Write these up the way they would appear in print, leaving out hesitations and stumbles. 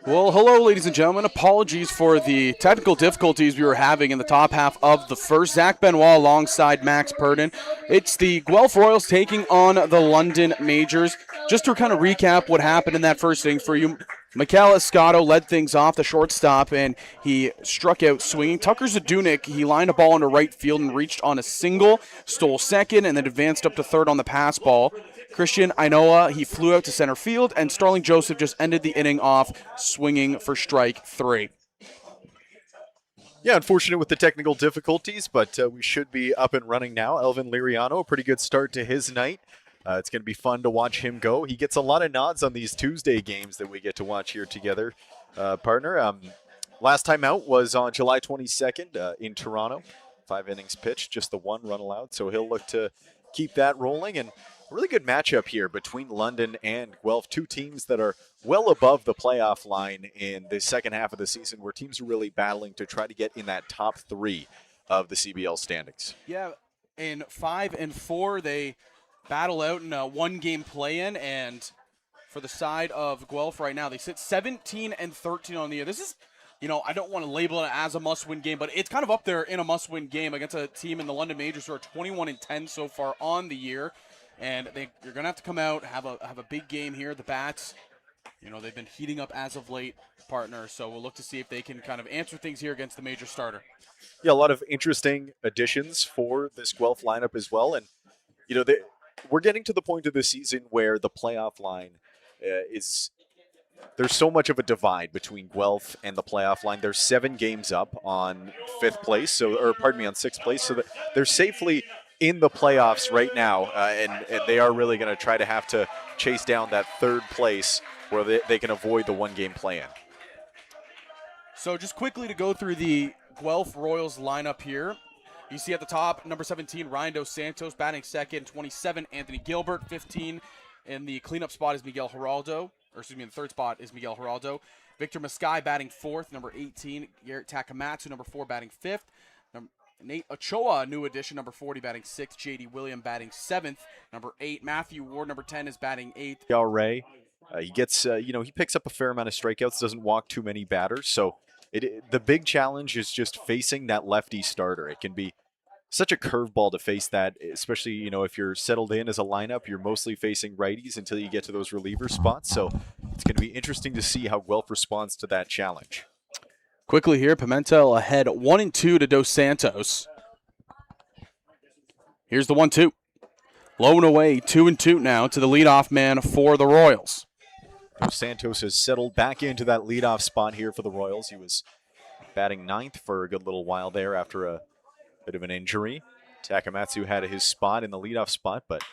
Well, hello, ladies and gentlemen. Apologies for the technical difficulties we were having in the top half of the first. Zach Benoit alongside Max Purdon. It's the Guelph Royals taking on the London Majors. Just to kind of recap what happened in that first inning for you, Mikel Escato led things off, the shortstop, and he struck out swinging. Tucker Zadunik, he lined a ball into right field and reached on a single, stole second, and then advanced up to third on the pass ball. Christian Ainoa, he flew out to center field, and Starling Joseph just ended the inning off swinging for strike 3. Yeah, unfortunate with the technical difficulties, but we should be up and running now. Elvin Liriano, a pretty good start to his night. It's going to be fun to watch him go. He gets a lot of nods on these Tuesday games that we get to watch here together, partner. Last time out was on July 22nd in Toronto. 5 innings pitched, just the 1 run allowed, so he'll look to keep that rolling. And a really good matchup here between London and Guelph, 2 teams that are well above the playoff line in the second half of the season, where teams are really battling to try to get in that top 3 of the CBL standings. Yeah, in 5 and 4, they battle out in a 1-game play-in, and for the side of Guelph right now, they sit 17 and 13 on the year. This is, I don't want to label it as a must-win game, but it's kind of up there in a must-win game against a team in the London Majors who are 21 and 10 so far on the year. And you're going to have to come out, have a big game here. The Bats, they've been heating up as of late, partner. So we'll look to see if they can kind of answer things here against the major starter. Yeah, a lot of interesting additions for this Guelph lineup as well. And, we're getting to the point of the season where the playoff line there's so much of a divide between Guelph and the playoff line. They're 7 games up on 5th place, on 6th place. So that they're safely in the playoffs right now, and they are really going to try to have to chase down that 3rd place where they can avoid the 1-game play-in. So just quickly to go through the Guelph Royals lineup here. You see at the top, number 17, Ryan Dos Santos batting second, 27, Anthony Gilbert, 15. In the cleanup spot is Miguel Geraldo, in the 3rd spot is Miguel Geraldo. Victor Mascai batting 4th, number 18. Garrett Takamatsu, number 4, batting 5th. Nate Ochoa, new addition, number 40, batting 6th. J.D. William batting 7th. Number 8, Matthew Ward, number 10, is batting 8th. Ray, he gets, he picks up a fair amount of strikeouts, doesn't walk too many batters. So the big challenge is just facing that lefty starter. It can be such a curveball to face that, especially, if you're settled in as a lineup, you're mostly facing righties until you get to those reliever spots. So it's going to be interesting to see how Guelph responds to that challenge. Quickly here, Pimentel ahead 1-2 to Dos Santos. Here's the 1-2. Low and away, 2-2 now to the leadoff man for the Royals. Dos Santos has settled back into that leadoff spot here for the Royals. He was batting 9th for a good little while there after a bit of an injury. Takamatsu had his spot in the leadoff spot, but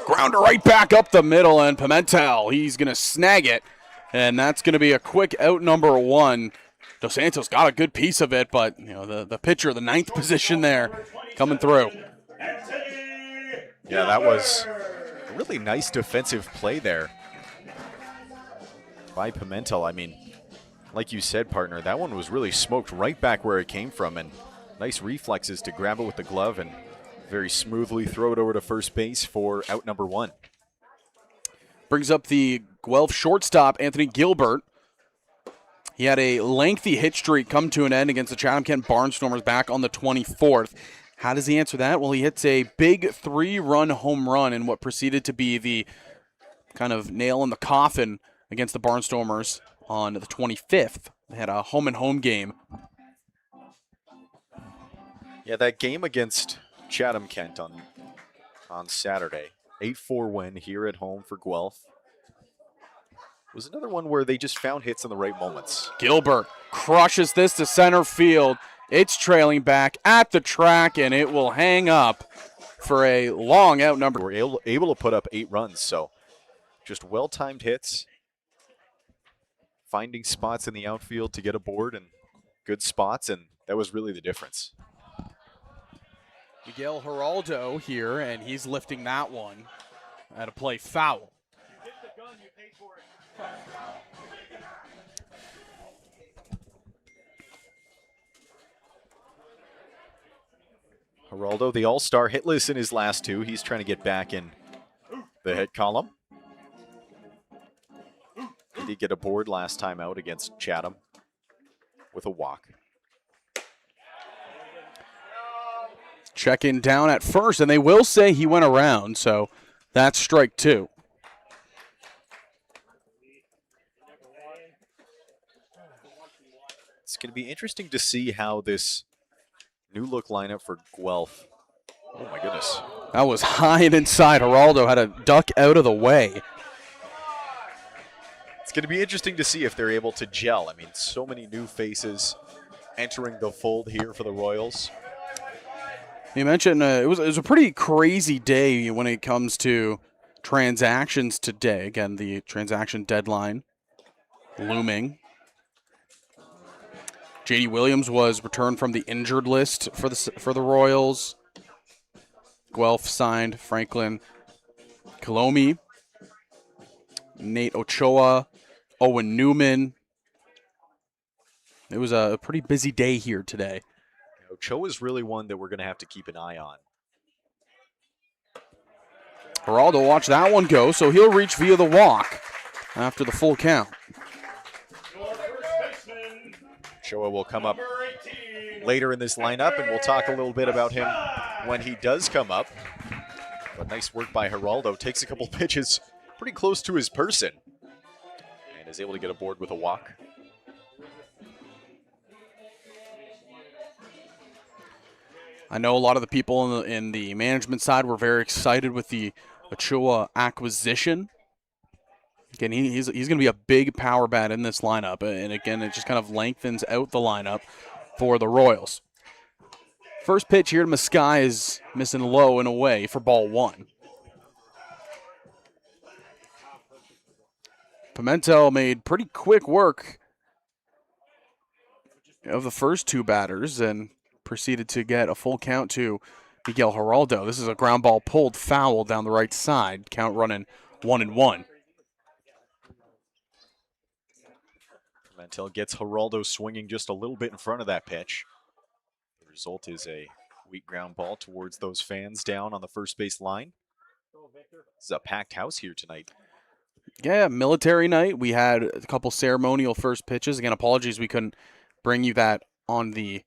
grounder right back up the middle, and Pimentel, he's going to snag it, and that's going to be a quick out number 1. Dos Santos got a good piece of it, but the pitcher, the 9th position there, coming through. Yeah, that was a really nice defensive play there by Pimentel. I mean, like you said, partner, that one was really smoked right back where it came from, and nice reflexes to grab it with the glove and very smoothly throw it over to first base for out number 1. Brings up the Guelph shortstop, Anthony Gilbert. He had a lengthy hit streak come to an end against the Chatham-Kent Barnstormers back on the 24th. How does he answer that? Well, he hits a big 3-run home run in what proceeded to be the kind of nail in the coffin against the Barnstormers on the 25th. They had a home-and-home game. Yeah, that game against Chatham Kent on Saturday, 8-4 win here at home for Guelph, was another one where they just found hits in the right moments. Gilbert crushes this to center field. It's trailing back at the track, and it will hang up for a long outnumbered. We're able to put up 8 runs, so just well-timed hits, finding spots in the outfield to get aboard and good spots, and that was really the difference. Miguel Geraldo here, and he's lifting that one at a play foul. Geraldo, the all-star, hitless in his last 2. He's trying to get back in the hit column. He did get aboard last time out against Chatham with a walk. Check-in down at first, and they will say he went around, so that's strike 2. It's going to be interesting to see how this new look lineup for Guelph. Oh my goodness. That was high and inside. Geraldo had a duck out of the way. It's going to be interesting to see if they're able to gel. I mean, so many new faces entering the fold here for the Royals. You mentioned it was a pretty crazy day when it comes to transactions today. Again, the transaction deadline looming. J.D. Williams was returned from the injured list for the Royals. Guelph signed Franklin Kalomi, Nate Ochoa, Owen Newman. It was a pretty busy day here today. Ochoa is really one that we're going to have to keep an eye on. Geraldo watch that one go, so he'll reach via the walk after the full count. Ochoa will come up later in this lineup, and we'll talk a little bit about him when he does come up. But nice work by Geraldo. Takes a couple pitches pretty close to his person and is able to get aboard with a walk. I know a lot of the people in the management side were very excited with the Ochoa acquisition. Again, he's going to be a big power bat in this lineup, and again, it just kind of lengthens out the lineup for the Royals. First pitch here to Maskai is missing low and away for ball 1. Pimentel made pretty quick work of the first 2 batters and proceeded to get a full count to Miguel Geraldo. This is a ground ball pulled foul down the right side, count running 1-1. Pimentel gets Geraldo swinging just a little bit in front of that pitch. The result is a weak ground ball towards those fans down on the first base line. This is a packed house here tonight. Yeah, military night. We had a couple ceremonial first pitches. Again, apologies we couldn't bring you that on the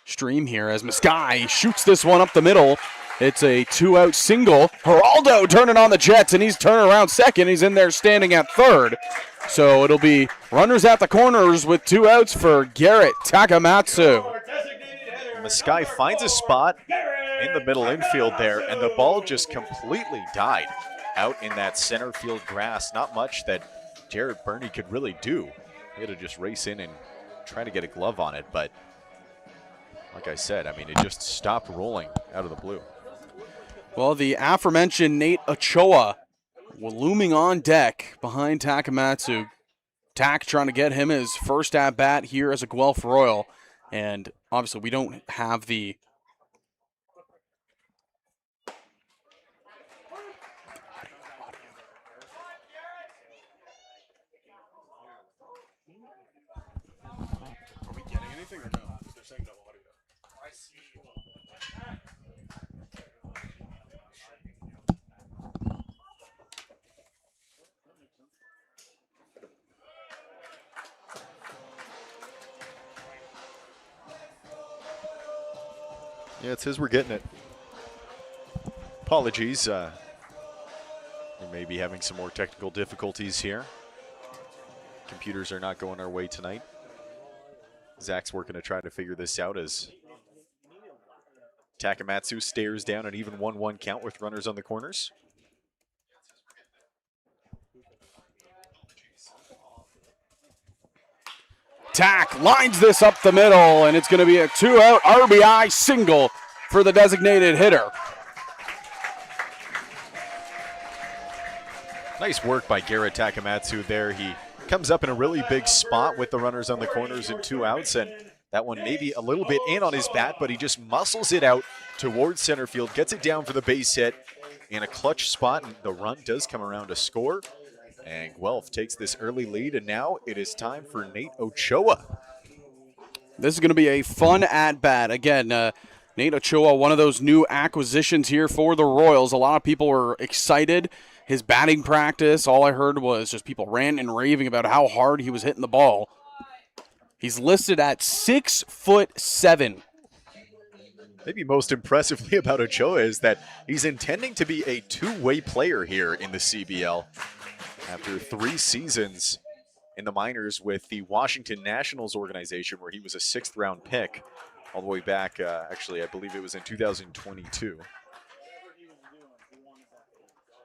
stream here as Maskai shoots this one up the middle. It's a 2-out single. Geraldo turning on the Jets, and he's turning around second. He's in there standing at third. So it'll be runners at the corners with 2 outs for Garrett Takamatsu. Maskai finds a spot in the middle infield there, and the ball just completely died out in that center field grass. Not much that Jared Burney could really do. He had to just race in and try to get a glove on it, but like I said, I mean, it just stopped rolling out of the blue. Well, the aforementioned Nate Ochoa looming on deck behind Takamatsu. Tak trying to get him his first at-bat here as a Guelph Royal. And obviously we don't have the Yeah, it says we're getting it. Apologies. We may be having some more technical difficulties here. computers are not going our way tonight. Zach's working to try to figure this out as Takamatsu stares down an even 1-1 count with runners on the corners. Tak lines this up the middle, and it's going to be a 2-out RBI single for the designated hitter. Nice work by Garrett Takamatsu there. He comes up in a really big spot with the runners on the corners and 2 outs, and that one maybe a little bit in on his bat, but he just muscles it out towards center field, gets it down for the base hit in a clutch spot, and the run does come around to score. And Guelph takes this early lead, and now it is time for Nate Ochoa. This is going to be a fun at-bat. Again, Nate Ochoa, one of those new acquisitions here for the Royals. A lot of people were excited. His batting practice, all I heard was just people ranting and raving about how hard he was hitting the ball. He's listed at 6'7". Maybe most impressively about Ochoa is that he's intending to be a two-way player here in the CBL. After 3 seasons in the minors with the Washington Nationals organization, where he was a 6th-round pick all the way back, actually, I believe it was in 2022.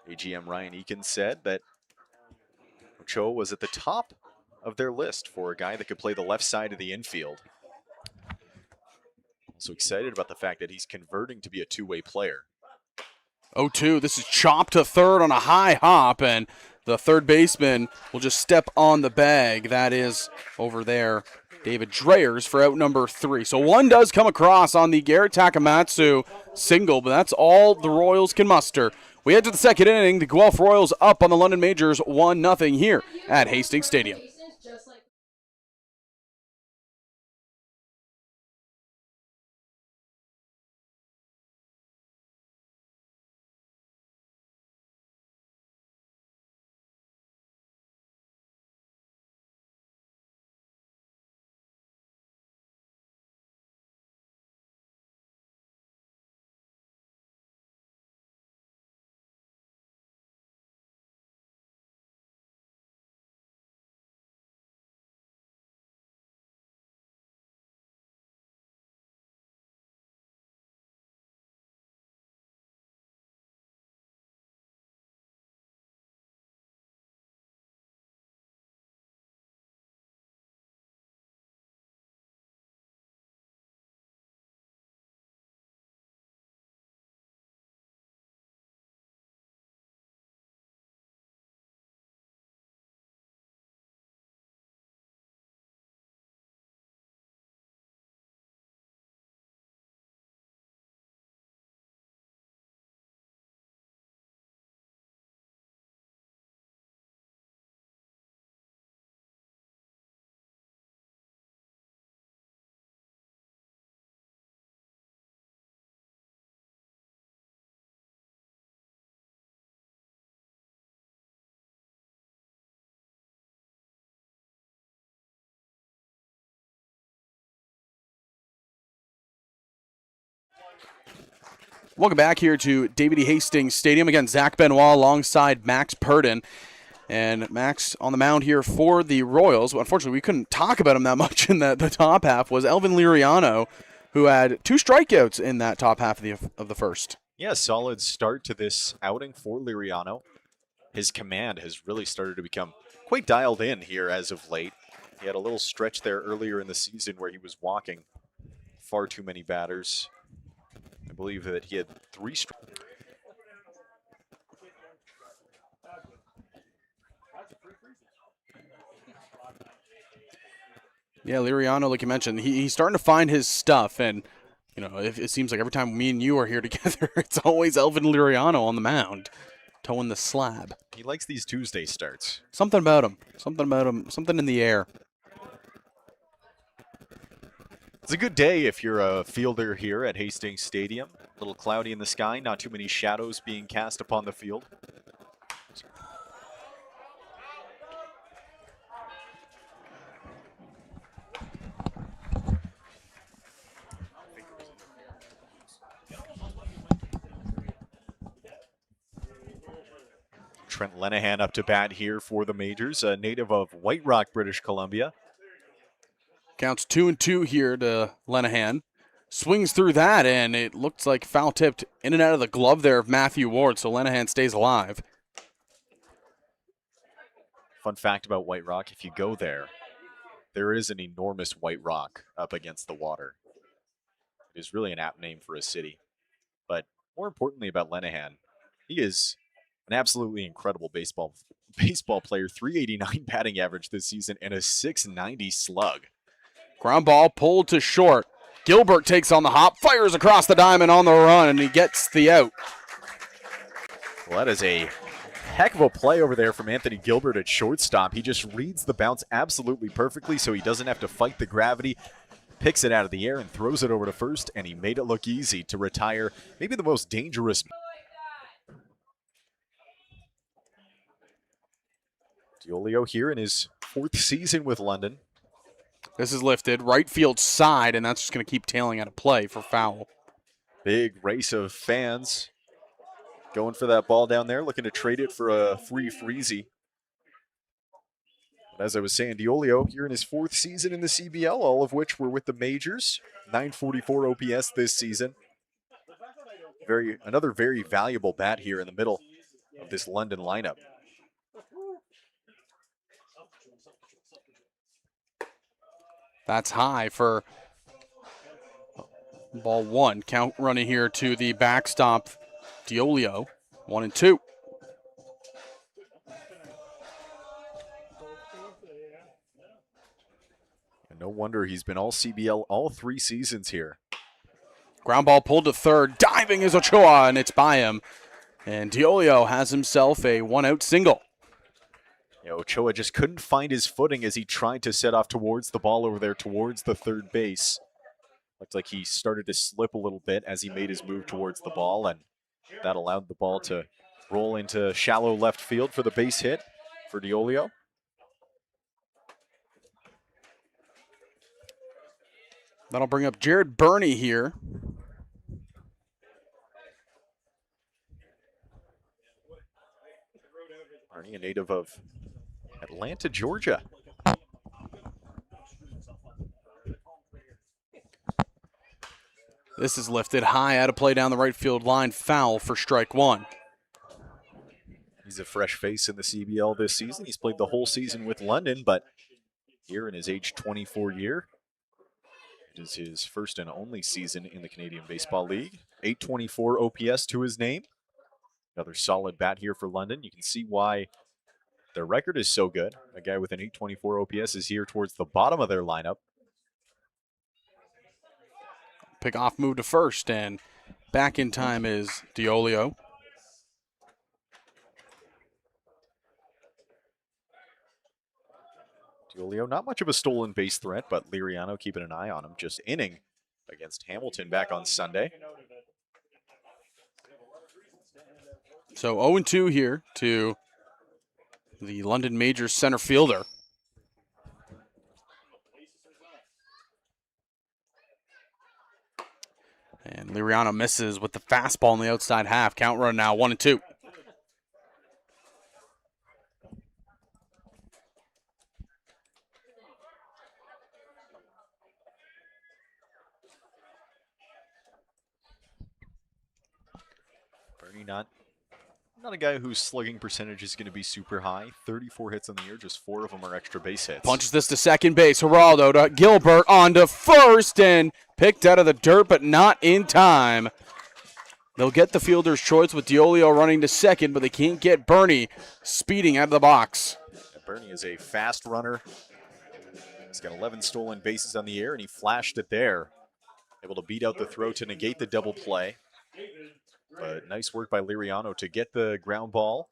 AGM Ryan Eakin said that Ochoa was at the top of their list for a guy that could play the left side of the infield. Also excited about the fact that he's converting to be a two-way player. 0-2. This is chopped to third on a high hop, and the third baseman will just step on the bag. That is over there, David Dreyers for out number 3. So one does come across on the Garrett Takamatsu single, but that's all the Royals can muster. We head to the second inning. The Guelph Royals up on the London Majors 1-0 here at Hastings Stadium. Welcome back here to David E. Hastings Stadium. Again, Zach Benoit alongside Max Purdon. And Max on the mound here for the Royals. Well, unfortunately, we couldn't talk about him that much in the top half. Was Elvin Liriano, who had 2 strikeouts in that top half of the first. Yeah, solid start to this outing for Liriano. His command has really started to become quite dialed in here as of late. He had a little stretch there earlier in the season where he was walking far too many batters. I believe that he had 3 strikeouts. Yeah, Liriano, like you mentioned, he's starting to find his stuff. And, you know, it seems like every time me and you are here together, it's always Elvin Liriano on the mound, towing the slab. He likes these Tuesday starts. Something about him. Something in the air. It's a good day if you're a fielder here at Hastings Stadium. A little cloudy in the sky, not too many shadows being cast upon the field. Trent Lenahan up to bat here for the Majors, a native of White Rock, British Columbia. Counts 2-2 here to Lenahan. Swings through that, and it looks like foul tipped in and out of the glove there of Matthew Ward, so Lenahan stays alive. Fun fact about White Rock, if you go there, there is an enormous white rock up against the water. It is really an apt name for a city. But more importantly about Lenahan, he is an absolutely incredible baseball player. 389 batting average this season and a 690 slug. Ground ball pulled to short. Gilbert takes on the hop, fires across the diamond on the run, and he gets the out. Well, that is a heck of a play over there from Anthony Gilbert at shortstop. He just reads the bounce absolutely perfectly, so he doesn't have to fight the gravity. Picks it out of the air and throws it over to first, and he made it look easy to retire maybe the most dangerous. Diolio here in his 4th season with London. This is lifted, right field side, and that's just going to keep tailing out of play for foul. Big race of fans going for that ball down there, looking to trade it for a free freezy. But as I was saying, Diolio here in his 4th season in the CBL, all of which were with the Majors. 944 OPS this season. Another very valuable bat here in the middle of this London lineup. That's high for ball 1. Count running here to the backstop, Diolio. 1-2. And no wonder he's been all CBL all 3 seasons here. Ground ball pulled to third. Diving is Ochoa, and it's by him. And Diolio has himself a 1-out single. Ochoa just couldn't find his footing as he tried to set off towards the ball over there towards the third base. Looked like he started to slip a little bit as he made his move towards the ball, and that allowed the ball to roll into shallow left field for the base hit for Diolio. That'll bring up Jared Burney here. Burney, a native of Atlanta, Georgia. This is lifted high out of play down the right field line. Foul for strike 1. He's a fresh face in the CBL this season. He's played the whole season with London, but here in his age 24 year, it is his first and only season in the Canadian Baseball League. 824 OPS to his name. Another solid bat here for London. You can see why their record is so good. A guy with an 824 OPS is here towards the bottom of their lineup. Pick off move to first, and back in time is Diolio. Diolio, not much of a stolen base threat, but Liriano keeping an eye on him, just inning against Hamilton back on Sunday. So 0-2 here to the London Majors center fielder. And Liriano misses with the fastball in the outside half. Count run now, 1-2. Bernie not a guy whose slugging percentage is going to be super high. 34 hits on the year, just 4 of them are extra base hits. Punches this to second base. Geraldo to Gilbert on to first, and picked out of the dirt, but not in time. They'll get the fielder's choice with Diolio running to second, but they can't get Burney speeding out of the box. Burney is a fast runner. He's got 11 stolen bases on the air, and he flashed it there. Able to beat out the throw to negate the double play. But nice work by Liriano to get the ground ball.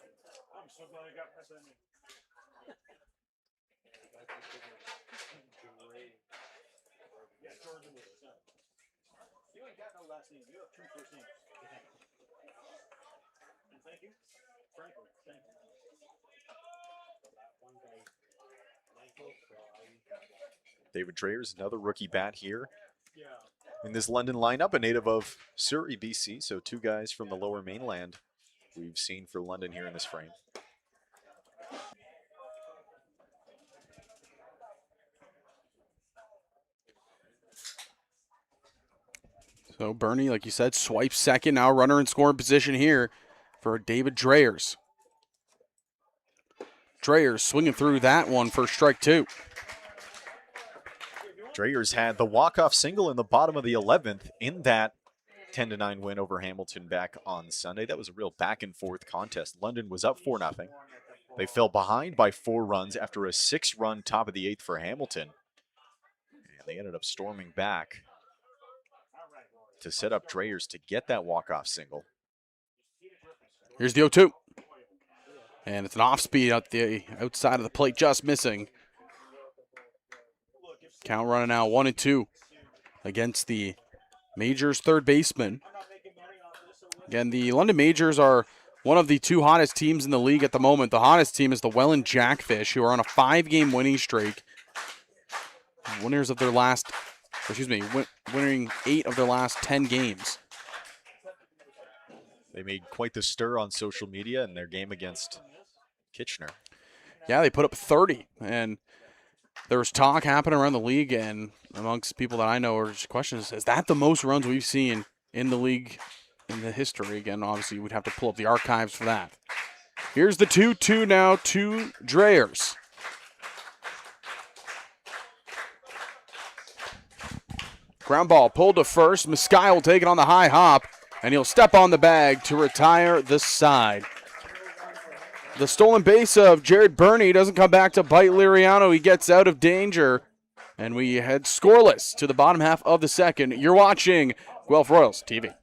David Dreher's another rookie bat here in this London lineup, a native of Surrey, BC. So 2 guys from the lower mainland we've seen for London here in this frame. So Bernie, like you said, swipes second. Now runner in scoring position here for David Dreyers. Dreyers swinging through that one for strike 2. Dreyers had the walk-off single in the bottom of the 11th in that 10-9 win over Hamilton back on Sunday. That was a real back-and-forth contest. London was up 4-0. They fell behind by 4 runs after a 6-run top of the 8th for Hamilton. And they ended up storming back to set up Dreyers to get that walk-off single. Here's the 0-2. And it's an off-speed out the outside of the plate, just missing. Count running now 1-2 against the Majors third baseman. Again, the London Majors are one of the 2 hottest teams in the league at the moment. The hottest team is the Welland Jackfish, who are on a 5-game winning streak. Winners of their last, winning 8 of their last 10 games. They made quite the stir on social media in their game against Kitchener. Yeah, they put up 30, and there was talk happening around the league and amongst people that I know are just questions, is that the most runs we've seen in the league in the history? Again, obviously, we'd have to pull up the archives for that. Here's the 2-2 now to Dreyers. Ground ball pulled to first. Maskai will take it on the high hop, and he'll step on the bag to retire the side. The stolen base of Jared Burney doesn't come back to bite Liriano. He gets out of danger, and we head scoreless to the bottom half of the second. You're watching Guelph Royals TV.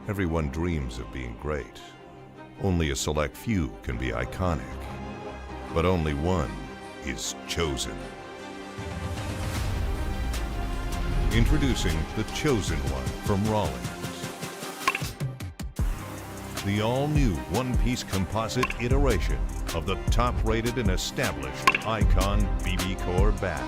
Everyone dreams of being great. Only a select few can be iconic. But only one is chosen. Introducing the Chosen One from Rawlings. The all-new one-piece composite iteration of the top-rated and established Icon BB Core bat.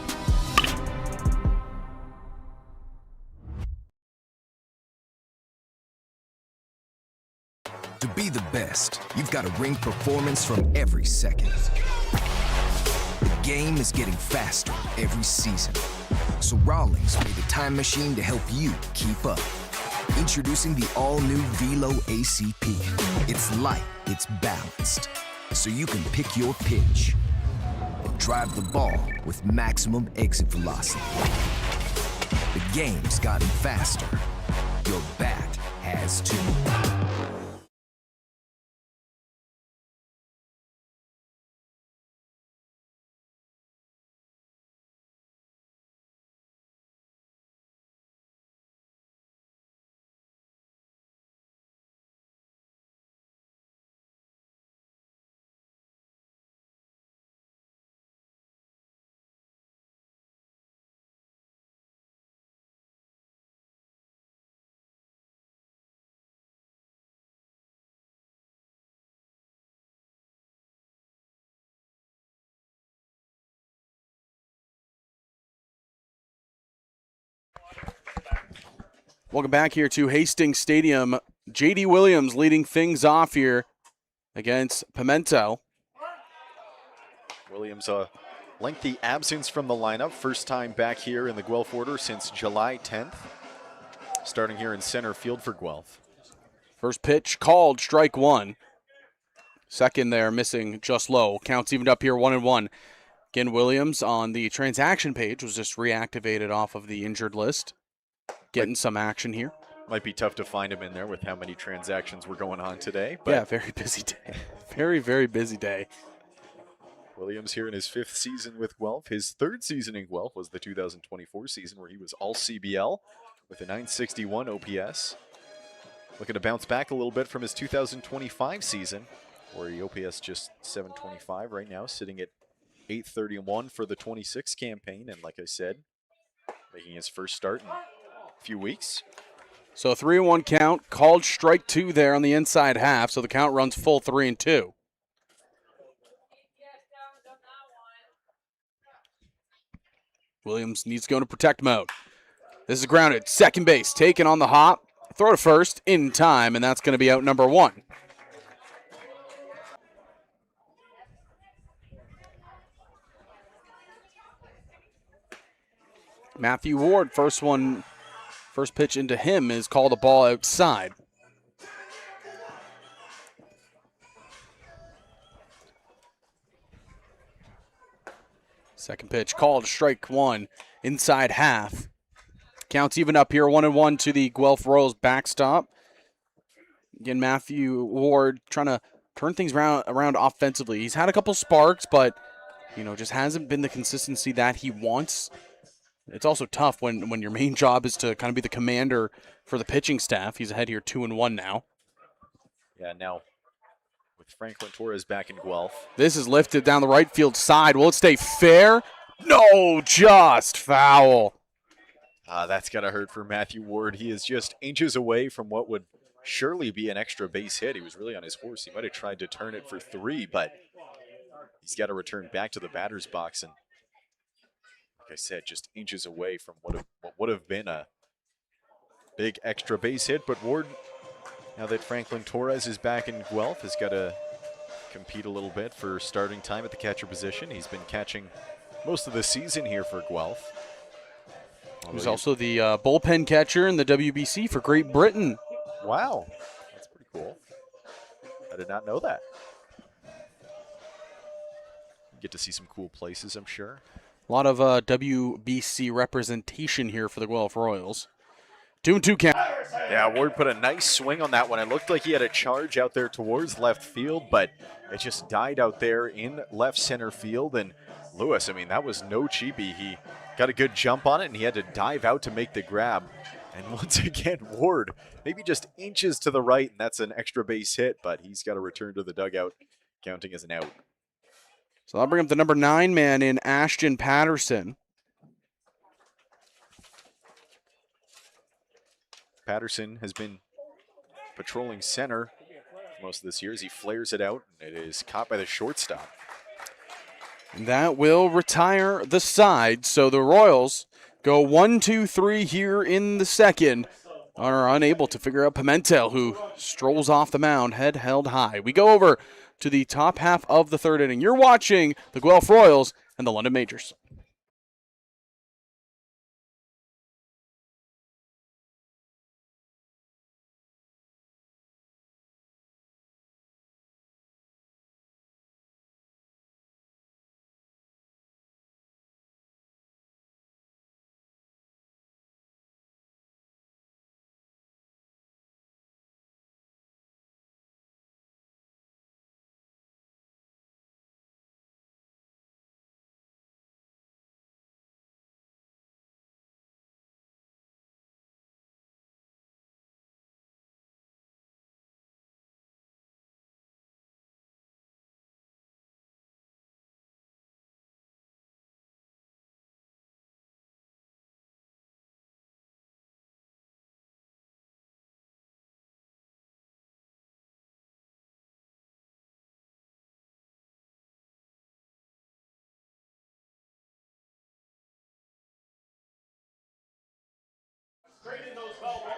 To be the best, you've got to bring performance from every second. The game is getting faster every season. So Rawlings made a time machine to help you keep up. Introducing the all-new Velo ACP. It's light, it's balanced, so you can pick your pitch and drive the ball with maximum exit velocity. The game's gotten faster. Your bat has too. Welcome back here to Hastings Stadium. J.D. Williams leading things off here against Pimento. Williams, a lengthy absence from the lineup. First time back here in the Guelph order since July 10th. Starting here in center field for Guelph. First pitch called, strike 1. Second there, missing just low. Counts evened up here 1-1. Again, Williams on the transaction page was just reactivated off of the injured list. Getting some action here. Might be tough to find him in there with how many transactions were going on today. But yeah, very busy day. Very, very busy day. Williams here in his 5th season with Guelph. His 3rd season in Guelph was the 2024 season where he was all CBL with a 961 OPS. Looking to bounce back a little bit from his 2025 season where he OPS just 725 right now, sitting at 831 for the 26 campaign. And like I said, making his first start in few weeks. So 3-1 count, called strike 2 there on the inside half, so the count runs full 3-2. Williams needs to go into protect mode. This is grounded. Second base, taken on the hop. Throw to first in time, and that's going to be out number 1. Matthew Ward, first pitch into him is called a ball outside. Second pitch called strike one, inside half. Counts even up here, 1-1 to the Guelph Royals backstop. Again, Matthew Ward trying to turn things around offensively. He's had a couple sparks, but just hasn't been the consistency that he wants. It's also tough when your main job is to kind of be the commander for the pitching staff. He's ahead here 2-1 now. Yeah, now with Franklin Torres back in Guelph. This is lifted down the right field side. Will it stay fair? No, just foul. That's got to hurt for Matthew Ward. He is just inches away from what would surely be an extra base hit. He was really on his horse. He might have tried to turn it for 3, but he's got to return back to the batter's box. And like I said, just inches away from what would have been a big extra base hit. But Ward, now that Franklin Torres is back in Guelph, has got to compete a little bit for starting time at the catcher position. He's been catching most of the season here for Guelph. He's also the bullpen catcher in the WBC for Great Britain. Wow, that's pretty cool. I did not know that. Get to see some cool places, I'm sure. A lot of WBC representation here for the Guelph Royals. 2-2 count. Yeah, Ward put a nice swing on that one. It looked like he had a charge out there towards left field, but it just died out there in left center field. And Lewis, I mean, that was no cheapie. He got a good jump on it, and he had to dive out to make the grab. And once again, Ward, maybe just inches to the right, and that's an extra base hit, but he's got to return to the dugout, counting as an out. So I'll bring up the number 9 man in Ashton Patterson. Patterson has been patrolling center most of this year as he flares it out, and it is caught by the shortstop. And that will retire the side. So the Royals go 1-2-3 here in the second. Are unable to figure out Pimentel, who strolls off the mound, head held high. We go over to the top half of the third inning. You're watching the Guelph Royals and the London Majors.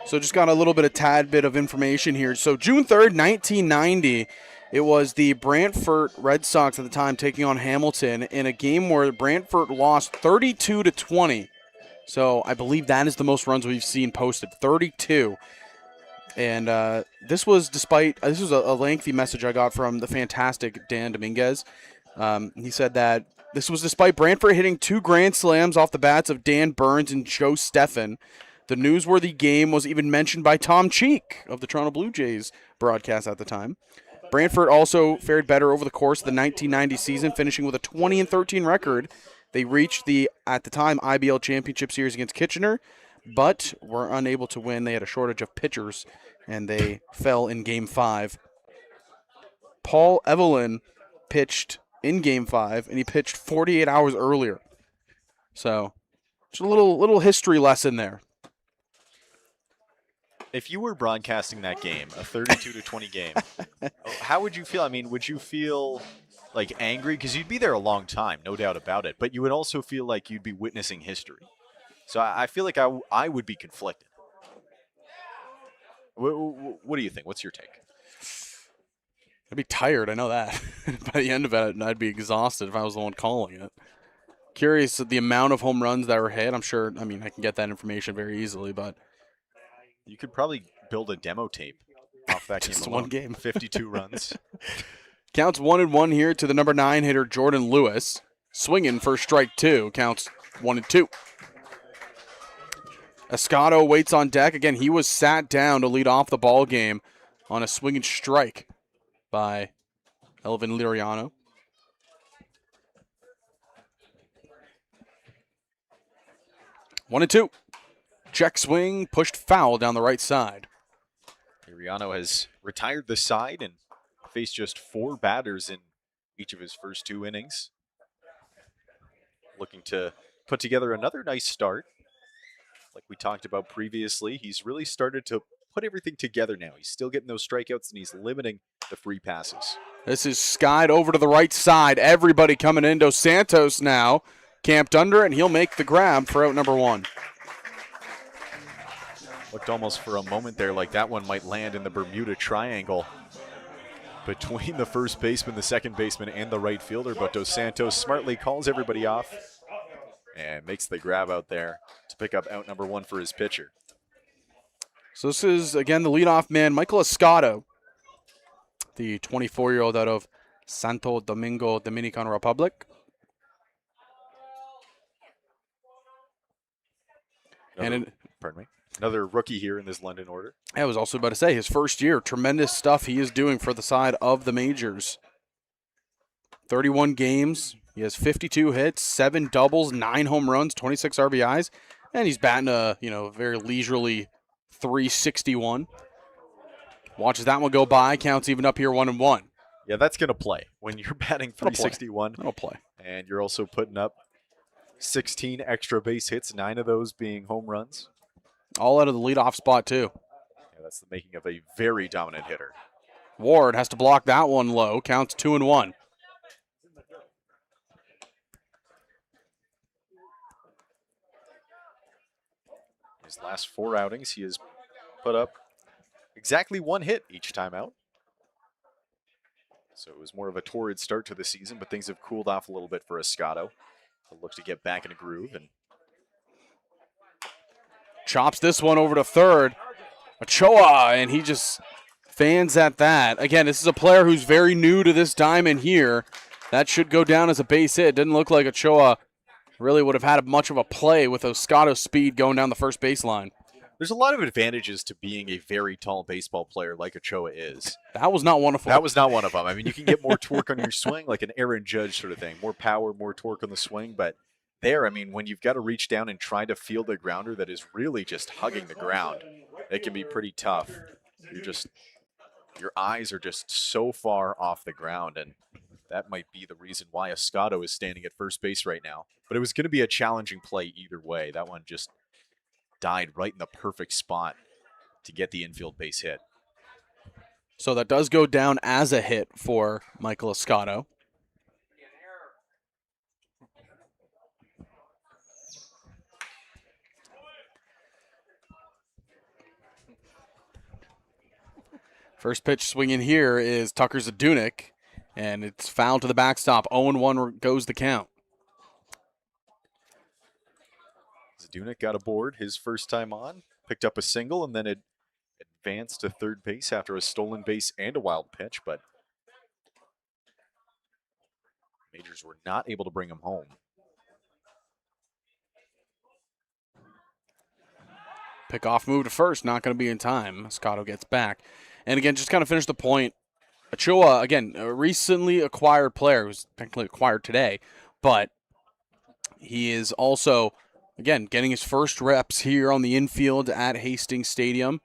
So just got a little bit of tad bit of information here. So June 3rd, 1990, it was the Brantford Red Sox at the time taking on Hamilton in a game where Brantford lost 32-20. So I believe that is the most runs we've seen posted, 32. And this was a lengthy message I got from the fantastic Dan Dominguez. He said that this was despite Brantford hitting 2 grand slams off the bats of Dan Burns and Joe Steffen. The newsworthy game was even mentioned by Tom Cheek of the Toronto Blue Jays broadcast at the time. Brantford also fared better over the course of the 1990 season, finishing with a 20-13 record. They reached the, at the time, IBL Championship Series against Kitchener, but were unable to win. They had a shortage of pitchers, and they fell in Game 5. Paul Evelyn pitched in Game 5, and he pitched 48 hours earlier. So, just a little history lesson there. If you were broadcasting that game, a 32-20 game, how would you feel? I mean, would you feel like angry? Because you'd be there a long time, no doubt about it. But you would also feel like you'd be witnessing history. So I feel like I would be conflicted. What do you think? What's your take? I'd be tired, I know that. By the end of it, I'd be exhausted if I was the one calling it. curious the amount of home runs that were hit. I'm sure, I mean, I can get that information very easily, but You could probably build a demo tape off that Just game one alone. game. 52 runs. counts 1-1 here to the number 9 hitter, Jordan Lewis. Swinging for strike 2, counts 1-2. Escato waits on deck. Again, he was sat down to lead off the ball game on a swinging strike by Elvin Liriano. One and two. Check swing, pushed foul down the right side. Iriano has retired the side and faced just 4 batters in each of his first 2 innings. Looking to put together another nice start. Like we talked about previously, he's really started to put everything together now. He's still getting those strikeouts and he's limiting the free passes. This is skied over to the right side. Everybody coming in. Dos Santos now camped under, and he'll make the grab for out number 1. Looked almost for a moment there like that one might land in the Bermuda Triangle between the first baseman, the second baseman, and the right fielder, but Dos Santos smartly calls everybody off and makes the grab out there to pick up out number 1 for his pitcher. So this is, again, the leadoff man, Michael Escato, the 24-year-old out of Santo Domingo, Dominican Republic. Pardon me. Another rookie here in this London order. I was also about to say, his first year, tremendous stuff he is doing for the side of the majors. 31 games, he has 52 hits, 7 doubles, 9 home runs, 26 RBIs, and he's batting a very leisurely 361. Watches that one go by, counts even up here 1-1. Yeah, that's going to play. When you're batting 361, That'll play. And you're also putting up 16 extra base hits, 9 of those being home runs. All out of the leadoff spot, too. Yeah, that's the making of a very dominant hitter. Ward has to block that one low, counts 2-1. His last 4 outings, he has put up exactly 1 hit each time out. So it was more of a torrid start to the season, but things have cooled off a little bit for Escato. He'll look to get back in a groove and chops this one over to third. Ochoa, and he just fans at that. Again, this is a player who's very new to this diamond here. That should go down as a base hit. Didn't look like Ochoa really would have had much of a play with Escato's speed going down the first baseline. There's a lot of advantages to being a very tall baseball player like Ochoa is. That was not one of them. That was not one of them. I mean, you can get more torque on your swing, like an Aaron Judge sort of thing. More power, more torque on the swing. But there, I mean, when you've got to reach down and try to field a grounder that is really just hugging the ground, it can be pretty tough. Your eyes are just so far off the ground, and that might be the reason why Escato is standing at first base right now. But it was going to be a challenging play either way. That one just died right in the perfect spot to get the infield base hit. So that does go down as a hit for Michael Escato. First pitch swinging here is Tucker Zadunik, and it's fouled to the backstop. 0-1 goes the count. Zadunik got aboard his first time on, picked up a single, and then it advanced to third base after a stolen base and a wild pitch, but Majors were not able to bring him home. Pick-off move to first, not going to be in time. Escato gets back. And again, just kind of finish the point. Ochoa, again, a recently acquired player who's technically acquired today, but he is also, again, getting his first reps here on the infield at Hastings Stadium,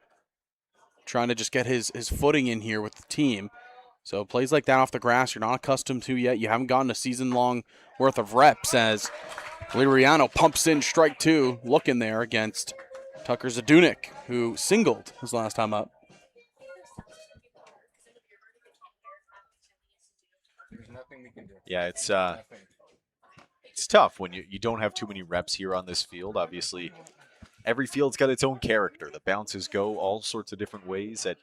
trying to just get his footing in here with the team. So plays like that off the grass you're not accustomed to yet. You haven't gotten a season-long worth of reps as Liriano pumps in strike 2, looking there against Tucker Zadunik, who singled his last time up. Yeah, it's tough when you don't have too many reps here on this field. Obviously, every field's got its own character. The bounces go all sorts of different ways at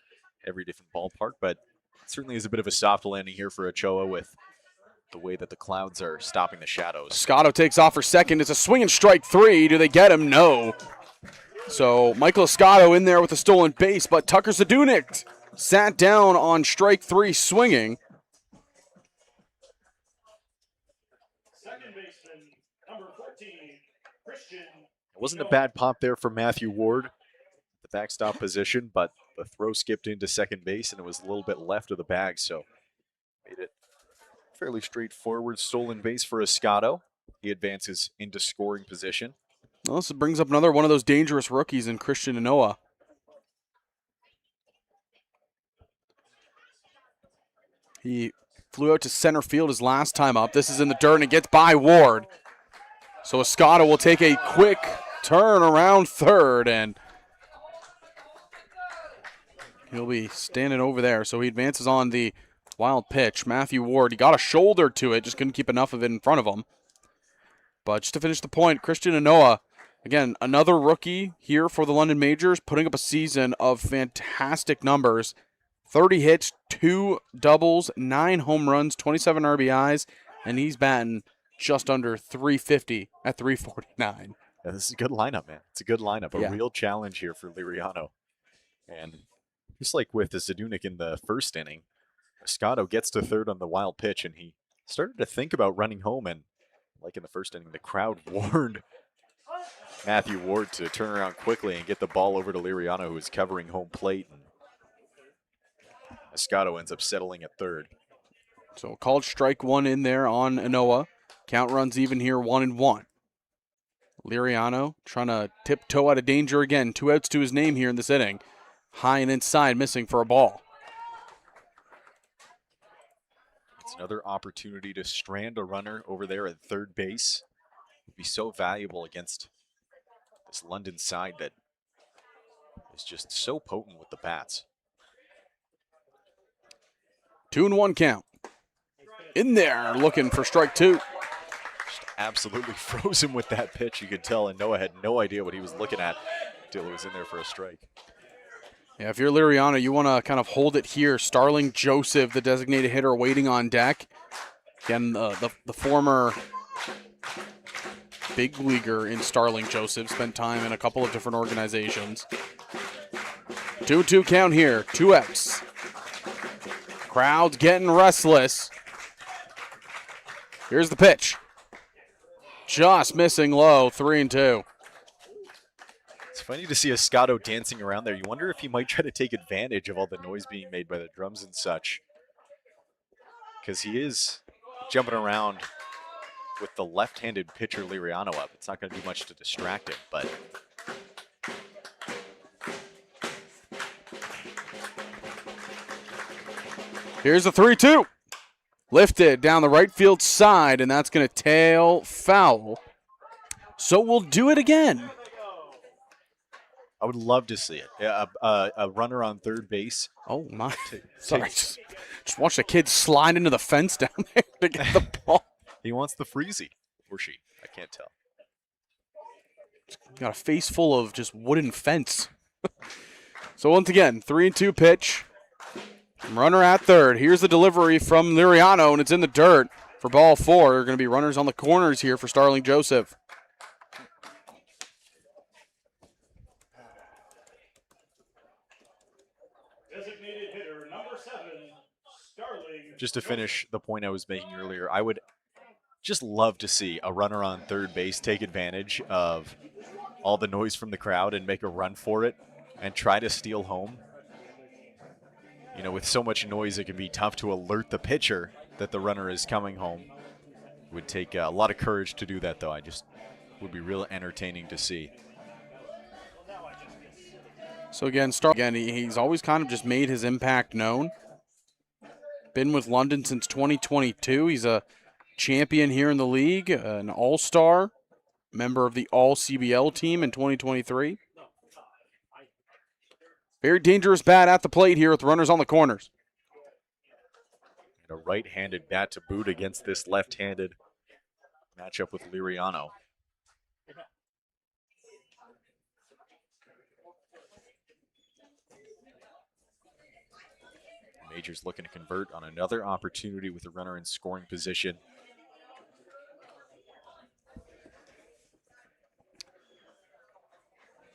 every different ballpark, but it certainly is a bit of a soft landing here for Ochoa with the way that the clouds are stopping the shadows. Scotto takes off for second. It's a swing and strike 3. Do they get him? No. So Michael Escato in there with a stolen base, but Tucker Zadunik sat down on strike 3 swinging. It wasn't a bad pop there for Matthew Ward, the backstop position, but the throw skipped into second base and it was a little bit left of the bag, so made it fairly straightforward stolen base for Escato. He advances into scoring position. Well, this brings up another one of those dangerous rookies in Christian Anoa. He flew out to center field his last time up. This is in the dirt and it gets by Ward. So Escato will take a quick turn around third and he'll be standing over there. So he advances on the wild pitch. Matthew Ward, he got a shoulder to it, just couldn't keep enough of it in front of him. But just to finish the point, Christian Anoa, again, another rookie here for the London Majors, putting up a season of fantastic numbers. 30 hits, 2 doubles, 9 home runs, 27 RBIs, and he's batting just under 350 at 349. Yeah, this is a good lineup, man. It's a good lineup. A real challenge here for Liriano. And just like with the Zadunik in the first inning, Escato gets to third on the wild pitch, and he started to think about running home. And like in the first inning, the crowd warned Matthew Ward to turn around quickly and get the ball over to Liriano, who was covering home plate. And Escato ends up settling at third. So called strike 1 in there on Anoa. Count runs even here, 1-1. Liriano trying to tiptoe out of danger again. 2 outs to his name here in this inning. High and inside, missing for a ball. It's another opportunity to strand a runner over there at third base. It would be so valuable against this London side that is just so potent with the bats. 2-1 count. In there, looking for strike 2. Just absolutely froze him with that pitch. You could tell, and Noah had no idea what he was looking at until it was in there for a strike. Yeah, if you're Liriano, you want to kind of hold it here. Starling Joseph, the designated hitter, waiting on deck. Again, the former big leaguer in Starling Joseph, spent time in a couple of different organizations. 2-2 count here, 2 outs. Crowd's getting restless. Here's the pitch. Just missing low, 3-2. It's funny to see Escato dancing around there. You wonder if he might try to take advantage of all the noise being made by the drums and such. Because he is jumping around with the left-handed pitcher Liriano up. It's not going to do much to distract him, but here's a 3-2. Lifted down the right field side, and that's going to tail foul. So we'll do it again. I would love to see it. A runner on third base. Oh, my. Sorry. Just watch the kid slide into the fence down there to get the ball. He wants the freezy. Or she. I can't tell. Got a face full of just wooden fence. So once again, 3-2 pitch. Runner at third. Here's the delivery from Liriano, and it's in the dirt for ball 4. There are going to be runners on the corners here for Starling Joseph. Designated hitter number 7, Starling. Just to finish the point I was making earlier, I would just love to see a runner on third base take advantage of all the noise from the crowd and make a run for it and try to steal home. You know, with so much noise, it can be tough to alert the pitcher that the runner is coming home. It would take a lot of courage to do that, though. Would be real entertaining to see. So again, he's always kind of just made his impact known. Been with London since 2022. He's a champion here in the league, an all-star, member of the all-CBL team in 2023. Very dangerous bat at the plate here with runners on the corners. And a right-handed bat to boot against this left-handed matchup with Liriano. Majors looking to convert on another opportunity with a runner in scoring position.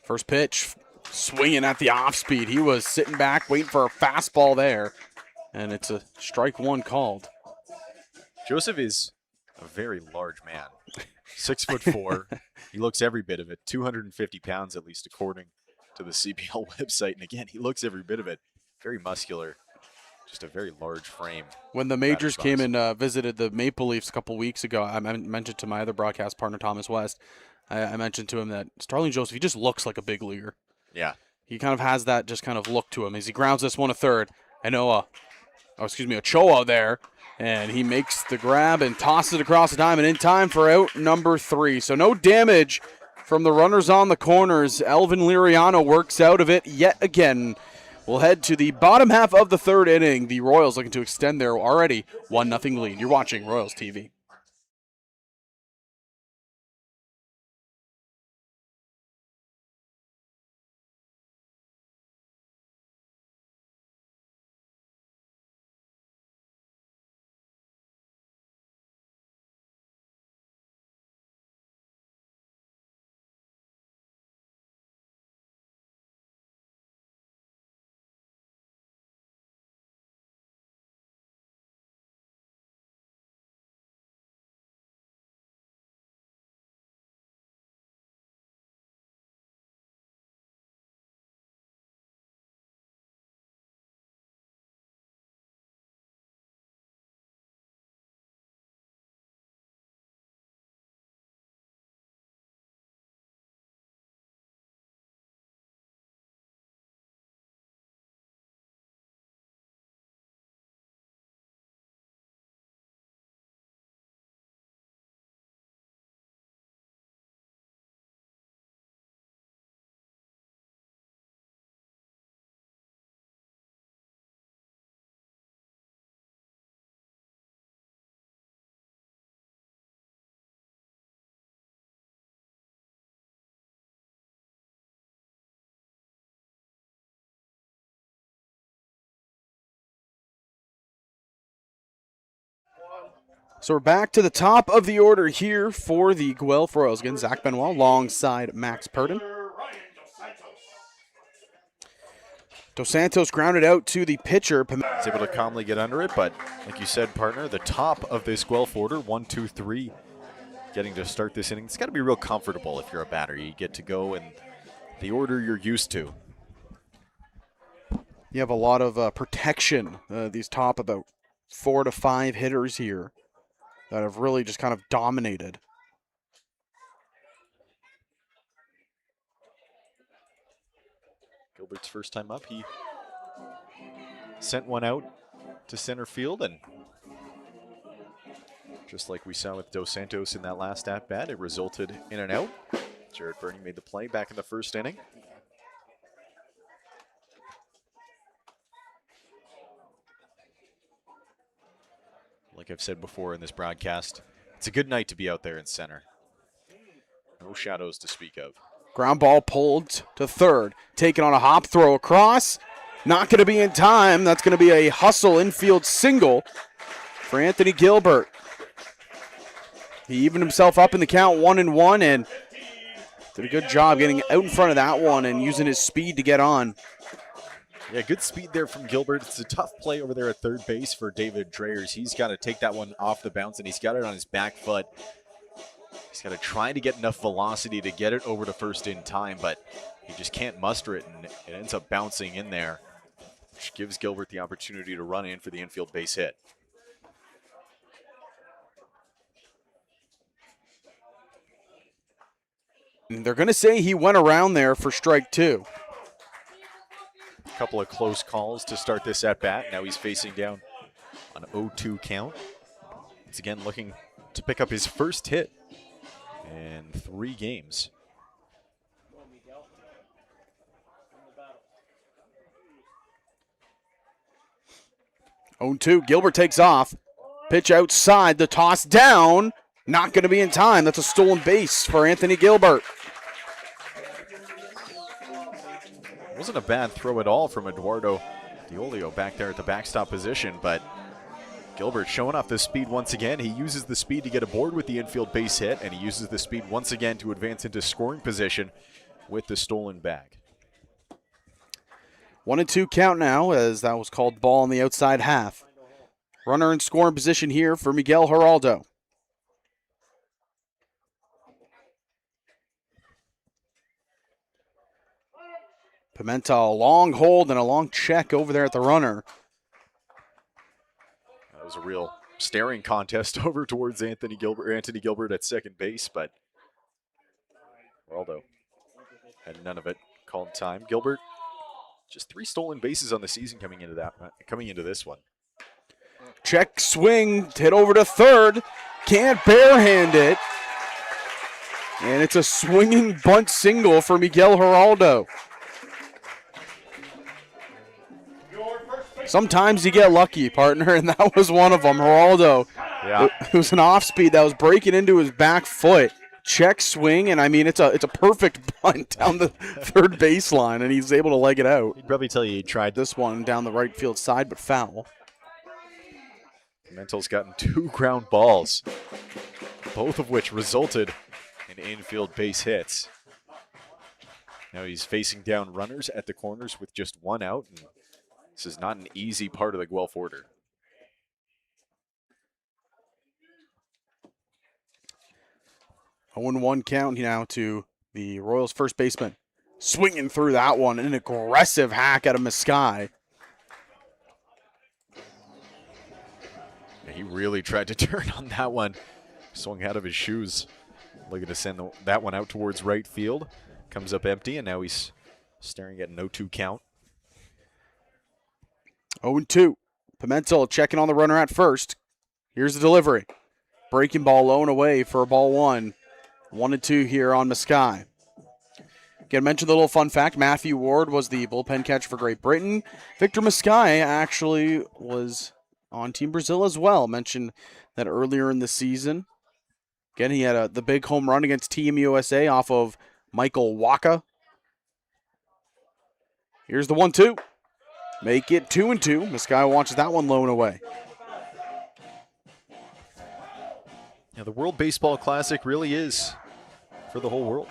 First pitch, swinging at the off speed. He was sitting back, waiting for a fastball there, and it's a strike one called. Joseph is a very large man, 6'4". He looks every bit of it, 250 pounds at least, according to the CBL website. And again, he looks every bit of it. Very muscular, just a very large frame. When the Majors came and visited the Maple Leafs a couple weeks ago, I mentioned to my other broadcast partner, Thomas West, I mentioned to him that Starling Joseph, he just looks like a big leaguer. Yeah. He kind of has that just kind of look to him as he grounds this one to third. Ochoa there, and he makes the grab and tosses it across the diamond in time for out number 3. So no damage from the runners on the corners. Elvin Liriano works out of it yet again. We'll head to the bottom half of the third inning. The Royals looking to extend their already 1-0 lead. You're watching Royals TV. So we're back to the top of the order here for the Guelph Royals. Again, Zach Benoit alongside Max Purdon. Dos Santos grounded out to the pitcher. He's able to calmly get under it, but like you said, partner, the top of this Guelph order, 1, 2, 3, getting to start this inning. It's got to be real comfortable if you're a batter. You get to go in the order you're used to. You have a lot of protection. These top about 4 to 5 hitters here that have really just kind of dominated. Gilbert's first time up, he sent one out to center field, and just like we saw with Dos Santos in that last at-bat, it resulted in an out. Jared Burney made the play back in the first inning. Like I've said before in this broadcast, it's a good night to be out there in center. No shadows to speak of. Ground ball pulled to third. Taking on a hop throw across. Not going to be in time. That's going to be a hustle infield single for Anthony Gilbert. He evened himself up in the count 1-1 and did a good job getting out in front of that one and using his speed to get on. Yeah, good speed there from Gilbert. It's a tough play over there at third base for David Dreyers. He's got to take that one off the bounce, and he's got it on his back foot. He's got to try to get enough velocity to get it over to first in time, but he just can't muster it, and it ends up bouncing in there, which gives Gilbert the opportunity to run in for the infield base hit. And they're going to say he went around there for strike 2. A couple of close calls to start this at-bat. Now he's facing down on 0-2 count. Once again, looking to pick up his first hit in 3 games. Oh, 2. Gilbert takes off. Pitch outside. The toss down. Not going to be in time. That's a stolen base for Anthony Gilbert. Wasn't a bad throw at all from Eduardo Diolio back there at the backstop position, but Gilbert showing off the speed once again. He uses the speed to get aboard with the infield base hit, and he uses the speed once again to advance into scoring position with the stolen bag. 1-2 count now, as that was called ball on the outside half. Runner in scoring position here for Miguel Geraldo. Pimenta, a long hold and a long check over there at the runner. That was a real staring contest over towards Anthony Gilbert at second base, but Geraldo had none of it. Called time. Gilbert, just 3 stolen bases on the season coming into this one. Check swing, hit over to third. Can't barehand it. And it's a swinging bunt single for Miguel Geraldo. Sometimes you get lucky, partner, and that was one of them. Geraldo, it was an off speed that was breaking into his back foot. Check swing, and I mean, it's a perfect bunt down the third baseline, and he's able to leg it out. He'd probably tell you he tried This one down the right field side, but foul. Pimentel's gotten 2 ground balls, both of which resulted in infield base hits. Now he's facing down runners at the corners with just 1 out, and this is not an easy part of the Guelph order. A 1-1 count now to the Royals' first baseman. Swinging through that one, an aggressive hack out of Meskai. He really tried to turn on that one. Swung out of his shoes. Looking to send that one out towards right field. Comes up empty, and now he's staring at an 0-2 count. 0-2. Pimentel checking on the runner at first. Here's the delivery. Breaking ball low and away for a ball 1. 1-2 here on Meskai. Again, mention the little fun fact. Matthew Ward was the bullpen catcher for Great Britain. Victor Meskai actually was on Team Brazil as well. Mentioned that earlier in the season. Again, he had the big home run against Team USA off of Michael Waka. Here's the 1-2. Make it 2-2. Meskai watches that one low and away. Yeah, the World Baseball Classic really is for the whole world.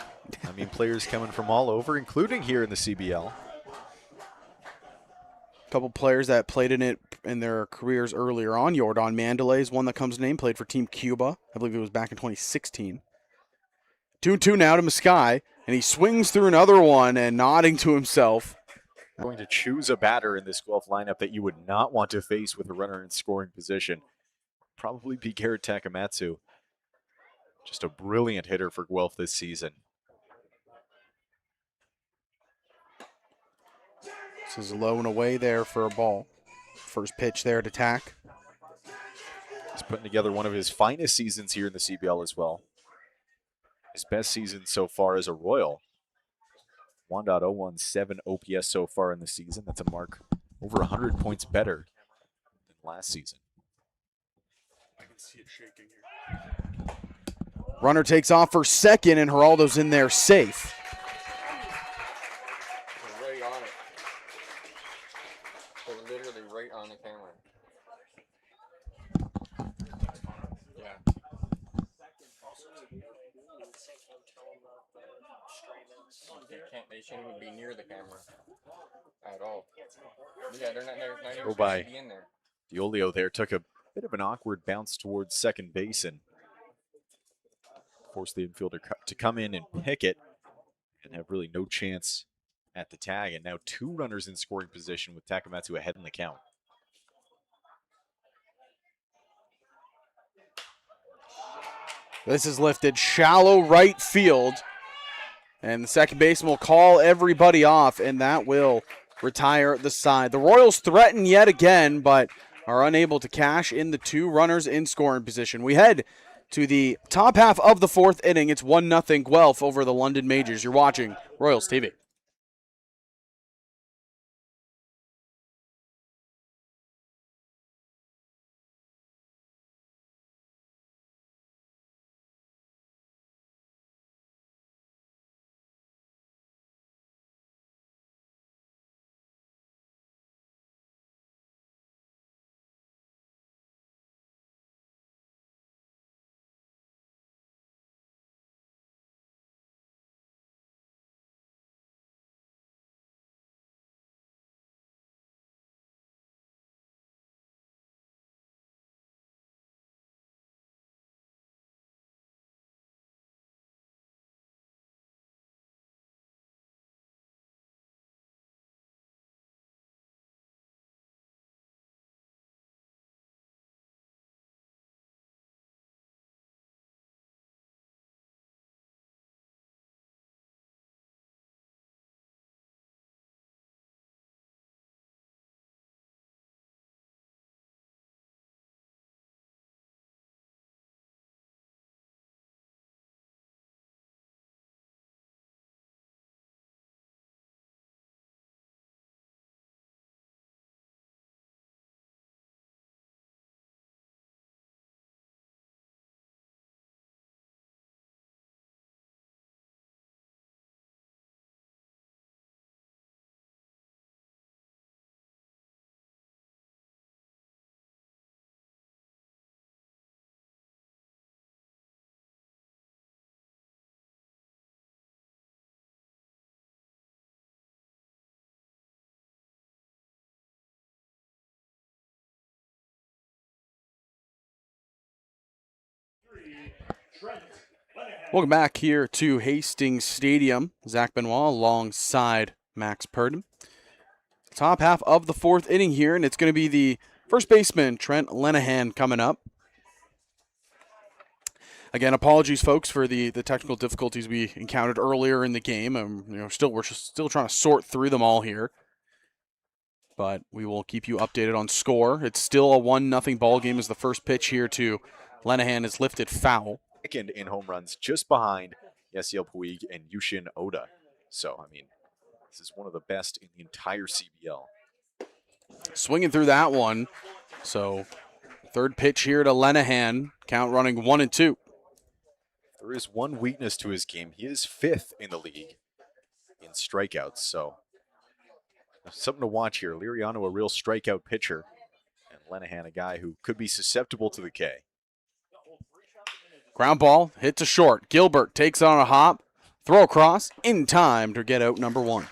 I mean, players coming from all over, including here in the CBL. A couple players that played in it in their careers earlier on. Jordan Mandalay is one that comes to name, played for Team Cuba. I believe it was back in 2016. 2-2 now to Meskai, and he swings through another one and nodding to himself. Going to choose a batter in this Guelph lineup that you would not want to face with a runner in scoring position. Probably be Garrett Takamatsu. Just a brilliant hitter for Guelph this season. This is low and away there for a ball. First pitch there to Tack. He's putting together one of his finest seasons here in the CBL as well. His best season so far as a Royal. 1.017 OPS so far in the season. That's a mark over 100 points better than last season. I can see it shaking here. Runner takes off for second, and Geraldo's in there safe. Right on it. They're literally right on the camera. Yeah. They shouldn't even be near the camera at all. Yeah, they're not even Go by. supposed to be in there. Diolio there took a bit of an awkward bounce towards second base and forced the infielder to come in and pick it and have really no chance at the tag. And now 2 runners in scoring position with Takamatsu ahead in the count. This is lifted shallow right field. And the second baseman will call everybody off, and that will retire the side. The Royals threaten yet again, but are unable to cash in the 2 runners in scoring position. We head to the top half of the 4th inning. It's 1-0 Guelph over the London Majors. You're watching Royals TV. Trent Lenahan. Welcome back here to Hastings Stadium. Zach Benoit alongside Max Purdon. Top half of the fourth inning here, and it's going to be the first baseman, Trent Lenahan, coming up. Again, apologies, folks, for the technical difficulties we encountered earlier in the game. We're still trying to sort through them all here. But we will keep you updated on score. It's still a 1-0 ball game as the first pitch here to Lenahan is lifted foul. Second in home runs, just behind Yasiel Puig and Yushin Oda. So, I mean, this is one of the best in the entire CBL. Swinging through that one. So, third pitch here to Lenahan. Count running 1-2. There is one weakness to his game. He is 5th in the league in strikeouts. So, something to watch here. Liriano, a real strikeout pitcher. And Lenahan, a guy who could be susceptible to the K. Ground ball, hit to short. Gilbert takes on a hop. Throw across in time to get out number 1.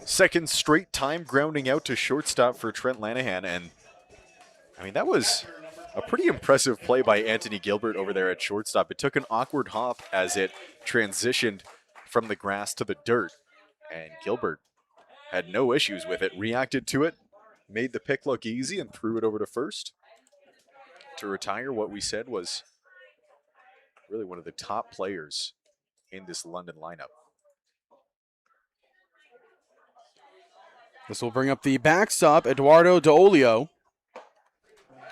Second straight time grounding out to shortstop for Trent Lenahan. And, I mean, that was a pretty impressive play by Anthony Gilbert over there at shortstop. It took an awkward hop as it transitioned from the grass to the dirt. And Gilbert had no issues with it, reacted to it, made the pick look easy, and threw it over to first to retire what we said was really one of the top players in this London lineup. This will bring up the backstop, Eduardo D'Olio.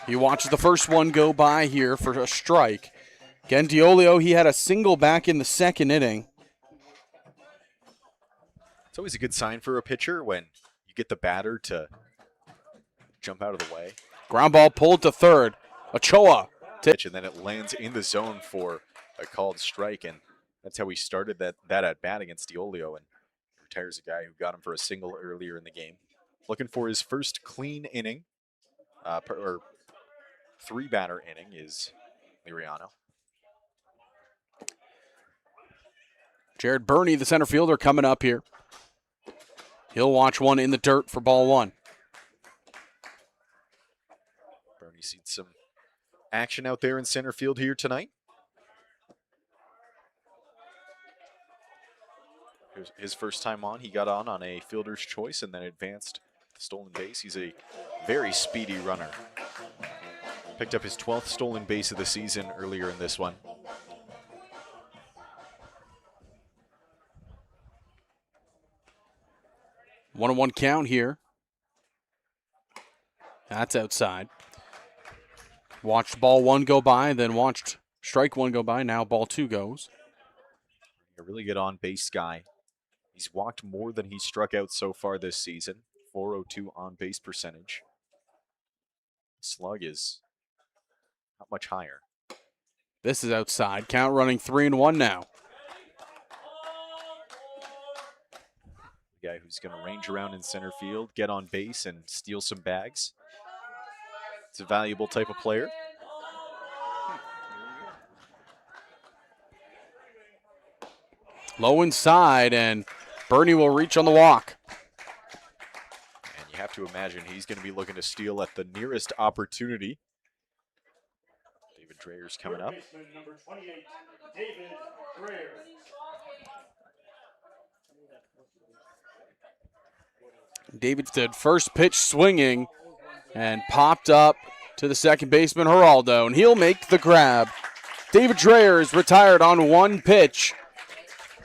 He watches the first one go by here for a strike. Again, D'Olio, he had a single back in the second inning. It's always a good sign for a pitcher when you get the batter to jump out of the way. Ground ball pulled to third. Ochoa. And then it lands in the zone for a called strike, and that's how we started that at bat against D'Olio, and retires a guy who got him for a single earlier in the game. Looking for his first clean inning, or 3-batter inning is Liriano. Jared Burney, the center fielder, coming up here. He'll watch one in the dirt for ball 1. Burney seen some action out there in center field here tonight. His first time on, he got on a fielder's choice and then advanced the stolen base. He's a very speedy runner. Picked up his 12th stolen base of the season earlier in this one. One-on-one count here. That's outside. Watched ball 1 go by, then watched strike 1 go by. Now ball 2 goes. A really good on-base guy. He's walked more than he's struck out so far this season. 402 on-base percentage. Slug is not much higher. This is outside. Count running 3-1 now. The guy who's going to range around in center field, get on base, and steal some bags. It's a valuable type of player. Low inside, and Burney will reach on the walk. And you have to imagine he's going to be looking to steal at the nearest opportunity. David Dreyer's coming up. Baseman number 28, David Dreyer. David did first pitch swinging and popped up to the second baseman, Geraldo, and he'll make the grab. David Dreyer is retired on 1 pitch.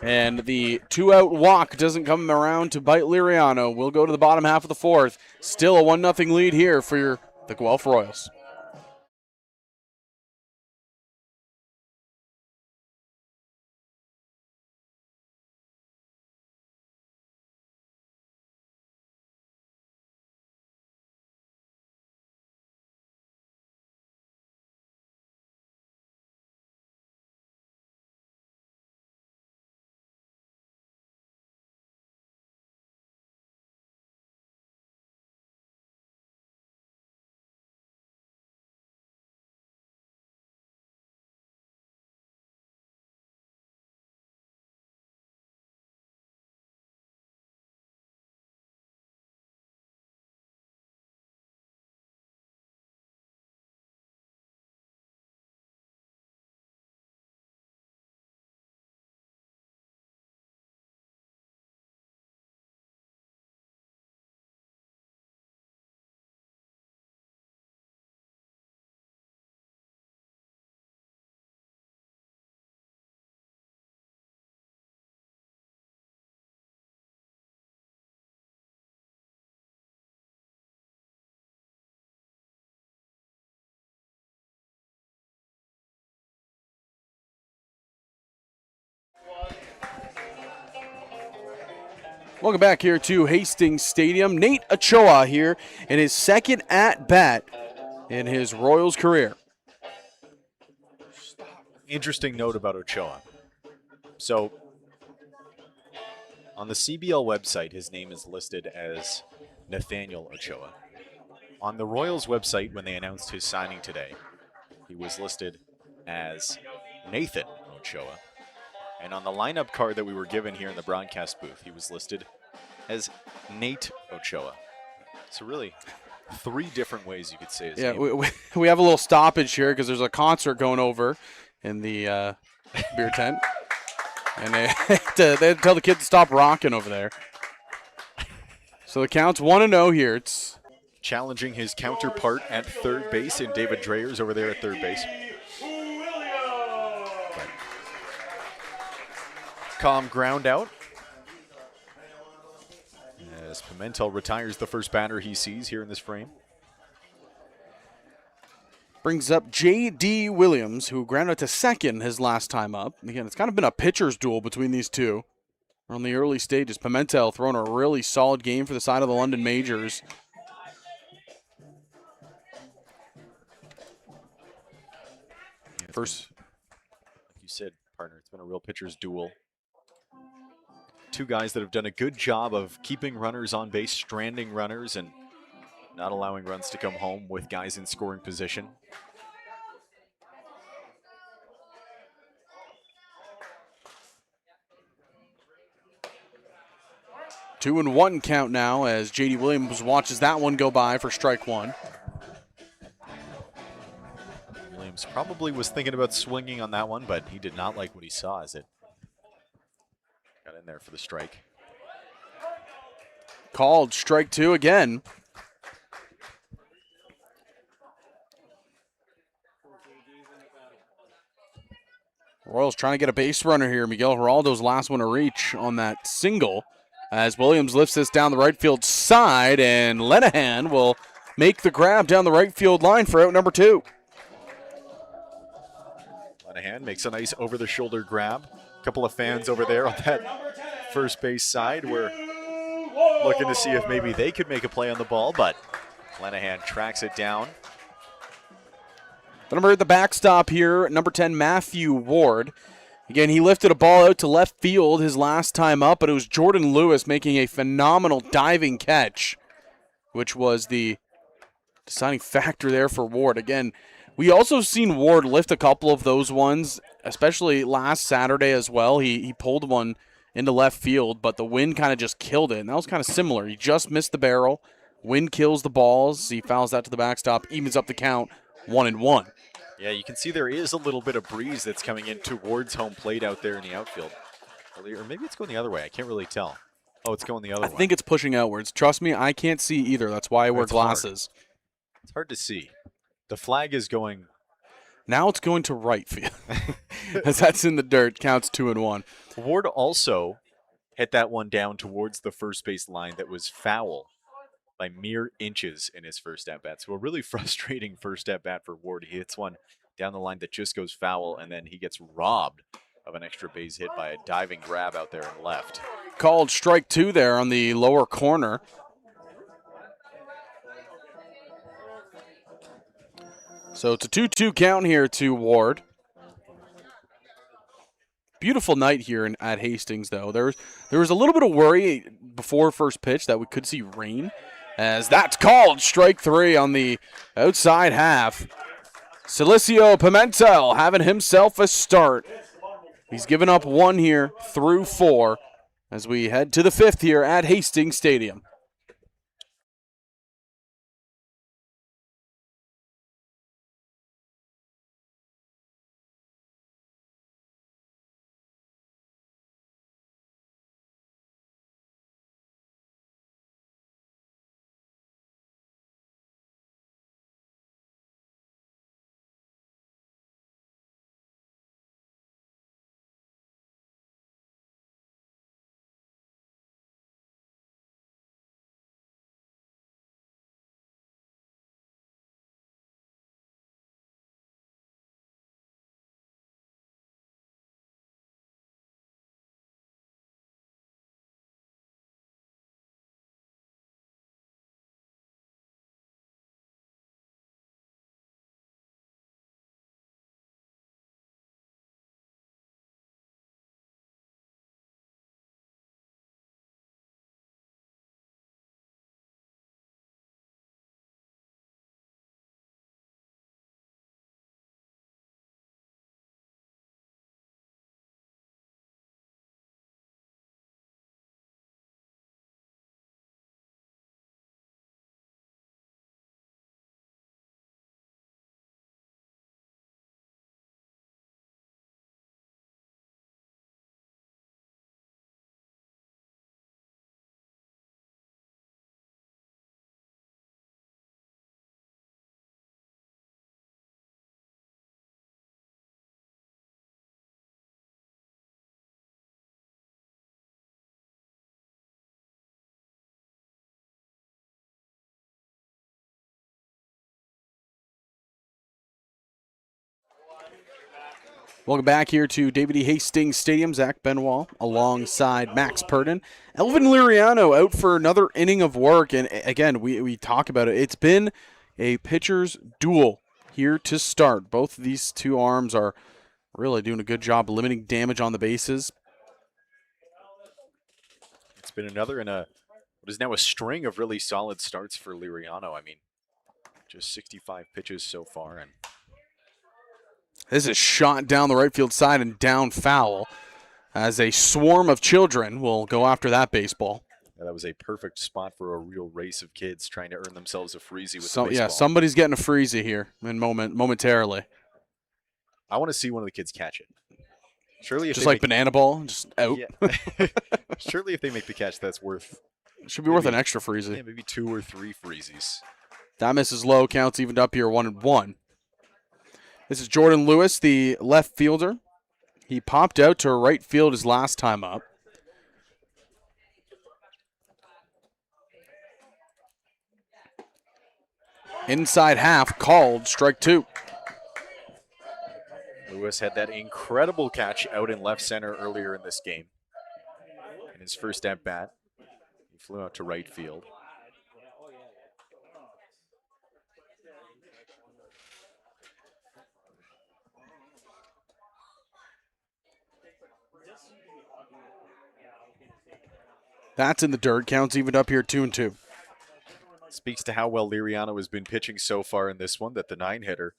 And the 2-out walk doesn't come around to bite Liriano. We'll go to the bottom half of the 4th. Still a 1-0 lead here for the Guelph Royals. Welcome back here to Hastings Stadium. Nate Ochoa here in his second at-bat in his Royals career. Interesting note about Ochoa. So, on the CBL website, his name is listed as Nathaniel Ochoa. On the Royals website, when they announced his signing today, he was listed as Nathan Ochoa. And on the lineup card that we were given here in the broadcast booth, he was listed as Nate Ochoa. So really, 3 different ways you could say his name. We have a little stoppage here because there's a concert going over in the beer tent. And they had to tell the kids to stop rocking over there. So the count's 1-0 here. It's challenging his counterpart at third base in David Dreyers over there at third base. But calm ground out as Pimentel retires the first batter he sees here in this frame. brings up J.D. Williams, who grounded to second his last time up. Again, it's kind of been a pitcher's duel between these two. On the early stages, Pimentel throwing a really solid game for the side of the London Majors. First, like you said, partner, it's been a real pitcher's duel. 2 guys that have done a good job of keeping runners on base, stranding runners, and not allowing runs to come home with guys in scoring position. Two and 1 count now as J.D. Williams watches that one go by for strike 1. Williams probably was thinking about swinging on that one, but he did not like what he saw as it got in there for the strike. Called strike 2 again. Royals trying to get a base runner here. Miguel Geraldo's last one to reach on that single as Williams lifts this down the right field side, and Lenahan will make the grab down the right field line for out number 2. Lenahan makes a nice over-the-shoulder grab. A couple of fans over there on that first base side were looking to see if maybe they could make a play on the ball, but Lenahan tracks it down. The number at the backstop here, number 10, Matthew Ward. Again, he lifted a ball out to left field his last time up, but it was Jordan Lewis making a phenomenal diving catch, which was the deciding factor there for Ward. Again, we also seen Ward lift a couple of those ones, especially last Saturday as well. He pulled one into left field, but the wind kind of just killed it, and that was kind of similar. He just missed the barrel. Wind kills the balls. He fouls that to the backstop, evens up the count, 1-1. Yeah, you can see there is a little bit of breeze that's coming in towards home plate out there in the outfield. Or maybe it's going the other way. I can't really tell. Oh, it's going the other way. I think it's pushing outwards. Trust me, I can't see either. That's why I wear glasses. It's hard to see. The flag is going. Now it's going to right field. As that's in the dirt, counts 2-1. Ward also hit that one down towards the first base line that was foul by mere inches in his first at-bat. So a really frustrating first at-bat for Ward. He hits one down the line that just goes foul, and then he gets robbed of an extra base hit by a diving grab out there in left. Called strike 2 there on the lower corner. So it's a 2-2 count here to Ward. Beautiful night here at Hastings, though. There was a little bit of worry before first pitch that we could see rain, as that's called strike 3 on the outside half. Cilicio Pimentel having himself a start. He's given up 1 here through 4 as we head to the 5th here at Hastings Stadium. Welcome back here to David E. Hastings Stadium. Zach Benoit alongside Max Purdon. Elvin Liriano out for another inning of work. And again, we talk about it. It's been a pitcher's duel here to start. Both of these two arms are really doing a good job limiting damage on the bases. It's been another in what is now a string of really solid starts for Liriano. I mean, just 65 pitches so far. And this is shot down the right field side and down foul as a swarm of children will go after that baseball. yeah, that was a perfect spot for a real race of kids trying to earn themselves a freezy with the baseball. Yeah, somebody's getting a freezy here momentarily. I want to see one of the kids catch it. Surely if Just they like banana ball, just out. Yeah. Surely if they make the catch, that's worth Should be worth an extra freezy. yeah, maybe 2 or 3 freezies. That misses low. Counts evened up here 1-1. This is Jordan Lewis, the left fielder. He popped out to right field his last time up. Inside half, called, strike 2. Lewis had that incredible catch out in left center earlier in this game. In his first at bat, he flew out to right field. That's in the dirt. Counts evened up here 2-2. Speaks to how well Liriano has been pitching so far in this one, that the 9-hitter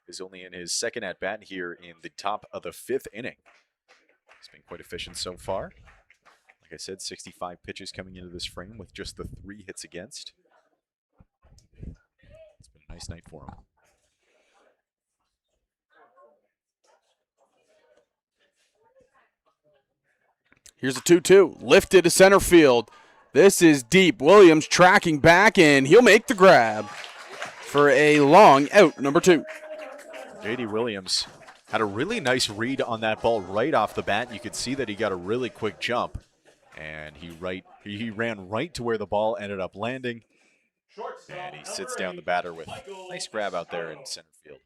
is only in his second at bat here in the top of the 5th inning. He's been quite efficient so far. Like I said, 65 pitches coming into this frame with just the 3 hits against. It's been a nice night for him. Here's a 2-2. Lifted to center field. This is deep. Williams tracking back, and he'll make the grab for a long out, number 2. J.D. Williams had a really nice read on that ball right off the bat. You could see that he got a really quick jump, and he ran right to where the ball ended up landing, and he sits down the batter with a nice grab out there in center field.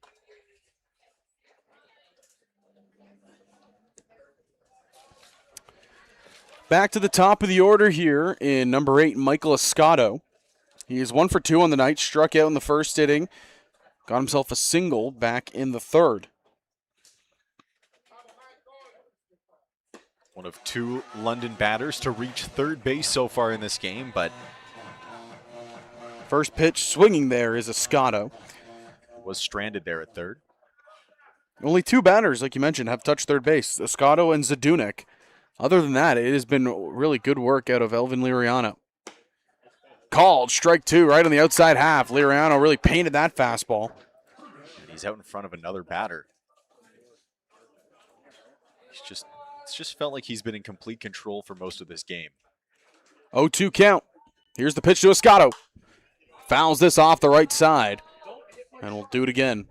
Back to the top of the order here in number 8, Michael Escato. He is 1 for 2 on the night, struck out in the first inning, got himself a single back in the third. One of 2 London batters to reach third base so far in this game, but First pitch swinging there is Escato. was stranded there at third. Only 2 batters, like you mentioned, have touched third base, Escato and Zadunik. Other than that, it has been really good work out of Elvin Liriano. Called, strike 2, right on the outside half. Liriano really painted that fastball. And he's out in front of another batter. It's just felt like he's been in complete control for most of this game. 0-2 count. Here's the pitch to Escato. Fouls this off the right side. And we'll do it again.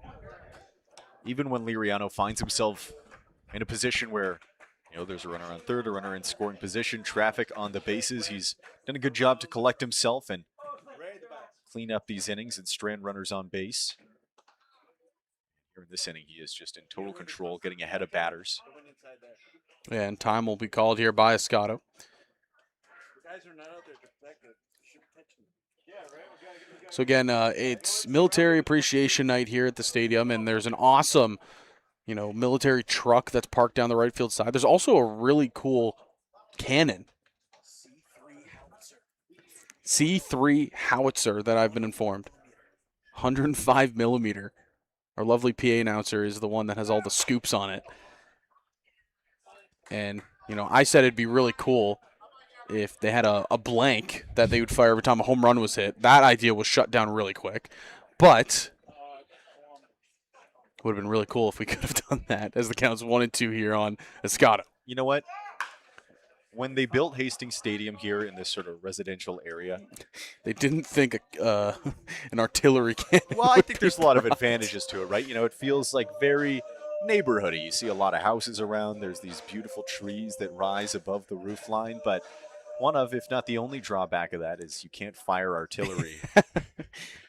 Even when Liriano finds himself in a position where, there's a runner on third, a runner in scoring position, traffic on the bases, he's done a good job to collect himself and clean up these innings and strand runners on base. Here in this inning, he is just in total control, getting ahead of batters. And time will be called here by Escato. So again, it's Military Appreciation Night here at the stadium, and there's an awesome, military truck that's parked down the right field side. There's also a really cool cannon. C3 howitzer that I've been informed. 105 millimeter. Our lovely PA announcer is the one that has all the scoops on it. And, I said it'd be really cool if they had a blank that they would fire every time a home run was hit. That idea was shut down really quick. But it would have been really cool if we could have done that as the counts 1 and 2 here on Escato. You know what? When they built Hastings Stadium here in this sort of residential area, they didn't think an artillery cannon. Well, I think there's a lot of advantages to it, right? It feels like very neighborhoody. You see a lot of houses around. There's these beautiful trees that rise above the roof line, but one of, if not the only drawback of that is you can't fire artillery.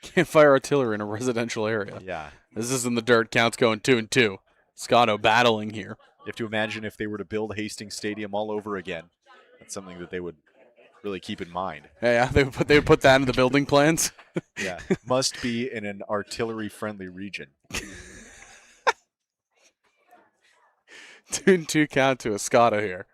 Can't fire artillery in a residential area. Yeah. This is in the dirt. Counts going 2 and 2. Scotto battling here. You have to imagine if they were to build Hastings Stadium all over again. That's something that they would really keep in mind. Yeah, they would put that in the building plans. Yeah, must be in an artillery-friendly region. 2-2 count to Escada here.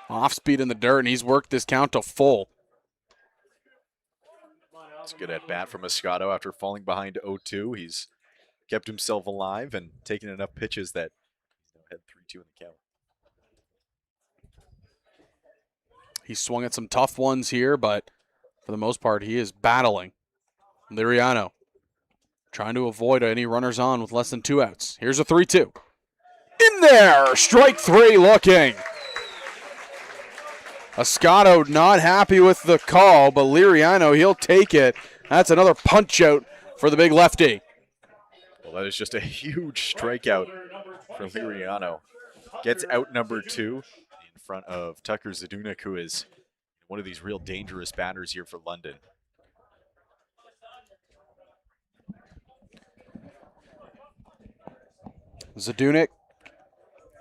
Off speed in the dirt, and he's worked this count to full. It's a good at bat from Escado after falling behind 0-2. He's kept himself alive and taken enough pitches that he's had 3-2 in the count. He swung at some tough ones here, but for the most part, he is battling. Liriano trying to avoid any runners on with less than 2 outs. Here's a 3-2. In there! Strike 3 looking. Escado not happy with the call, but Liriano, he'll take it. That's another punch out for the big lefty. Well, that is just a huge strikeout for Liriano. Gets out number 2 in front of Tucker Zadunik, who is one of these real dangerous batters here for London. Zadunik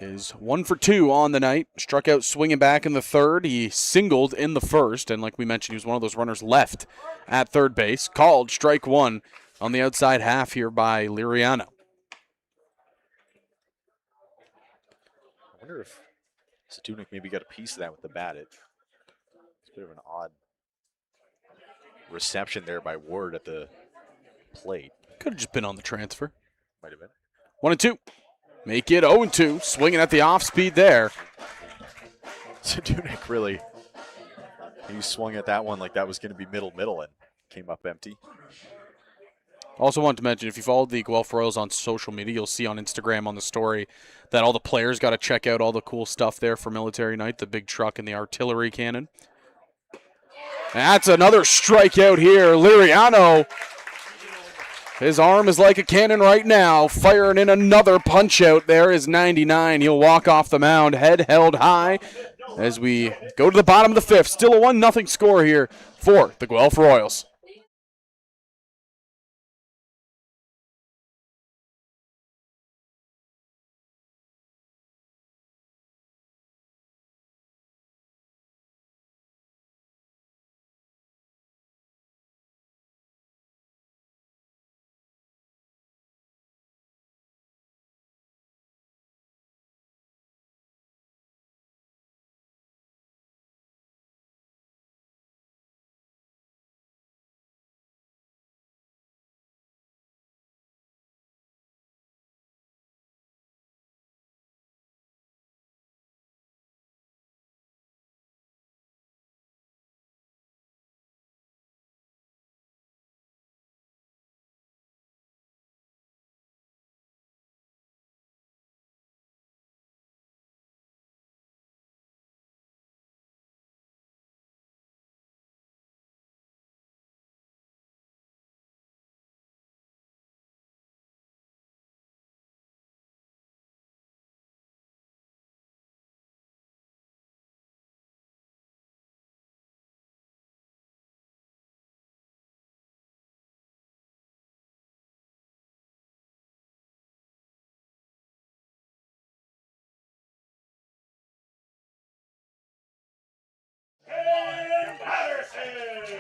is 1 for 2 on the night. Struck out swinging back in the third. He singled in the first, and like we mentioned, he was one of those runners left at third base. Called strike 1 on the outside half here by Liriano. I wonder if Zadunik maybe got a piece of that with the bat. It's a bit of an odd reception there by Ward at the plate. Could have just been on the transfer. Might have been. 1-2. Make it 0-2. Swinging at the off speed there. Zadunik really, he swung at that one like that was going to be middle and came up empty. Also wanted to mention, if you followed the Guelph Royals on social media, you'll see on Instagram on the story that all the players got to check out all the cool stuff there for Military Night, the big truck and the artillery cannon. That's another strikeout here. Liriano, his arm is like a cannon right now, firing in another punch out. There is 99. He'll walk off the mound, head held high as we go to the bottom of the fifth. Still a 1-0 score here for the Guelph Royals.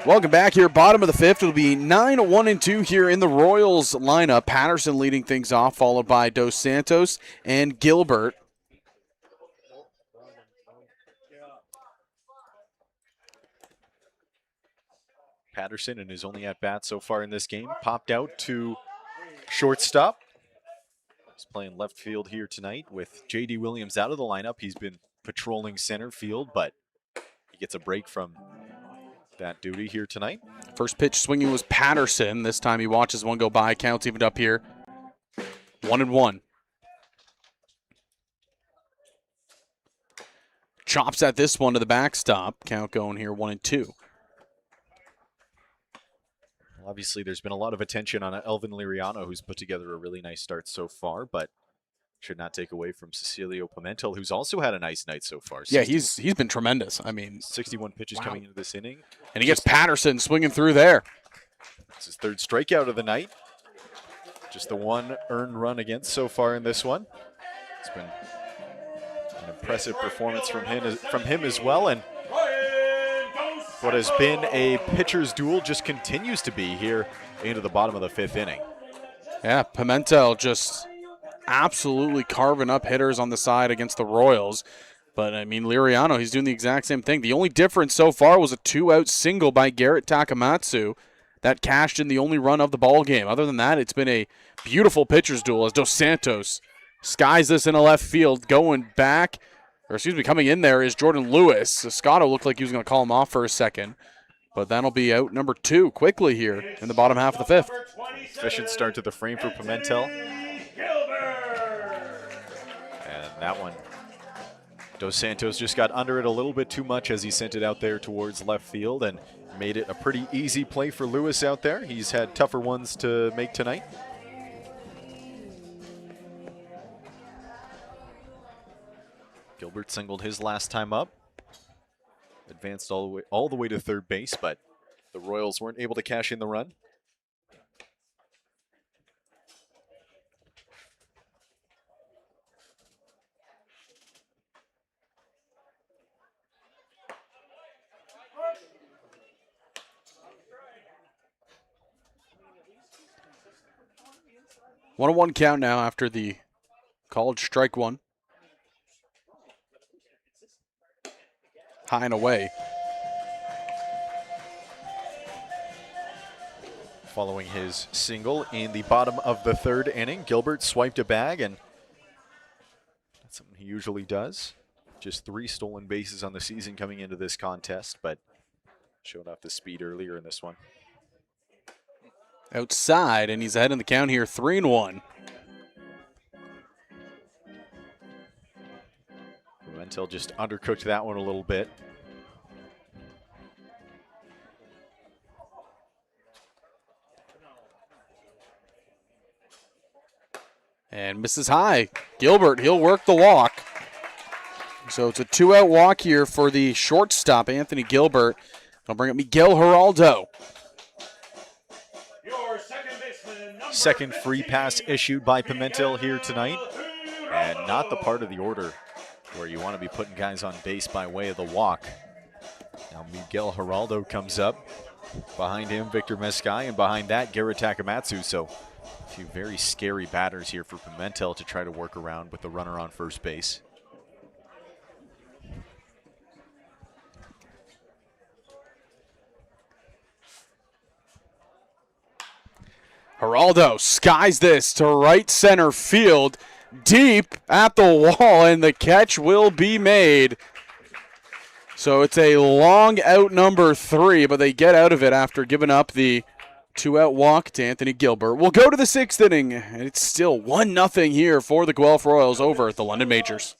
Welcome back here, bottom of the fifth. It'll be 9-1-2 here in the Royals lineup. Patterson leading things off, followed by Dos Santos and Gilbert. Patterson, in his only at-bat so far in this game, popped out to shortstop. He's playing left field here tonight with J.D. Williams out of the lineup. He's been patrolling center field, but he gets a break from that duty here tonight. First pitch swinging was Patterson. This time he watches one go by. Counts evened up here. 1-1. Chops at this one to the backstop. Count going here 1-2. Obviously, there's been a lot of attention on Elvin Liriano, who's put together a really nice start so far, but should not take away from Cecilio Pimentel, who's also had a nice night so far. Yeah, he's been tremendous. I mean, 61 pitches coming into this inning. And he gets Patterson swinging through there. It's his third strikeout of the night. Just the one earned run against so far in this one. It's been an impressive performance from him as well, and what has been a pitcher's duel just continues to be here into the bottom of the 5th inning. Yeah, Pimentel just absolutely carving up hitters on the side against the Royals. But, I mean, Liriano, he's doing the exact same thing. The only difference so far was a 2-out single by Garrett Takamatsu that cashed in the only run of the ball game. Other than that, it's been a beautiful pitcher's duel as Dos Santos skies this in a left field. Going back, or excuse me, coming in there is Jordan Lewis. Escato looked like he was going to call him off for a second. But that'll be out number 2 quickly here in the bottom half of the 5th. Efficient start to the frame for Pimentel. And that one, Dos Santos just got under it a little bit too much as he sent it out there towards left field and made it a pretty easy play for Lewis out there. He's had tougher ones to make tonight. Gilbert singled his last time up. Advanced all the way to third base, but the Royals weren't able to cash in the run. One count now after the called strike one. High and away. Following his single in the bottom of the 3rd inning, Gilbert swiped a bag, and that's something he usually does. Just 3 stolen bases on the season coming into this contest, but showed off the speed earlier in this one. Outside, and he's ahead in the count here, 3-1. Pimentel just undercooked that one a little bit. And misses high. Gilbert, he'll work the walk. So it's a 2-out walk here for the shortstop, Anthony Gilbert. I'll bring up Miguel Geraldo. Second free pass issued by Pimentel here tonight, and not the part of the order where you want to be putting guys on base by way of the walk. Now Miguel Geraldo comes up. Behind him, Victor Mescai, and behind that, Garrett Takamatsu. So a few very scary batters here for Pimentel to try to work around with the runner on first base. Geraldo skies this to right center field, deep at the wall, and the catch will be made. So it's a long out number 3, but they get out of it after giving up the 2-out walk to Anthony Gilbert. We'll go to the 6th inning, and it's still 1-0 here for the Guelph Royals over at the London Majors.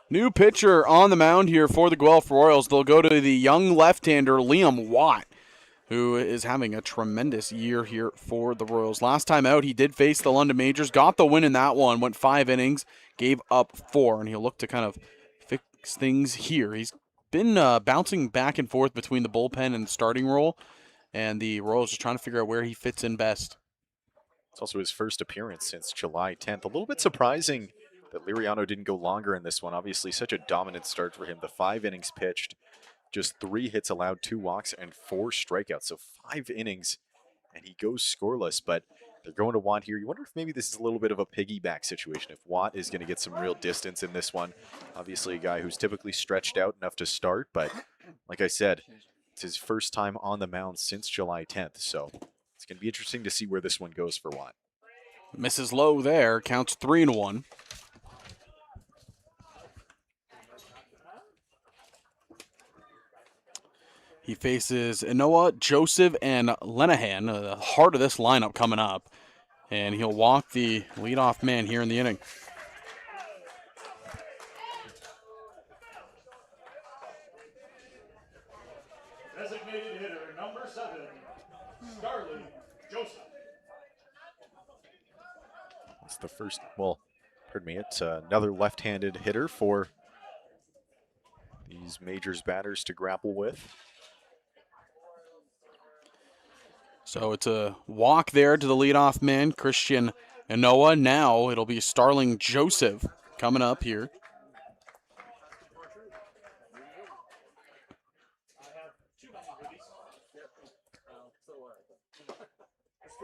New pitcher on the mound here for the Guelph Royals. They'll go to the young left-hander Liam Watt, who is having a tremendous year here for the Royals. Last time out, he did face the London Majors, got the win in that one, went 5 innings, gave up 4, and he'll look to kind of fix things here. He's been bouncing back and forth between the bullpen and the starting role, and the Royals are trying to figure out where he fits in best. It's also his first appearance since July 10th. A little bit surprising that Liriano didn't go longer in this one. Obviously, such a dominant start for him. The 5 innings pitched, just 3 hits allowed, 2 walks, and 4 strikeouts. So 5 innings, and he goes scoreless. But they're going to Watt here. You wonder if maybe this is a little bit of a piggyback situation. If Watt is going to get some real distance in this one. Obviously, a guy who's typically stretched out enough to start. But like I said, it's his first time on the mound since July 10th. So it's going to be interesting to see where this one goes for Watt. Misses low there, counts 3-1. He faces Inoa, Joseph, and Lenahan, the heart of this lineup coming up. And he'll walk the leadoff man here in the inning. Designated hitter number 7, Starley Joseph. It's the first, well, pardon me, it's another left-handed hitter for these Majors batters to grapple with. So it's a walk there to the leadoff man, Christian Inoa. Now it'll be Starling Joseph coming up here.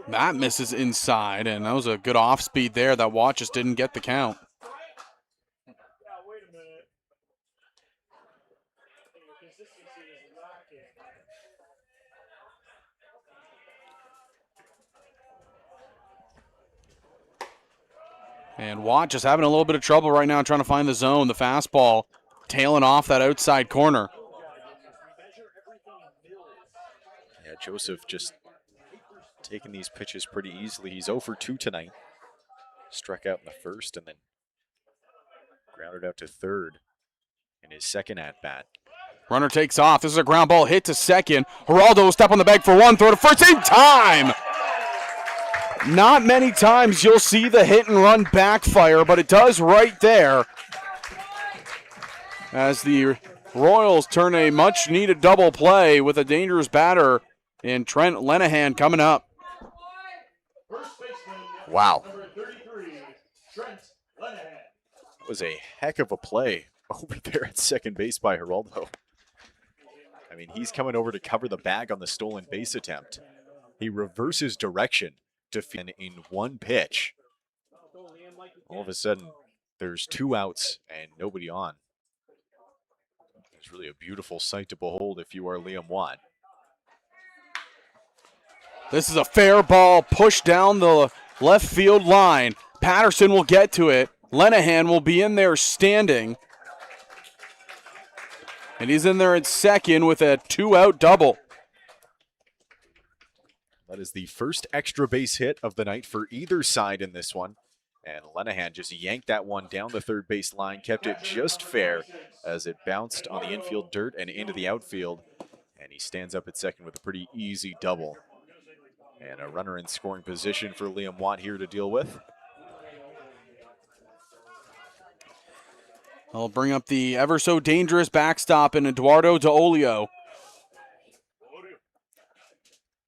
That misses inside, and that was a good off speed there. That Watt just didn't get the count. Wait a minute. Your consistency is lacking. And Watt just having a little bit of trouble right now trying to find the zone. The fastball tailing off that outside corner. Yeah, Joseph just taking these pitches pretty easily. He's 0 for 2 tonight. Struck out in the first and then grounded out to third in his second at-bat. Runner takes off. This is a ground ball hit to second. Geraldo will step on the bag for one, throw to first. Same time! Not many times you'll see the hit and run backfire, but it does right there. As the Royals turn a much needed double play with a dangerous batter in Trent Lenahan coming up. First baseman, Wow. number 33, Trent Lenahan. That was a heck of a play over there at second base by Geraldo. I mean, he's coming over to cover the bag on the stolen base attempt. He reverses direction to in one pitch. All of a sudden, there's 2 outs and nobody on. It's really a beautiful sight to behold if you are Liam Watt. This is a fair ball pushed down the left field line. Patterson will get to it. Lenahan will be in there standing. And he's in there at second with a 2-out double. That is the first extra base hit of the night for either side in this one. And Lenahan just yanked that one down the third base line, kept it just fair as it bounced on the infield dirt and into the outfield. And he stands up at second with a pretty easy double. And a runner in scoring position for Liam Watt here to deal with. I'll bring up the ever so dangerous backstop in Eduardo D'Olio.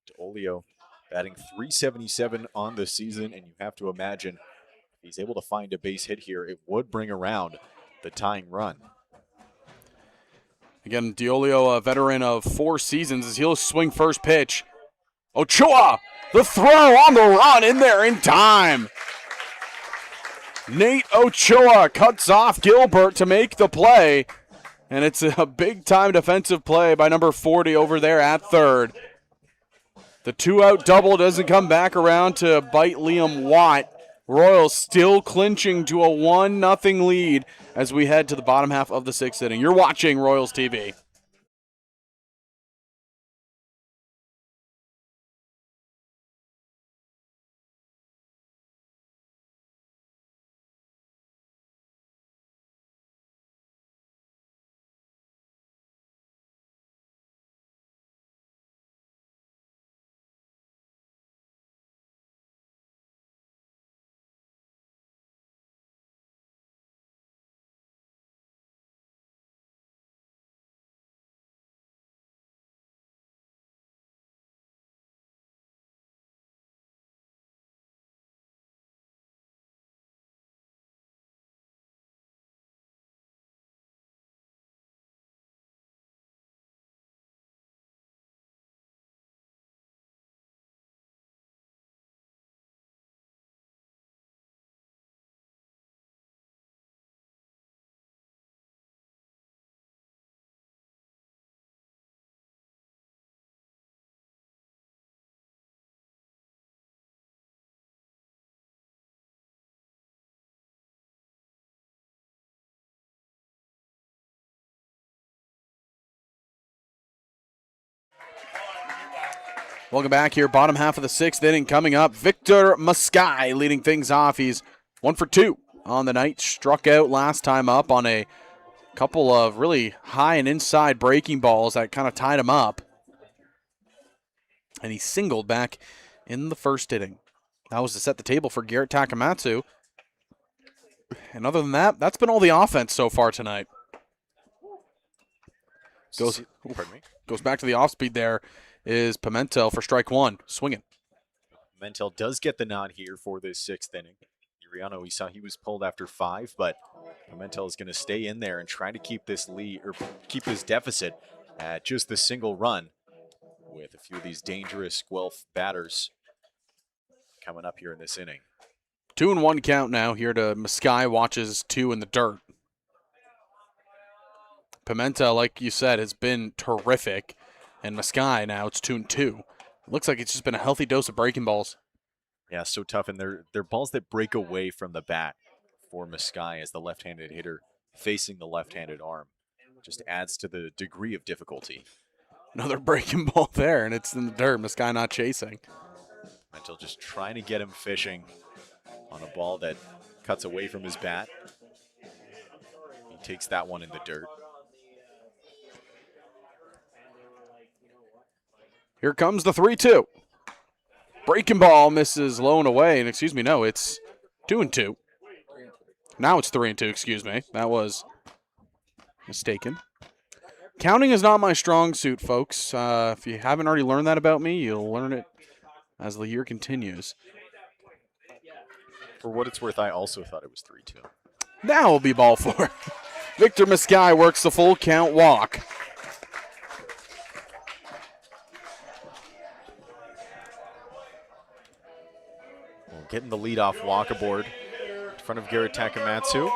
D'Olio batting .377 on the season, and you have to imagine if he's able to find a base hit here, it would bring around the tying run. Again, D'Olio, a veteran of 4 seasons, as he'll swing first pitch. Ochoa, the throw on the run in there in time. Nate Ochoa cuts off Gilbert to make the play, and it's a big-time defensive play by number 40 over there at third. The 2-out double doesn't come back around to bite Liam Watt. Royals still clinching to a 1-0 lead as we head to the bottom half of the 6th inning. You're watching Royals TV. Welcome back here. Bottom half of the 6th inning coming up. Victor Mascai leading things off. He's 1 for 2 on the night. Struck out last time up on a couple of really high and inside breaking balls that kind of tied him up. And he singled back in the 1st inning. That was to set the table for Garrett Takamatsu. And other than that, that's been all the offense so far tonight. Goes back to the off-speed there is Pimentel for strike 1, swinging. Pimentel does get the nod here for this 6th inning. Iriano, we saw he was pulled after 5, but Pimentel is going to stay in there and try to keep this lead or keep this deficit at just the single run with a few of these dangerous Guelph batters coming up here in this inning. 2-1 count now here to Mascai, watches 2 in the dirt. Pimentel, like you said, has been terrific. And Mascai now, it's 2-2. It looks like it's just been a healthy dose of breaking balls. Yeah, so tough. And they're balls that break away from the bat for Mascai as the left-handed hitter facing the left-handed arm. Just adds to the degree of difficulty. Another breaking ball there, and it's in the dirt. Mascai not chasing. Pimentel just trying to get him fishing on a ball that cuts away from his bat. He takes that one in the dirt. Here comes the 3-2. Breaking ball misses low and away. And excuse me, no, it's 2-2. Now it's 3-2, excuse me. That was mistaken. Counting is not my strong suit, folks. If you haven't already learned that about me, you'll learn it as the year continues. For what it's worth, I also thought it was 3-2. Now will be ball 4. Victor Mascai works the full count walk. Getting the leadoff walk aboard in front of Garrett Takamatsu.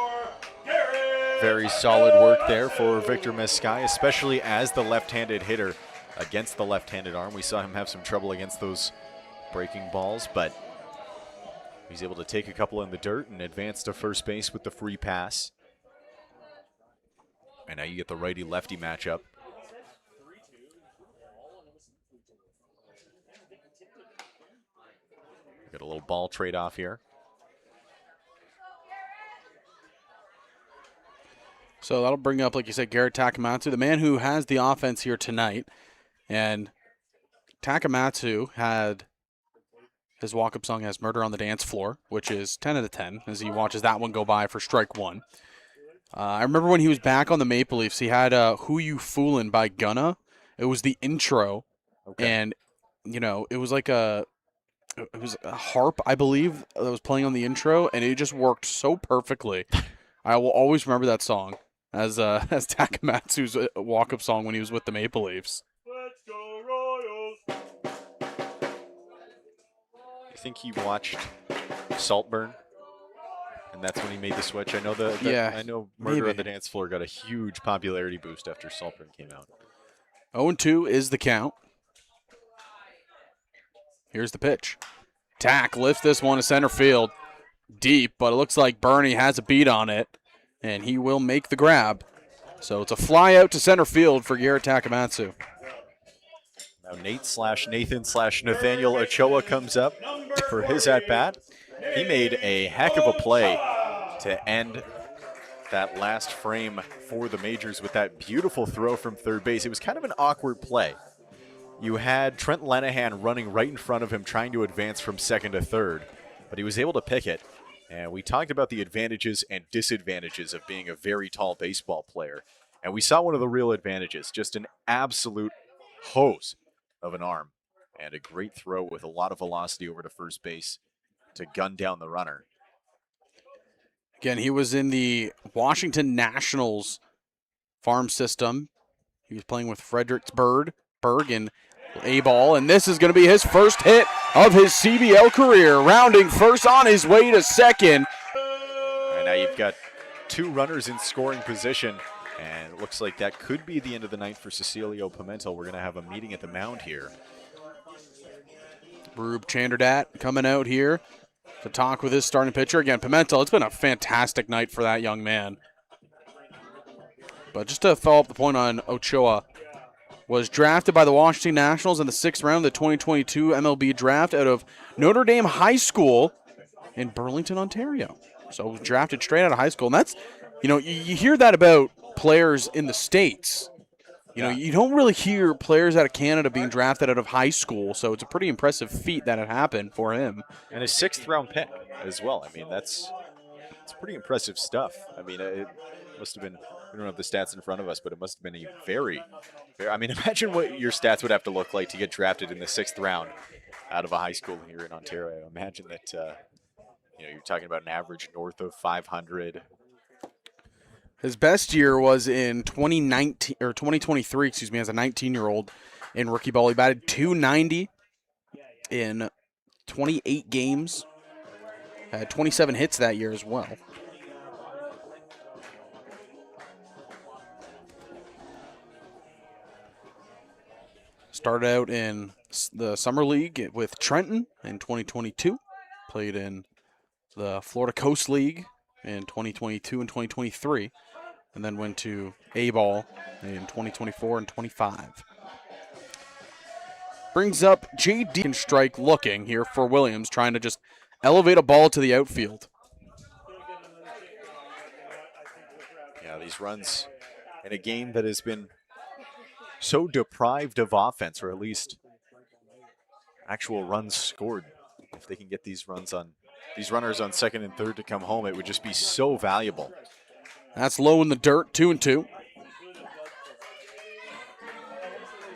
Very solid work there for Victor Mascai, especially as the left-handed hitter against the left-handed arm. We saw him have some trouble against those breaking balls, but he's able to take a couple in the dirt and advance to first base with the free pass. And now you get the righty-lefty matchup. Get a little ball trade-off here. So that'll bring up, like you said, Garrett Takamatsu, the man who has the offense here tonight. And Takamatsu had his walk-up song as Murder on the Dance Floor, which is 10 out of 10 as he watches that one go by for strike 1. I remember when he was back on the Maple Leafs, he had Who You Foolin' by Gunna. It was the intro, and, you know, it was like it was a harp, I believe, that was playing on the intro, and it just worked so perfectly. I will always remember that song as Takamatsu's walk-up song when he was with the Maple Leafs. Let's go Royals. I think he watched Saltburn, and that's when he made the switch. I know I know Murder on the Dance Floor got a huge popularity boost after Saltburn came out. 0-2 is the count. Here's the pitch. Tack lifts this one to center field. Deep, but it looks like Bernie has a beat on it, and he will make the grab. So it's a fly out to center field for Garrett Takamatsu. Now Nathan/Nathaniel Ochoa comes up for his at-bat. He made a heck of a play to end that last frame for the majors with that beautiful throw from third base. It was kind of an awkward play. You had Trent Lenahan running right in front of him trying to advance from second to third, but he was able to pick it. And we talked about the advantages and disadvantages of being a very tall baseball player. And we saw one of the real advantages, just an absolute hose of an arm and a great throw with a lot of velocity over to first base to gun down the runner. Again, he was in the Washington Nationals farm system. He was playing with Fredericksburg and A-ball, and this is going to be his first hit of his CBL career, rounding first on his way to second. And now you've got two runners in scoring position, and it looks like that could be the end of the night for Cecilio Pimentel. We're going to have a meeting at the mound here. Rube Chanderdat coming out here to talk with his starting pitcher. Again, Pimentel, it's been a fantastic night for that young man. But just to follow up the point on Ochoa, was drafted by the Washington Nationals in the 6th round of the 2022 MLB draft out of Notre Dame High School in Burlington, Ontario. So was drafted straight out of high school. And that's, you hear that about players in the States. You don't really hear players out of Canada being drafted out of high school. So it's a pretty impressive feat that it happened for him. And a 6th-round pick as well. I mean, it's pretty impressive stuff. I mean, it must have been, we don't have the stats in front of us, but it must have been a very, I mean, imagine what your stats would have to look like to get drafted in the 6th round out of a high school here in Ontario. I imagine that, you're talking about an average north of 500. His best year was in 2023, as a 19-year-old in rookie ball. He batted .290 in 28 games. Had 27 hits that year as well. Started out in the Summer League with Trenton in 2022. Played in the Florida Coast League in 2022 and 2023. And then went to A-Ball in 2024 and 25. Brings up J.D. and strike looking here for Williams, trying to just elevate a ball to the outfield. Yeah, these runs in a game that has been so deprived of offense, or at least actual runs scored. If they can get these runners on second and third to come home, it would just be so valuable. That's low in the dirt, 2-2.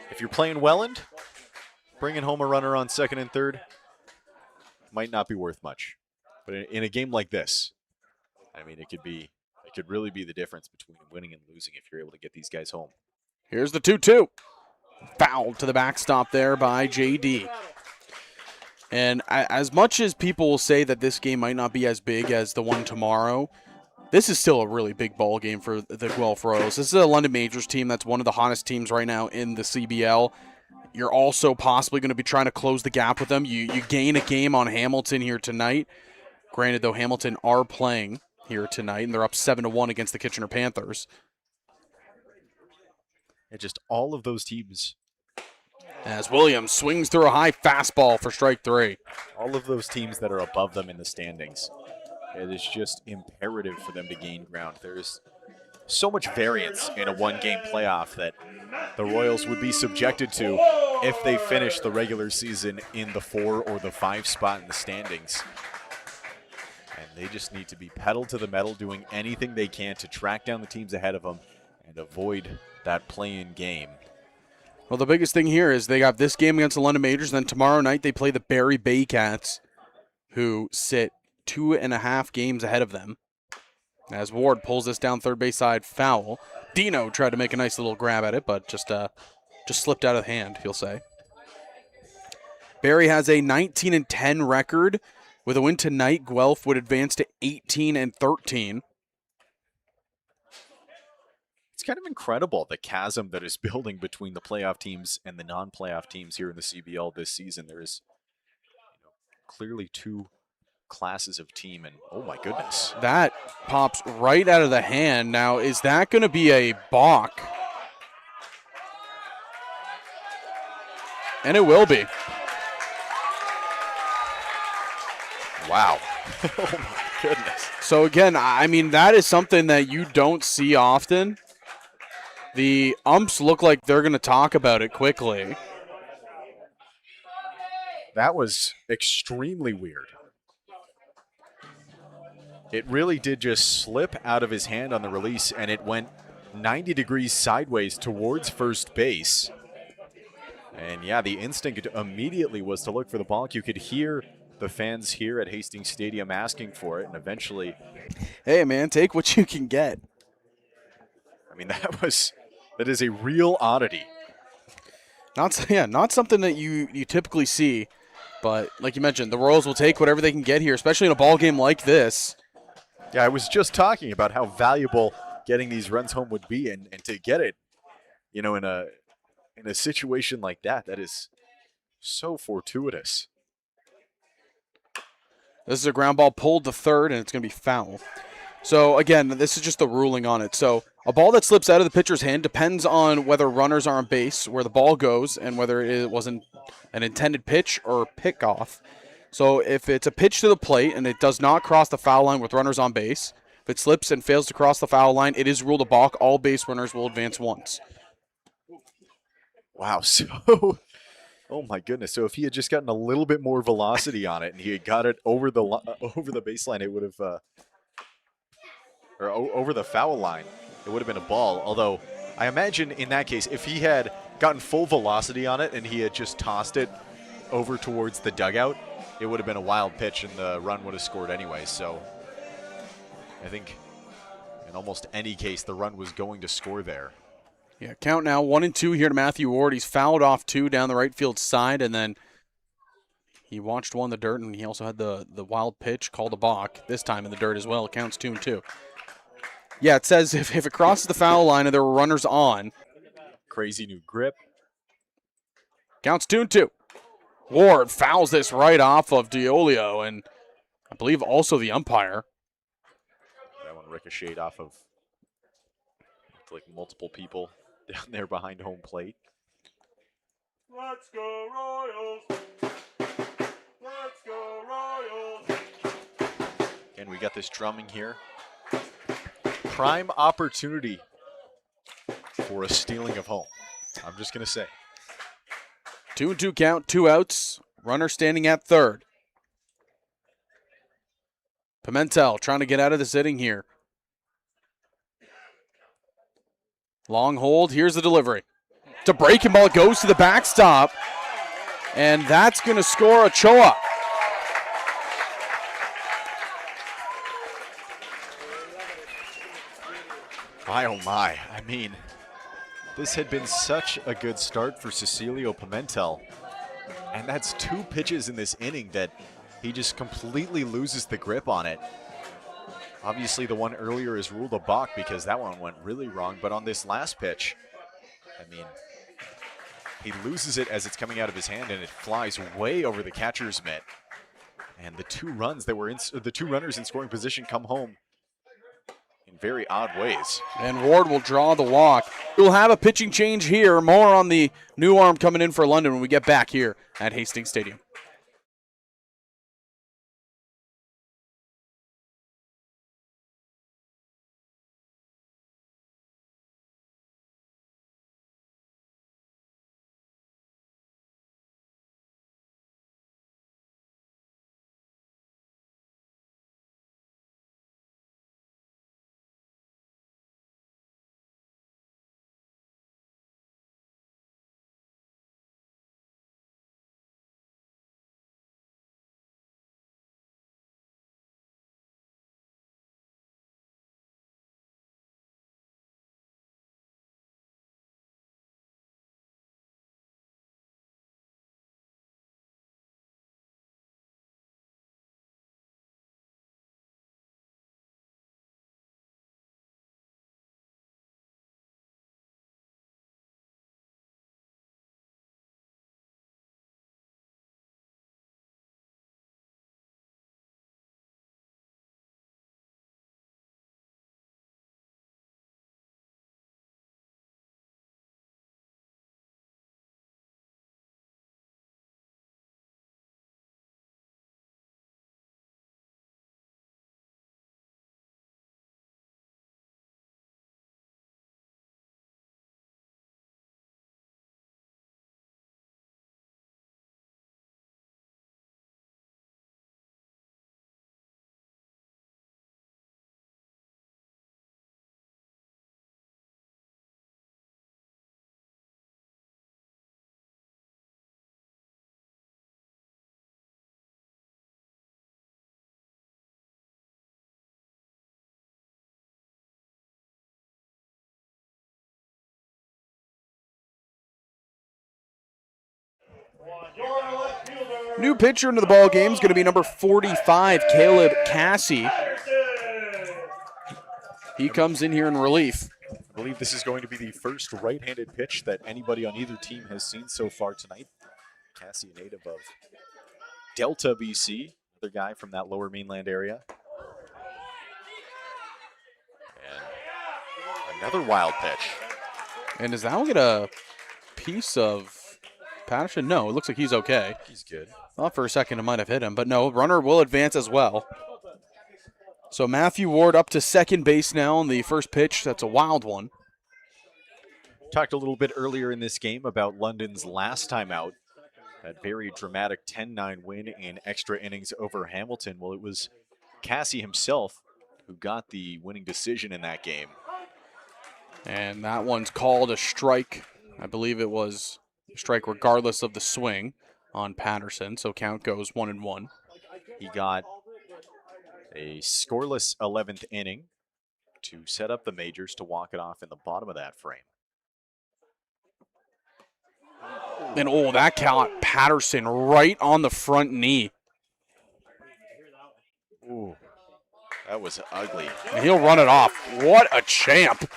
If you're playing Welland, bringing home a runner on second and third might not be worth much. But in a game like this, I mean, it could really be the difference between winning and losing if you're able to get these guys home. Here's the 2-2. Foul to the backstop there by J.D. And as much as people will say that this game might not be as big as the one tomorrow, this is still a really big ball game for the Guelph Royals. This is a London Majors team that's one of the hottest teams right now in the CBL. You're also possibly going to be trying to close the gap with them. You gain a game on Hamilton here tonight. Granted, though, Hamilton are playing here tonight, and they're up 7-1 against the Kitchener Panthers. And just all of those teams. As Williams swings through a high fastball for strike 3. All of those teams that are above them in the standings. It is just imperative for them to gain ground. There's so much variance in a one-game playoff that the Royals would be subjected to if they finish the regular season in the 4 or the 5 spot in the standings. And they just need to be pedal to the metal, doing anything they can to track down the teams ahead of them and avoid that play-in game. Well, the biggest thing here is they got this game against the London Majors, and then tomorrow night they play the Barrie Baycats, who sit 2.5 games ahead of them. As Ward pulls this down third base side, foul. Dino tried to make a nice little grab at it, but just slipped out of hand, you'll say. Barrie has a 19-10 record. With a win tonight, Guelph would advance to 18-13. It's kind of incredible, the chasm that is building between the playoff teams and the non-playoff teams here in the CBL this season. There is clearly two classes of team, and oh my goodness. That pops right out of the hand. Now, is that going to be a balk? And it will be. Wow. Oh my goodness. So again, I mean, that is something that you don't see often. The umps look like they're going to talk about it quickly. That was extremely weird. It really did just slip out of his hand on the release, and it went 90 degrees sideways towards first base. And yeah, the instinct immediately was to look for the balk. You could hear the fans here at Hastings Stadium asking for it, and eventually... Hey, man, take what you can get. I mean, that is a real oddity. Not something that you typically see, but like you mentioned, the Royals will take whatever they can get here, especially in a ball game like this. Yeah, I was just talking about how valuable getting these runs home would be, and to get it, in a situation like that is so fortuitous. This is a ground ball pulled to third, and it's going to be foul. So, again, this is just the ruling on it. So, A ball that slips out of the pitcher's hand depends on whether runners are on base, where the ball goes, and whether it wasn't an intended pitch or pickoff. So if it's a pitch to the plate and it does not cross the foul line with runners on base, if it slips and fails to cross the foul line, it is ruled a balk. All base runners will advance once. Wow, so oh my goodness. So if he had just gotten a little bit more velocity on it and he had got it over the baseline, it would have over the foul line, it would have been a ball. Although I imagine in that case, if he had gotten full velocity on it and he had just tossed it over towards the dugout, it would have been a wild pitch and the run would have scored anyway. So I think in almost any case, the run was going to score there. Yeah, count now 1-2 here to Matthew Ward. He's fouled off 2 down the right field side, and then he watched one in the dirt, and he also had the wild pitch called a balk, this time in the dirt as well. It counts 2-2. Yeah, it says if it crosses the foul line and there were runners on. Crazy new grip. Counts 2-2. Ward fouls this right off of Diolio, and I believe also the umpire. That one ricocheted off of like multiple people down there behind home plate. Let's go Royals! Let's go Royals! And we got this drumming here. Prime opportunity for a stealing of home. I'm just going to say. 2-2 count, 2 outs. Runner standing at third. Pimentel trying to get out of this inning here. Long hold. Here's the delivery. It's a breaking ball. It goes to the backstop. And that's going to score Ochoa. My, oh my. I mean, this had been such a good start for Cecilio Pimentel. And that's 2 pitches in this inning that he just completely loses the grip on it. Obviously, the one earlier is ruled a balk because that one went really wrong. But on this last pitch, I mean, he loses it as it's coming out of his hand, and it flies way over the catcher's mitt. And the 2 runs that were in, the 2 runners in scoring position come home in very odd ways. And Ward will draw the walk. We'll have a pitching change here. More on the new arm coming in for London when we get back here at Hastings Stadium. New pitcher into the ball game is going to be number 45, Caleb Cassie. He comes in here in relief. I believe this is going to be the first right-handed pitch that anybody on either team has seen so far tonight. Cassie, a native of Delta, BC, another guy from that lower mainland area. And Another wild pitch. And does that one get a piece of Patterson? No, it looks like he's okay. He's good. Thought for a second it might have hit him, but no, runner will advance as well. So Matthew Ward up to second base now on the first pitch. That's a wild one. Talked a little bit earlier in this game about London's last time out. That very dramatic 10-9 win in extra innings over Hamilton. Well, it was Cassie himself who got the winning decision in that game. And that one's called a strike. I believe it was a strike regardless of the swing on Patterson. So count goes 1-1. He got a scoreless 11th inning to set up the majors to walk it off in the bottom of that frame. And oh, that caught Patterson right on the front knee. Ooh, that was ugly. And he'll run it off. What a champ.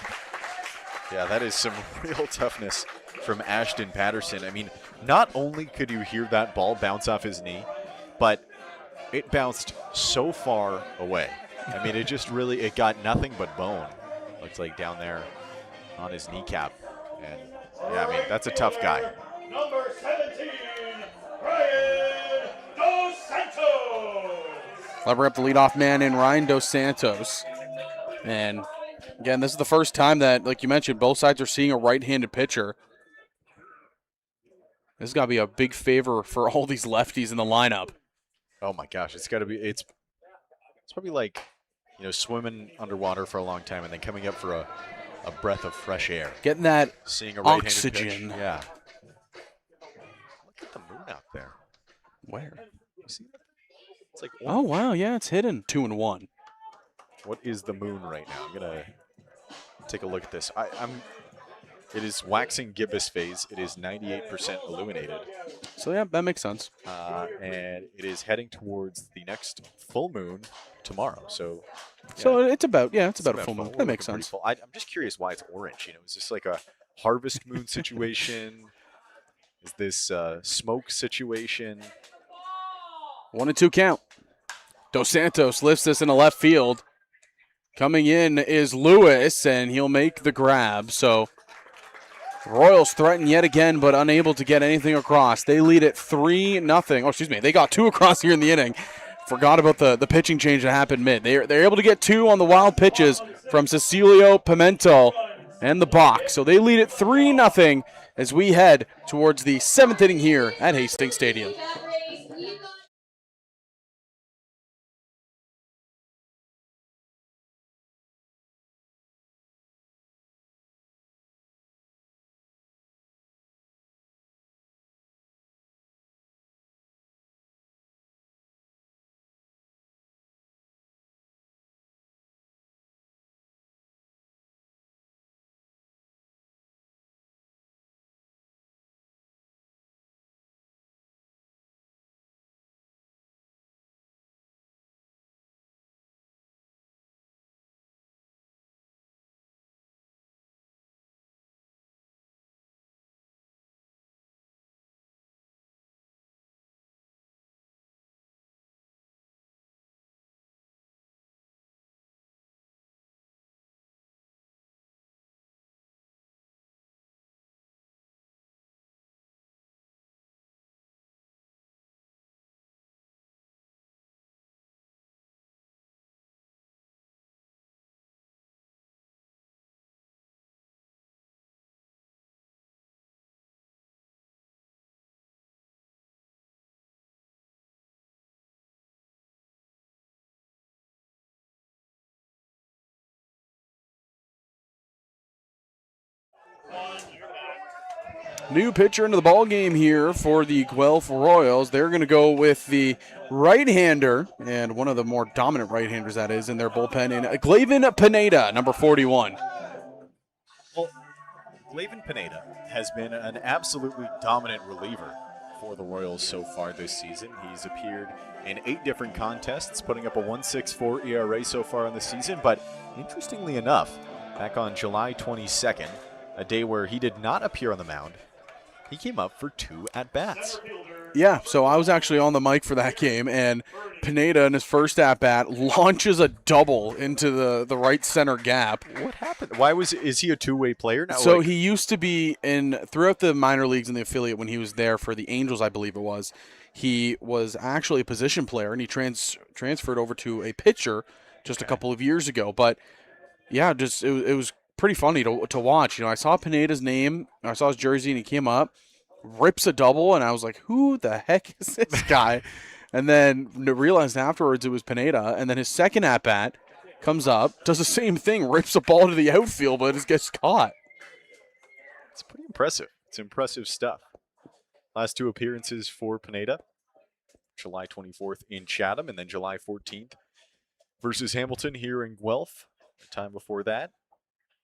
Yeah, that is some real toughness from Ashton Patterson. I mean, not only could you hear that ball bounce off his knee, but it bounced so far away. I mean, it got nothing but bone. Looks like down there on his kneecap. And yeah, I mean, that's a tough guy. Number 17, Ryan Dos Santos. Lever up the leadoff man in Ryan Dos Santos. And again, this is the first time that, like you mentioned, both sides are seeing a right-handed pitcher. This has got to be a big favor for all these lefties in the lineup. Oh my gosh, it's probably like, swimming underwater for a long time and then coming up for a breath of fresh air. Getting that Seeing a right-handed oxygen. pitch. Yeah. Look at the moon out there. Where? You see that? It's like, Oh, wow, yeah, it's hidden. 2-1. what is the moon right now? I'm gonna take a look at this. It is waxing gibbous phase. It is 98% illuminated. So, yeah, that makes sense. And it is heading towards the next full moon tomorrow. So, So it's about a full moon. We're That makes looking pretty sense. full. I'm just curious why it's orange. Is this like a harvest moon situation? Is this smoke situation? 1-2 count. Dos Santos lifts this in the left field. Coming in is Lewis, and he'll make the grab. So Royals threaten yet again, but unable to get anything across. They lead it 3-0. Oh, excuse me. They got 2 across here in the inning. Forgot about the pitching change that happened mid. They're able to get 2 on the wild pitches from Cecilio Pimento and the box. So they lead it 3-0 as we head towards the 7th inning here at Hastings Stadium. New pitcher into the ball game here for the Guelph Royals. They're going to go with the right-hander, and one of the more dominant right-handers that is in their bullpen, in Glavin Pineda, number 41. Well, Glavin Pineda has been an absolutely dominant reliever for the Royals so far this season. He's appeared in 8 different contests, putting up a 1.64 ERA so far in the season. But interestingly enough, back on July 22nd, a day where he did not appear on the mound, he came up for 2 at-bats. Yeah, so I was actually on the mic for that game, and Pineda in his first at-bat launches a double into the right center gap. What happened? Is he a two-way player now? So he used to be throughout the minor leagues in the affiliate when he was there for the Angels, I believe it was. He was actually a position player, and he transferred over to a pitcher just a couple of years ago. But, yeah, it was pretty funny to watch. I saw Pineda's name, I saw his jersey, and he came up, rips a double, and I was like, who the heck is this guy? And then realized afterwards it was Pineda. And then his second at-bat comes up, does the same thing, rips a ball to the outfield, but it gets caught. It's pretty impressive. It's impressive stuff. Last 2 appearances for Pineda. July 24th in Chatham, and then July 14th versus Hamilton here in Guelph. The time before that,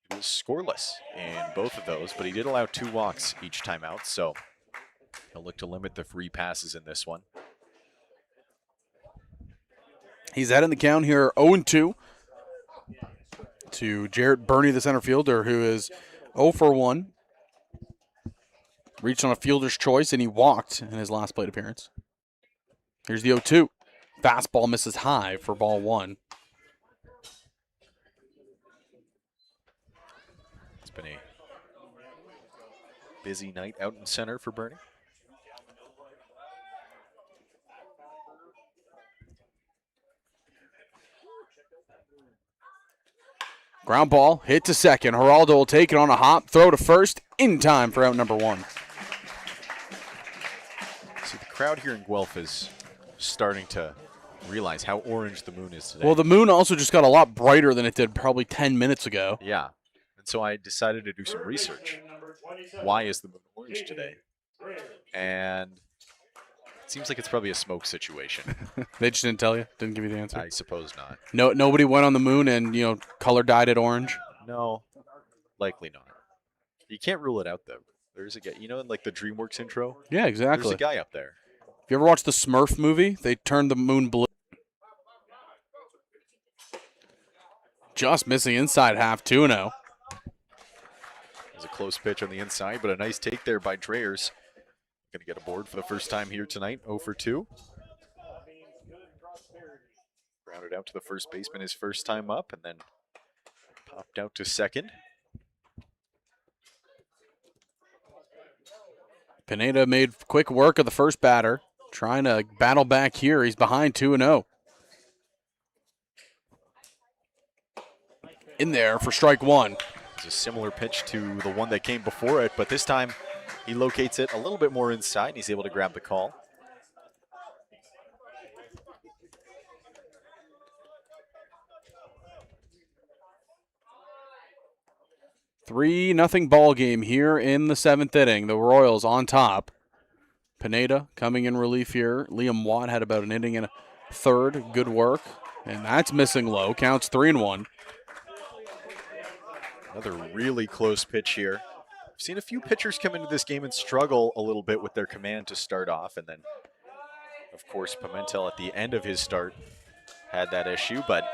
he was scoreless in both of those, but he did allow 2 walks each time out, so he'll look to limit the free passes in this one. He's adding the count here 0-2 to Jarrett Burney, the center fielder, who is 0 for 1. Reached on a fielder's choice, and he walked in his last plate appearance. Here's the 0-2. Fastball misses high for ball 1. It's been a busy night out in center for Burney. Ground ball, hit to second. Geraldo will take it on a hop, throw to first, in time for out number 1. See, the crowd here in Guelph is starting to realize how orange the moon is today. Well, the moon also just got a lot brighter than it did probably 10 minutes ago. Yeah, and so I decided to do some research. Why is the moon orange today? And it seems like it's probably a smoke situation. They just didn't tell you? Didn't give you the answer? I suppose not. Nobody went on the moon and, color dyed it orange? No, likely not. You can't rule it out, though. There's a guy, in like the DreamWorks intro? Yeah, exactly. There's a guy up there. If you ever watched the Smurf movie, they turned the moon blue. Just missing inside half, 2-0. There's a close pitch on the inside, but a nice take there by Dreyers. Going to get a board for the first time here tonight, 0 for 2. Grounded out to the first baseman his first time up, and then popped out to second. Pineda made quick work of the first batter. Trying to battle back here. He's behind 2-0. In there for strike 1. It's a similar pitch to the one that came before it, but this time he locates it a little bit more inside, and he's able to grab the call. Nothing ball game here in the 7th inning. The Royals on top. Pineda coming in relief here. Liam Watt had about an inning and a third. Good work. And that's missing low. Counts 3-1. Another really close pitch here. I've seen a few pitchers come into this game and struggle a little bit with their command to start off. And then, of course, Pimentel at the end of his start had that issue. But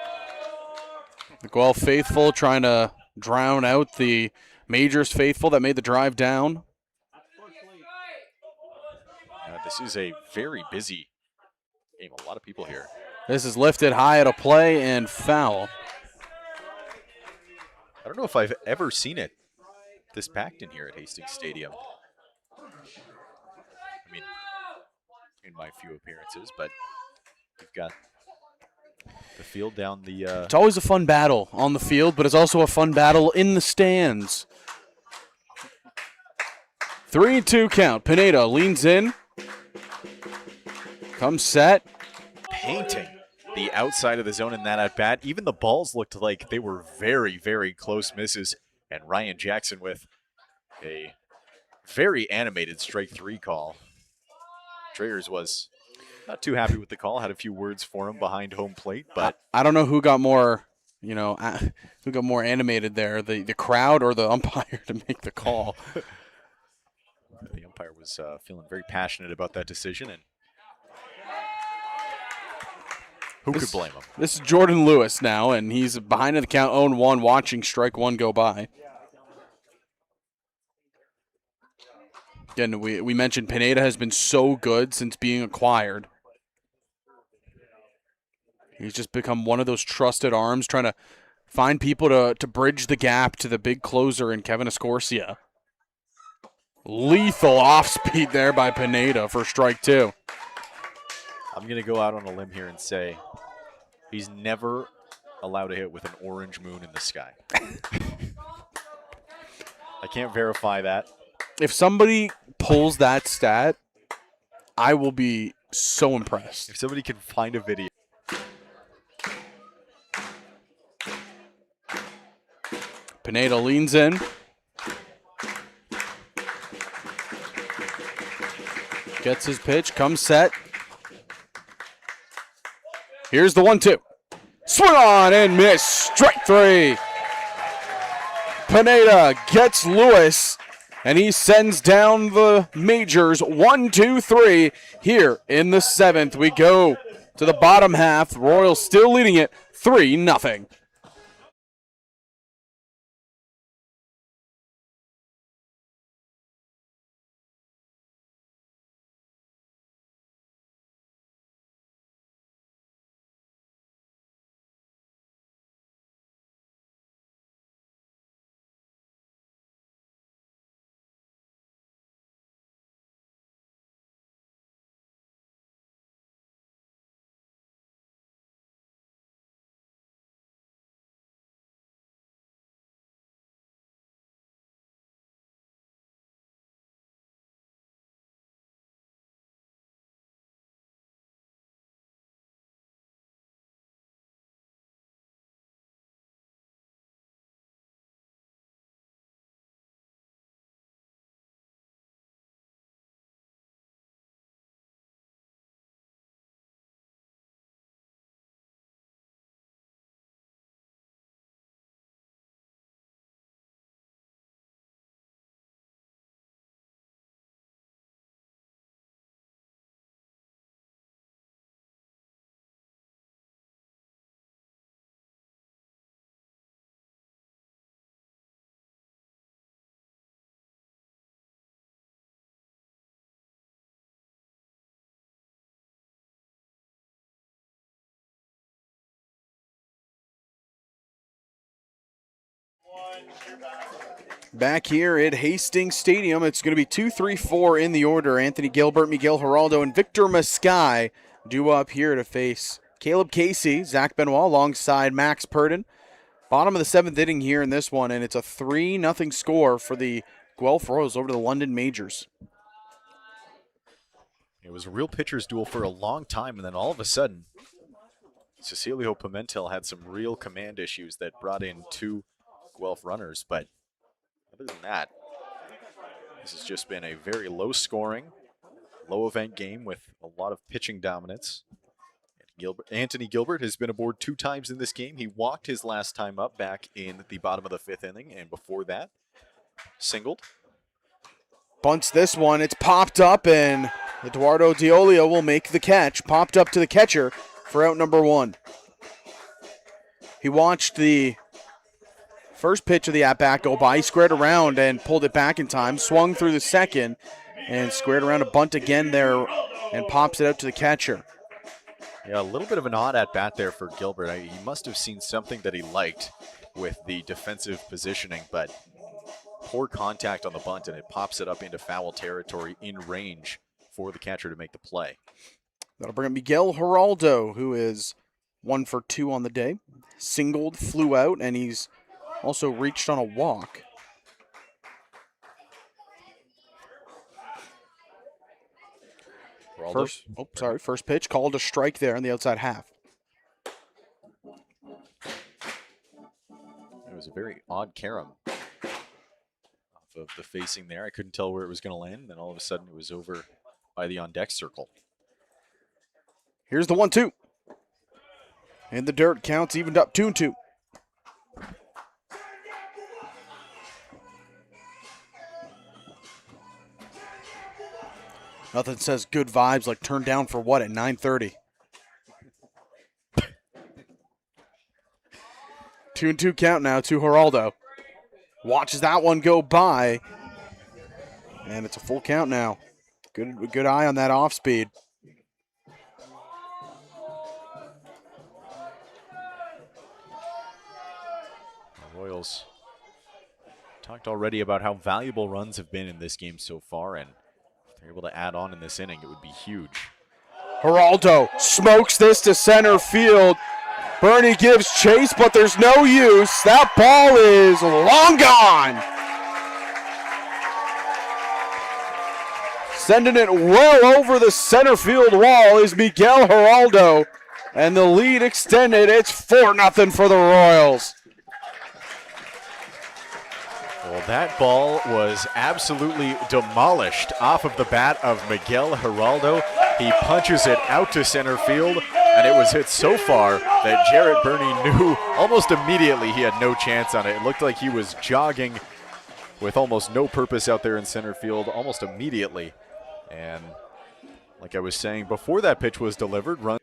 the Guelph faithful trying to drown out the Majors faithful that made the drive down. this is a very busy game. A lot of people here. This is lifted high at a play and foul. I don't know if I've ever seen it this packed in here at Hastings Stadium. I mean, in my few appearances, but we've got the field down the... It's always a fun battle on the field, but it's also a fun battle in the stands. 3-2 count. Pineda leans in. Comes set. Painting the outside of the zone in that at-bat. Even the balls looked like they were very, very close misses. And Ryan Jackson with a very animated strike three call. Dreyers was not too happy with the call. Had a few words for him behind home plate, but I don't know who got more, who got more animated there, the crowd or the umpire to make the call. The umpire was feeling very passionate about that decision, and who could blame him? This is Jordan Lewis now, and he's behind in the count 0-1, watching strike one go by. Again, we mentioned Pineda has been so good since being acquired. He's just become one of those trusted arms, trying to find people to bridge the gap to the big closer in Kevin Escorcia. Lethal off speed there by Pineda for strike 2. I'm going to go out on a limb here and say he's never allowed a hit with an orange moon in the sky. I can't verify that. If somebody pulls that stat, I will be so impressed. If somebody can find a video. Pineda leans in. Gets his pitch, comes set. Here's the 1-2. Swing on and miss. Strike 3. Pineda gets Lewis, and he sends down the majors 1-2-3 here in the 7th. We go to the bottom half. Royals still leading it 3-0. Back here at Hastings Stadium, it's going to be 2-3-4 in the order. Anthony Gilbert, Miguel Geraldo, and Victor Mascai due up here to face Caleb Casey, Zach Benoit alongside Max Purdon. Bottom of the 7th inning here in this one, and it's a 3-0 score for the Guelph Royals over the London Majors. It was a real pitcher's duel for a long time, and then all of a sudden, Cecilio Pimentel had some real command issues that brought in 2 Guelph runners, but other than that, this has just been a very low-scoring, low-event game with a lot of pitching dominance. Anthony Gilbert has been aboard 2 times in this game. He walked his last time up back in the bottom of the 5th inning, and before that, singled. Bunts this one. It's popped up, and Eduardo Diolio will make the catch. Popped up to the catcher for out number 1. He watched the first pitch of the at-bat go by, squared around and pulled it back in time, swung through the second, and squared around a bunt again there and pops it out to the catcher. Yeah, a little bit of an odd at-bat there for Gilbert. He must have seen something that he liked with the defensive positioning, but poor contact on the bunt, and it pops it up into foul territory in range for the catcher to make the play. That'll bring up Miguel Geraldo, who is 1 for 2 on the day. Singled, flew out, and he's also reached on a walk. First pitch called a strike there on the outside half. It was a very odd carom off of the facing there. I couldn't tell where it was going to land, and then all of a sudden it was over by the on-deck circle. Here's the 1-2. In the dirt, counts evened up 2-2. Nothing says good vibes like turn down for what at 9:30. 2-2 count now to Geraldo. Watches that one go by. And it's a full count now. Good eye on that off speed. The Royals talked already about how valuable runs have been in this game so far, and if they're able to add on in this inning, it would be huge. Geraldo smokes this to center field. Bernie gives chase, but there's no use. That ball is long gone. Sending it well over the center field wall is Miguel Geraldo. And the lead extended. It's 4-0 for the Royals. Well, that ball was absolutely demolished off of the bat of Miguel Geraldo. He punches it out to center field, and it was hit so far that Jarrett Burney knew almost immediately he had no chance on it. It looked like he was jogging with almost no purpose out there in center field almost immediately. And like I was saying, before that pitch was delivered, run.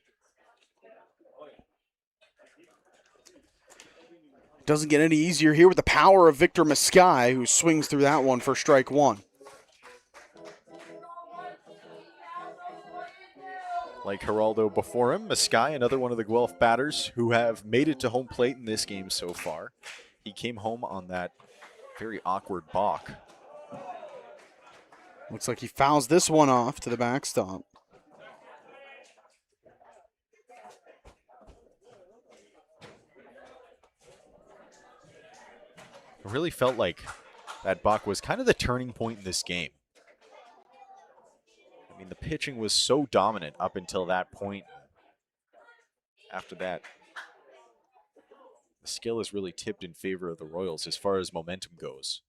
Doesn't get any easier here with the power of Victor Mascai, who swings through that one for strike one. Like Geraldo before him, Mascai, another one of the Guelph batters who have made it to home plate in this game so far. He came home on that very awkward balk. Looks like he fouls this one off to the backstop. It really felt like that balk was kind of the turning point in this game. I mean, the pitching was so dominant up until that point. After that, the skill is really tipped in favor of the Royals as far as momentum goes.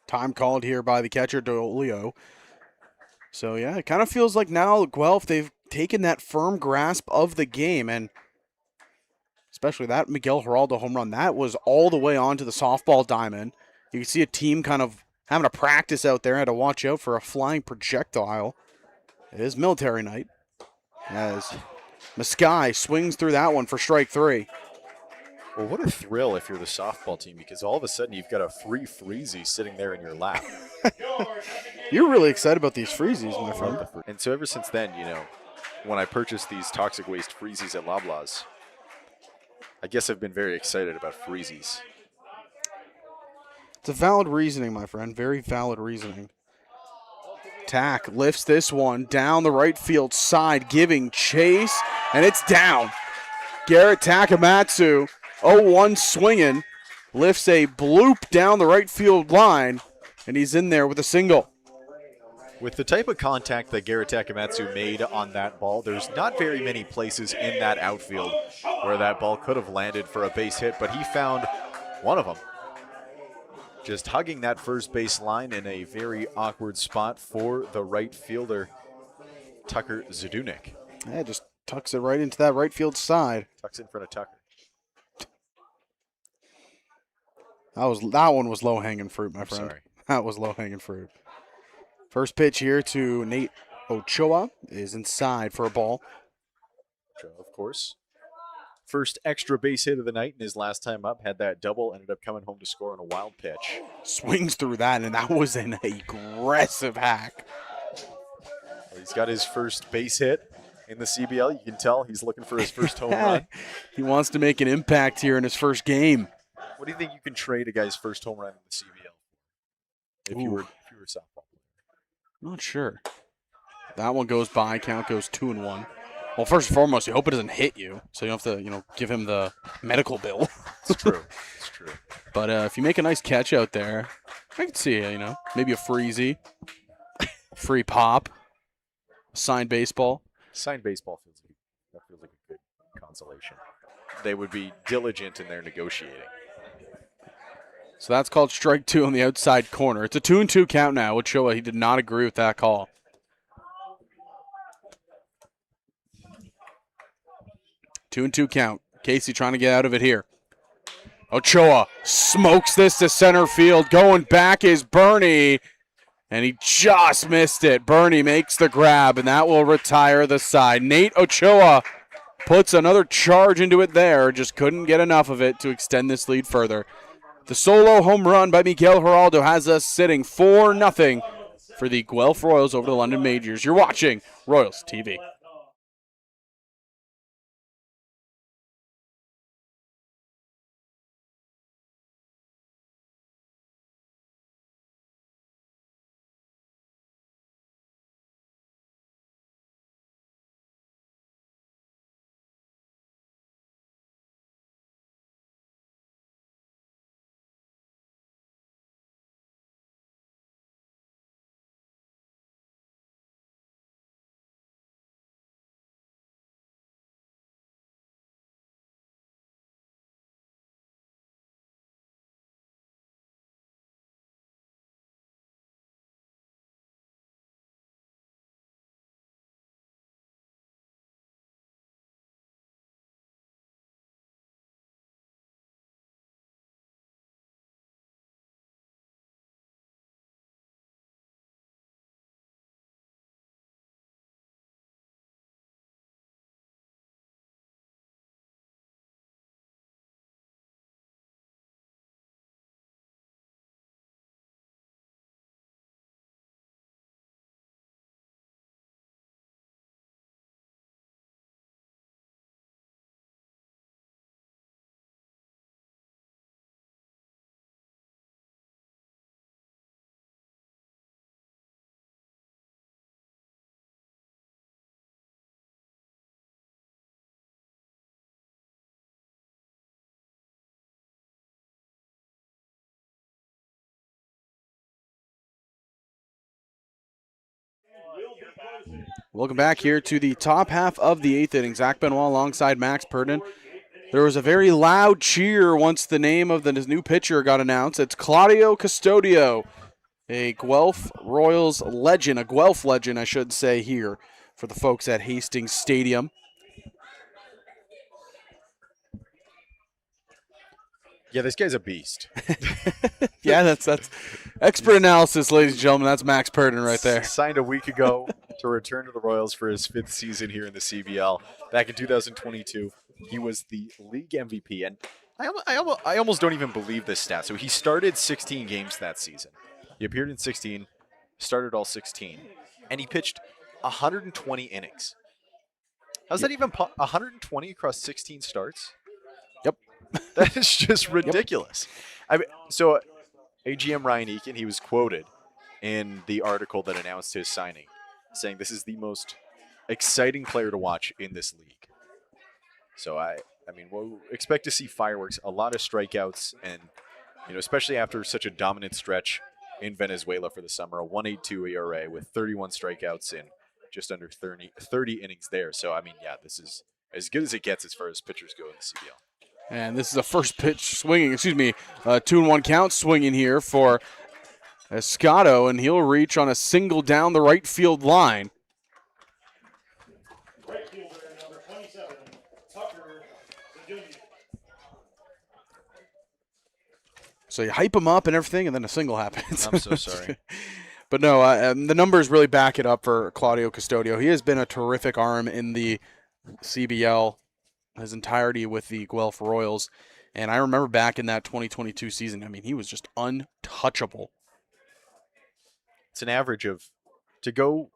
Time called here by the catcher, Dolio. So, yeah, it kind of feels like now Guelph, they've taken that firm grasp of the game, and especially that Miguel Geraldo home run, that was all the way onto the softball diamond. You can see a team kind of having a practice out there, had to watch out for a flying projectile. It is military night, as Mascai swings through that one for strike three. Well, what a thrill if you're the softball team, because all of a sudden you've got a free freezy sitting there in your lap. You're really excited about these freezies, my friend. And so ever since then, you know, when I purchased these toxic waste freezies at Loblaws, I guess I've been very excited about freezies. It's a valid reasoning, my friend. Very valid reasoning. Tack lifts this one down the right field side, giving chase, and it's down. Garrett Takamatsu, 0-1 swinging, lifts a bloop down the right field line, and he's in there with a single. With the type of contact that Garrett Takamatsu made on that ball, there's not very many places in that outfield where that ball could have landed for a base hit, but he found one of them. Just hugging that first base line in a very awkward spot for the right fielder, Tucker Zadunik. Yeah, just tucks it right into that right field side. Tucks in front of Tucker. That one was low-hanging fruit, my friend. Sorry. That was low-hanging fruit. First pitch here to Nate Ochoa is inside for a ball. Of course. First extra base hit of the night in his last time up. Had that double, ended up coming home to score on a wild pitch. Swings through that, and that was an aggressive hack. Well, he's got his first base hit in the CBL. You can tell he's looking for his first home run. He wants to make an impact here in his first game. What do you think you can trade a guy's first home run in the CBL if you were a softball player? Not sure. That one goes by. Count goes 2-1. Well, first and foremost, you hope it doesn't hit you, so you don't have to, give him the medical bill. It's true. It's true. But if you make a nice catch out there, I could see maybe a freezy, free pop, signed baseball. Signed baseball feels like a good consolation. They would be diligent in their negotiating. So that's called strike two on the outside corner. It's a 2-2 count now. Ochoa, he did not agree with that call. 2-2 count. Casey trying to get out of it here. Ochoa smokes this to center field. Going back is Bernie, and he just missed it. Bernie makes the grab, and that will retire the side. Nate Ochoa puts another charge into it there. Just couldn't get enough of it to extend this lead further. The solo home run by Miguel Geraldo has us sitting 4-0 for the Guelph Royals over the London Majors. You're watching Royals TV. Welcome back here to the top half of the 8th inning. Zach Benoit alongside Max Purdon. There was a very loud cheer once the name of the new pitcher got announced. It's Claudio Custodio, a Guelph Royals legend, a Guelph legend, I should say, here for the folks at Hastings Stadium. Yeah, this guy's a beast. Yeah, that's expert analysis, ladies and gentlemen. That's Max Purdon right there. Signed a week ago to return to the Royals for his 5th season here in the CBL. Back in 2022, he was the league MVP, and I almost don't even believe this stat. So he started 16 games that season. He appeared in 16, started all 16, and he pitched 120 innings. How's that even 120 across 16 starts? Yep. That is just ridiculous. I mean, so AGM Ryan Eakin, he was quoted in the article that announced his signing, saying this is the most exciting player to watch in this league. So I mean, we'll expect to see fireworks, a lot of strikeouts, and especially after such a dominant stretch in Venezuela for the summer, a 1.82 ERA with 31 strikeouts in just under 30 innings there. So I mean, yeah, this is as good as it gets as far as pitchers go in the CBL. And this is a first pitch swinging, 2-1 count swinging here for Escato, and he'll reach on a single down the right field line. Right fielder, number 27, Tucker Jr. So you hype him up and everything, and then a single happens. I'm so sorry. But no, the numbers really back it up for Claudio Custodio. He has been a terrific arm in the CBL his entirety with the Guelph Royals. And I remember back in that 2022 season, I mean, he was just untouchable. It's an average of, to go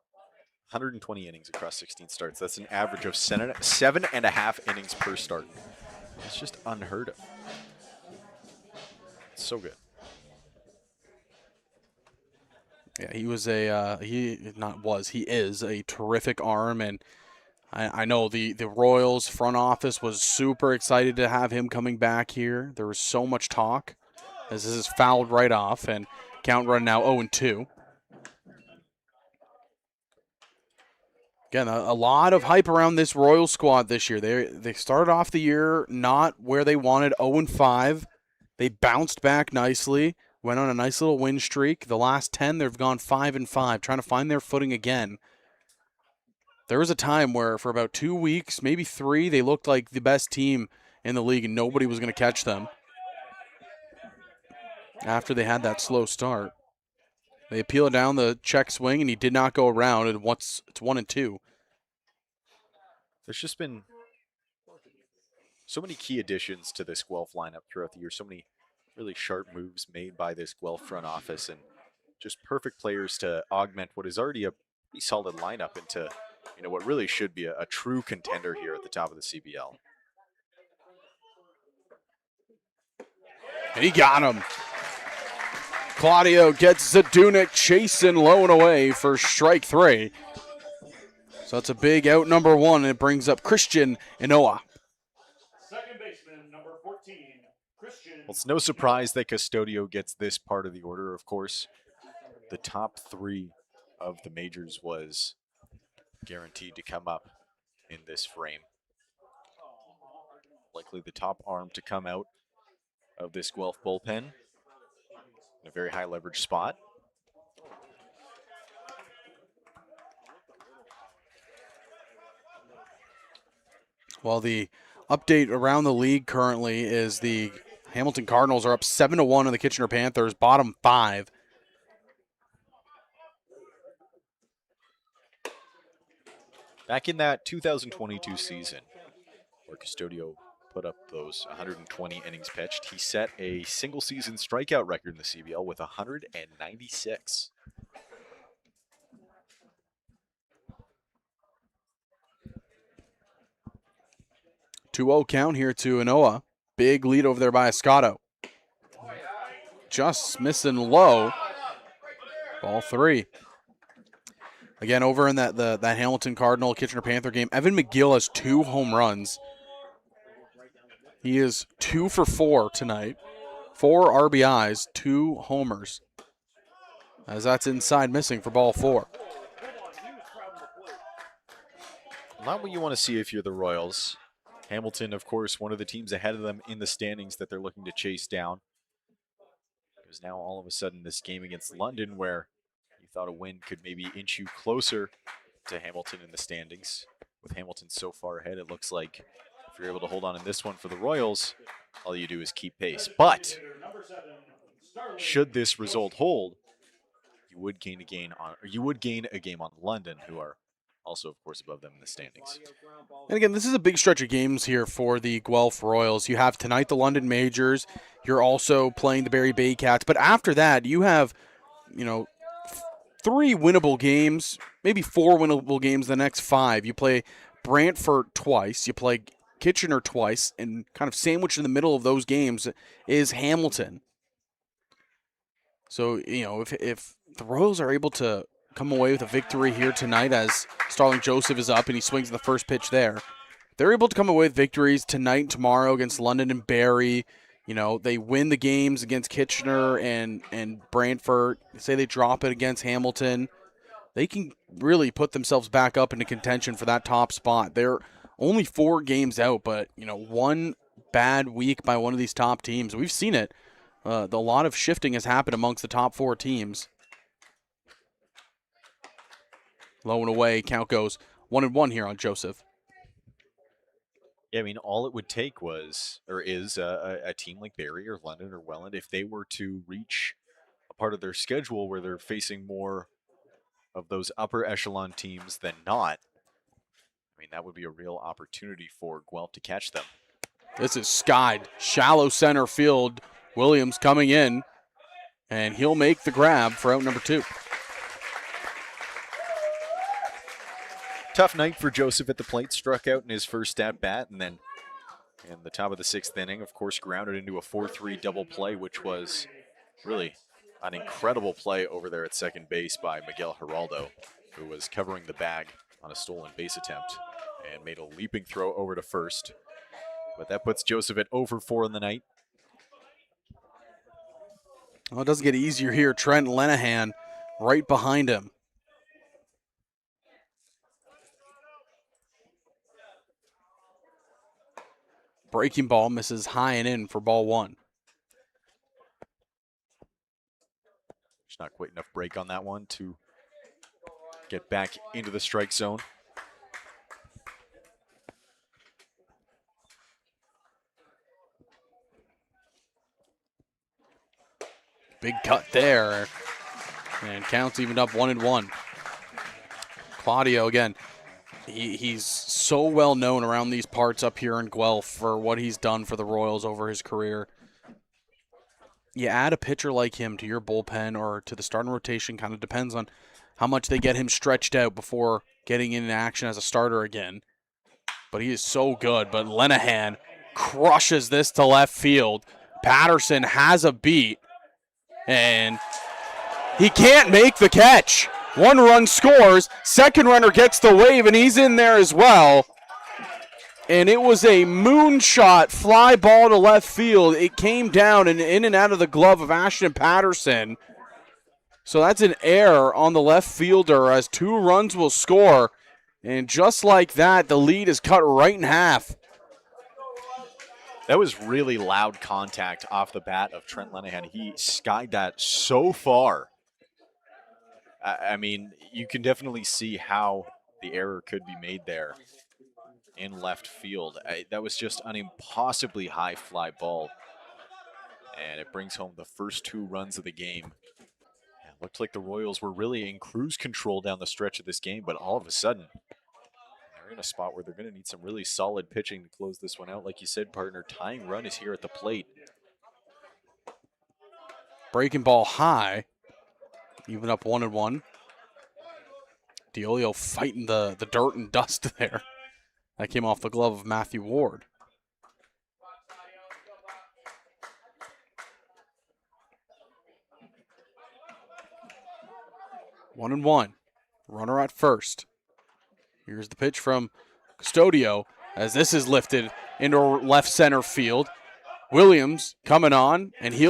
120 innings across 16 starts, that's an average of 7.5 innings per start. It's just unheard of. It's so good. Yeah, he was he is a terrific arm, and I know the Royals front office was super excited to have him coming back here. There was so much talk as this is fouled right off, and count run now 0-2. Again, a lot of hype around this Royals squad this year. They started off the year not where they wanted, 0-5. They bounced back nicely, went on a nice little win streak. The last 10, they've gone 5-5, trying to find their footing again. There was a time where for about 2 weeks, maybe 3, they looked like the best team in the league and nobody was going to catch them after they had that slow start. They appealed down the check swing and he did not go around, and it's 1-2. There's just been so many key additions to this Guelph lineup throughout the year. So many Really sharp moves made by this Guelph front office, and just perfect players to augment what is already a pretty solid lineup into, what really should be a true contender here at the top of the CBL. And he got him. Claudio gets Zadunik chasing low and away for strike 3. So that's a big out number 1, and it brings up Christian Inoa. Second baseman, number 14, Christian. Well, it's no surprise that Custodio gets this part of the order, of course. The top 3 of the majors was guaranteed to come up in this frame. Likely the top arm to come out of this Guelph bullpen in a very high leverage spot. Well, the update around the league currently is the Hamilton Cardinals are up 7-1 on the Kitchener Panthers, bottom 5. Back in that 2022 season, where Custodio put up those 120 innings pitched, he set a single season strikeout record in the CBL with 196. Two-0 count here to Inoa. Big lead over there by Escato. Just missing low. Ball 3. Again, over in that Hamilton Cardinal Kitchener Panther game, Evan McGill has 2 home runs. He is 2 for 4 tonight. 4 RBIs, 2 homers. As that's inside missing for ball 4. Not what you want to see if you're the Royals. Hamilton, of course, one of the teams ahead of them in the standings that they're looking to chase down. Because now all of a sudden this game against London, where you thought a win could maybe inch you closer to Hamilton in the standings. With Hamilton so far ahead, it looks like if you're able to hold on in this one for the Royals, all you do is keep pace. But should this result hold, you would gain a game on London, who are also, of course, above them in the standings. And again, this is a big stretch of games here for the Guelph Royals. You have tonight the London Majors. You're also playing the Barrie Bay Cats. But after that, you have, 3 winnable games, maybe 4 winnable games the next 5. You play Brantford twice. You play Kitchener twice. And kind of sandwiched in the middle of those games is Hamilton. So, if the Royals are able to come away with a victory here tonight, as Starling Joseph is up and he swings the first pitch there, they're able to come away with victories tonight and tomorrow against London and Barrie. They win the games against Kitchener and Brantford. Say they drop it against Hamilton, they can really put themselves back up into contention for that top spot. They're only 4 games out, but, one bad week by one of these top teams. We've seen it. A lot of shifting has happened amongst the top 4 teams. Low and away, count goes 1-1 here on Joseph. Yeah, I mean, all it would take is a team like Barrie or London or Welland, if they were to reach a part of their schedule where they're facing more of those upper echelon teams than not. I mean, that would be a real opportunity for Guelph to catch them. This is skied. Shallow center field. Williams coming in, and he'll make the grab for out number 2. Tough night for Joseph at the plate. Struck out in his first at bat, and then in the top of the 6th inning, of course, grounded into a 4-3 double play, which was really an incredible play over there at second base by Miguel Geraldo, who was covering the bag on a stolen base attempt and made a leaping throw over to first. But that puts Joseph at 0 for 4 in the night. Well, it doesn't get easier here. Trent Lenahan right behind him. Breaking ball misses high and in for ball 1. Just not quite enough break on that one to get back into the strike zone. Big cut there. And counts evened up 1-1. Claudio, again, he's so well known around these parts up here in Guelph for what he's done for the Royals over his career. you add a pitcher like him to your bullpen or to the starting rotation, kind of depends on how much they get him stretched out before getting in action as a starter again. But he is so good. But Lenahan crushes this to left field. Patterson has a beat, and he can't make the catch. One run scores, second runner gets the wave, and he's in there as well. And it was a moonshot fly ball to left field. It came down and in and out of the glove of Ashton Patterson. So that's an error on the left fielder as 2 runs will score. And just like that, the lead is cut right in half. That was really loud contact off the bat of Trent Lenahan. He skied that so far. I mean, you can definitely see how the error could be made there in left field. That was just an impossibly high fly ball. And it brings home the first 2 runs of the game. It looked like the Royals were really in cruise control down the stretch of this game, but all of a sudden, they're in a spot where they're going to need some really solid pitching to close this one out. Like you said, partner, tying run is here at the plate. Breaking ball high. Even up 1-1. Diolio fighting the dirt and dust there. That came off the glove of Matthew Ward. One and one. Runner at first. Here's the pitch from Custodio as this is lifted into left center field. Williams coming on, and he'll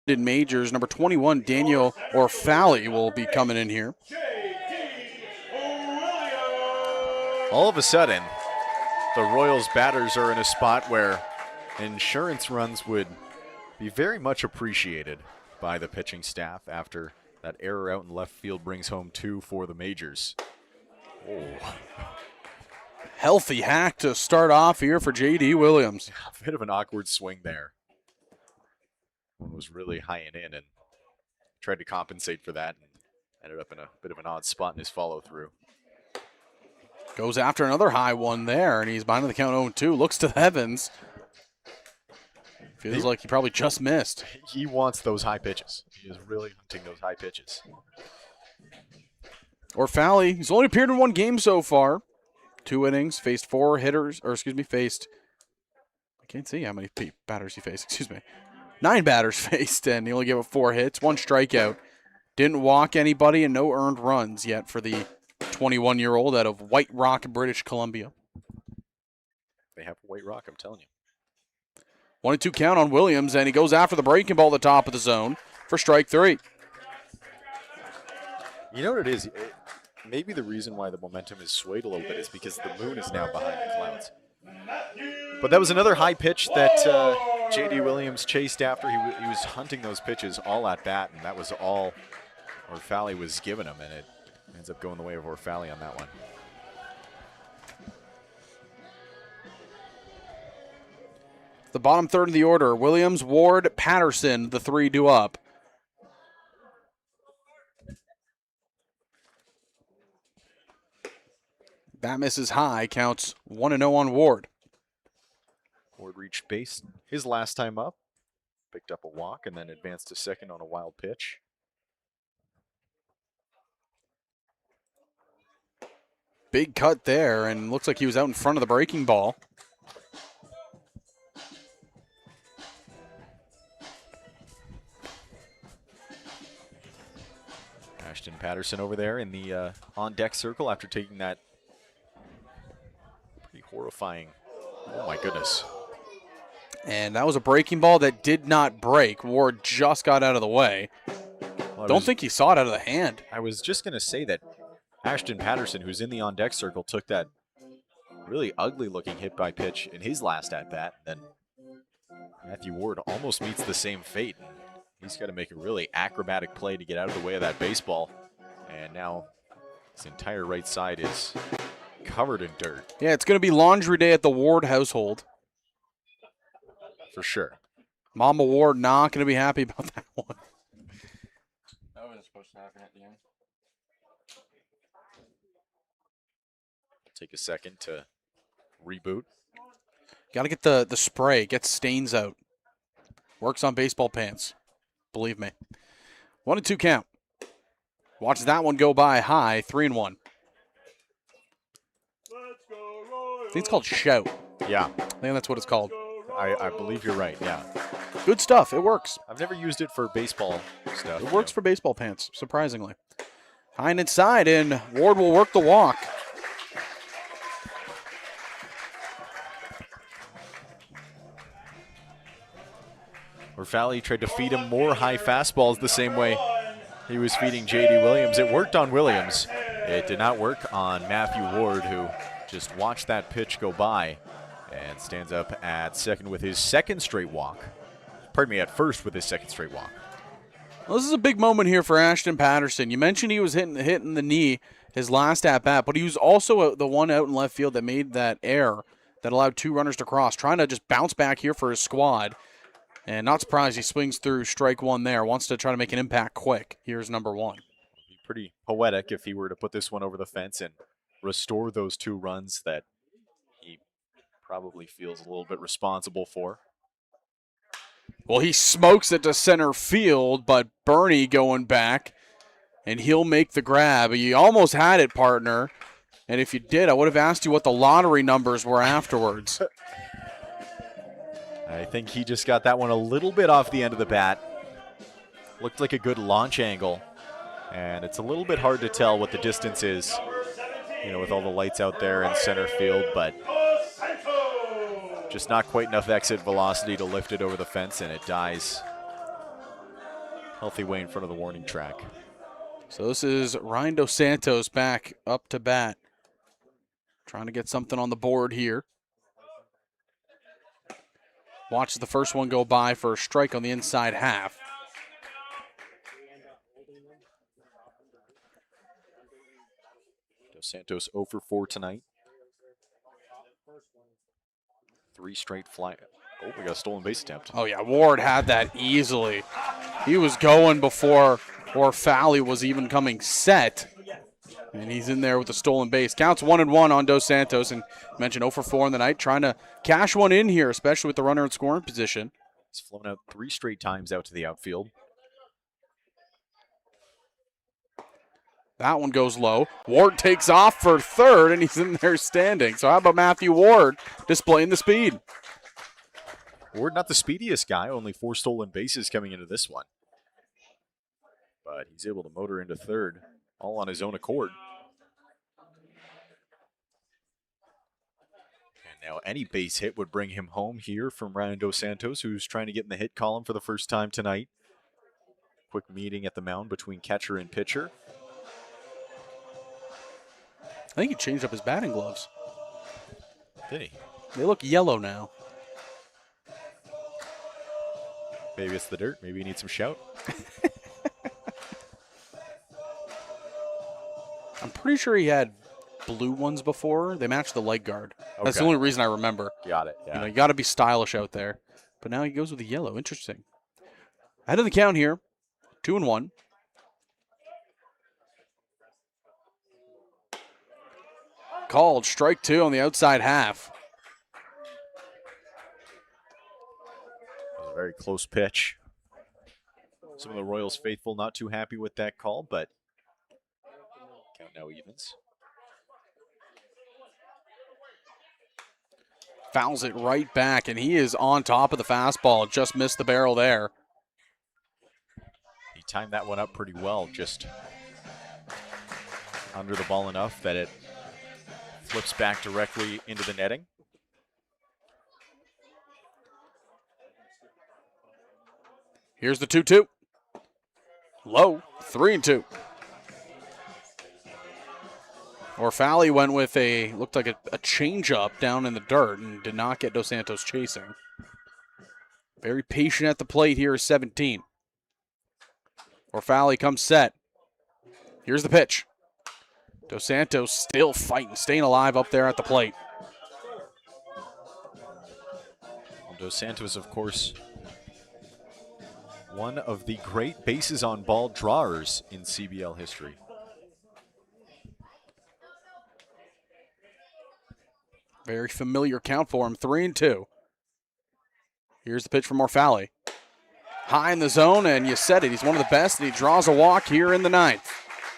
in majors. Number 21, Daniel Orfali, will be coming in here. All of a sudden, the Royals batters are in a spot where insurance runs would be very much appreciated by the pitching staff after that error out in left field brings home 2 for the majors. Oh, Healthy hack to start off here for J.D. Williams. a bit of an awkward swing there. One was really high and in and tried to compensate for that and ended up in a bit of an odd spot in his follow-through. Goes after another high one there, and he's behind the count 0-2. Looks to the heavens. Feels like he probably just missed. He wants those high pitches. He is really hunting those high pitches. Orfali, he's only appeared in 1 game so far. 2 innings, faced 4 hitters, or excuse me, faced, I can't see how many batters he faced, excuse me. 9 batters faced, and he only gave up 4 hits, 1 strikeout. Didn't walk anybody, and no earned runs yet for the 21-year-old out of White Rock, British Columbia. They have White Rock, I'm telling you. 1-2 count on Williams, and he goes after the breaking ball at the top of the zone for strike 3. You know what it is? Maybe the reason why the momentum is swayed a little bit is because the moon is now behind the clouds. But that was another high pitch that J.D. Williams chased after. He was hunting those pitches all at bat, and that was all Orfali was giving him, and it ends up going the way of Orfali on that one. The bottom third of the order, Williams, Ward, Patterson, the three due up. That misses high, counts 1-0 on Ward. Ward reached base his last time up, picked up a walk, and then advanced to second on a wild pitch. Big cut there, and looks like he was out in front of the breaking ball. Ashton Patterson over there in the on-deck circle after taking that pretty horrifying, oh my goodness. And that was a breaking ball that did not break. Ward just got out of the way. Well, Don't think he saw it out of the hand. I was just going to say that Ashton Patterson, who's in the on-deck circle, took that really ugly-looking hit by pitch in his last at-bat. Then Matthew Ward almost meets the same fate. He's got to make a really acrobatic play to get out of the way of that baseball. And now his entire right side is covered in dirt. Yeah, it's going to be laundry day at the Ward household. For sure. Mama Ward not going to be happy about that one. That wasn't supposed to happen at the end. Take a second to reboot. Got to get the spray, get stains out. Works on baseball pants. Believe me. 1-2 count. Watch that one go by high, 3-1. I think it's called shout. Yeah, I think that's what it's called. I believe you're right, yeah. Good stuff. It works. I've never used it for baseball stuff. It works for baseball pants, surprisingly. High and inside, and Ward will work the walk. Orfali tried to feed him more high fastballs the same way he was feeding J.D. Williams. It worked on Williams. It did not work on Matthew Ward, who just watched that pitch go by and stands up at second with his second straight walk. Pardon me, at first with his second straight walk. Well, this is a big moment here for Ashton Patterson. You mentioned he was hitting the knee his last at-bat, but he was also the one out in left field that made that error that allowed two runners to cross, trying to just bounce back here for his squad. And not surprised he swings through strike one there, wants to try to make an impact quick. Here's number one. Be pretty poetic if he were to put this one over the fence and restore those two runs that he probably feels a little bit responsible for. Well, he smokes it to center field, but Bernie going back, and he'll make the grab. You almost had it, partner. And if you did, I would have asked you what the lottery numbers were afterwards. I think he just got that one a little bit off the end of the bat. Looked like a good launch angle. And it's a little bit hard to tell what the distance is, you know, with all the lights out there in center field, but just not quite enough exit velocity to lift it over the fence, and it dies healthy way in front of the warning track. So this is Ryan Dos Santos back up to bat. Trying to get something on the board here. Watches the first one go by for a strike on the inside half. Dos Santos 0 for 4 tonight. 3 straight fly. Oh, we got a stolen base attempt. Oh, yeah, Ward had that easily. He was going before Orfali was even coming set. And he's in there with the stolen base. Counts 1-1 on Dos Santos, and mentioned 0 for 4 in the night, trying to cash one in here, especially with the runner in scoring position. He's flown out 3 straight times out to the outfield. That one goes low. Ward takes off for third, and he's in there standing. So how about Matthew Ward displaying the speed? Ward not the speediest guy, only 4 stolen bases coming into this one. But he's able to motor into third, all on his own accord. And now any base hit would bring him home here from Ryan Dos Santos, who's trying to get in the hit column for the first time tonight. Quick meeting at the mound between catcher and pitcher. I think he changed up his batting gloves. Did he? They look yellow now. Maybe it's the dirt. Maybe you need some shout. I'm pretty sure he had blue ones before. They matched the leg guard. That's the Okay. only reason I remember. Got it. You Yeah. know, you got to be stylish out there. But now he goes with the yellow. Interesting. Ahead of the count here, 2-1. Called strike 2 on the outside half. It was a very close pitch. Some of the Royals faithful not too happy with that call, but count now evens. Fouls it right back, and he is on top of the fastball. Just missed the barrel there. He timed that one up pretty well, just under the ball enough that it flips back directly into the netting. Here's the 2-2. Low, 3-2. Orfali went with looked like a changeup down in the dirt and did not get Dos Santos chasing. Very patient at the plate here is 17. Orfali comes set. Here's the pitch. Dos Santos still fighting, staying alive up there at the plate. Well, Dos Santos, of course, one of the great bases on ball drawers in CBL history. Very familiar count for him, 3-2. Here's the pitch from Orfali. High in the zone, and you said it. He's one of the best, and he draws a walk here in the ninth.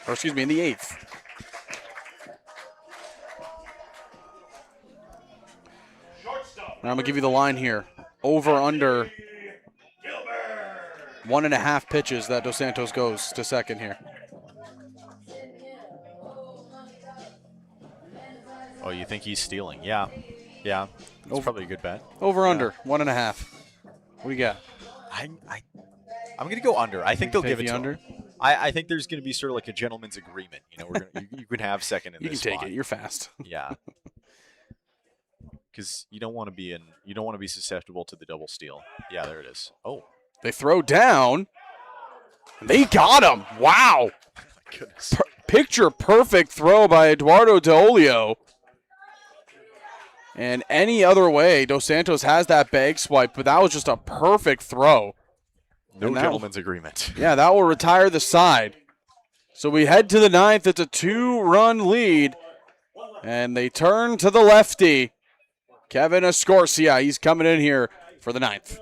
Or excuse me, in the eighth. Now I'm going to give you the line here. Over, under 1.5 pitches that Dos Santos goes to second here. Oh, you think he's stealing? Yeah. Yeah. That's probably a good bet. Over, under 1.5. What do you got? I'm going to go under. I think they'll give it to under? him. I think there's going to be sort of like a gentleman's agreement. You know, you can have second in You can this take spot. it. You're fast. Yeah. Because you don't want to be susceptible to the double steal. Yeah, there it is. Oh, They throw down. They got him. Wow. my goodness. Picture perfect throw by Eduardo Deolio. And any other way, Dos Santos has that bag swipe, but that was just a perfect throw. No And that- gentleman's agreement. Yeah, that will retire the side. So we head to the ninth. It's a 2-run lead. And they turn to the lefty, Kevin Escorcia. He's coming in here for the ninth.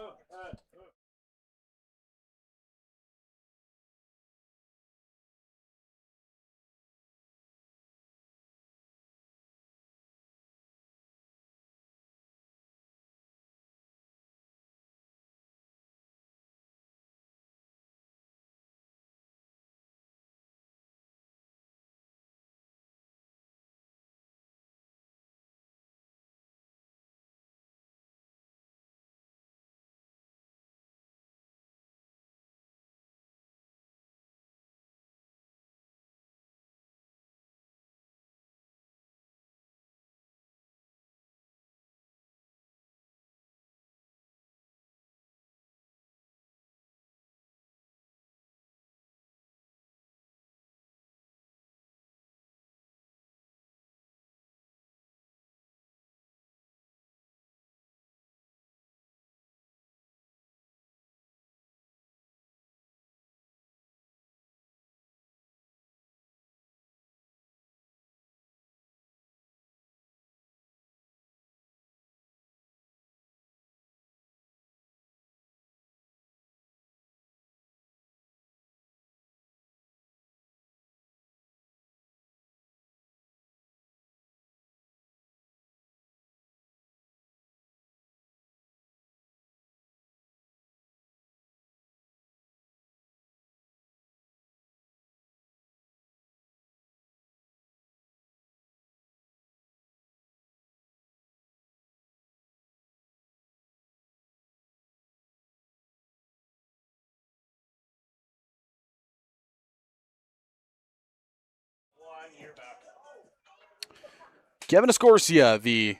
Kevin Escorcia, the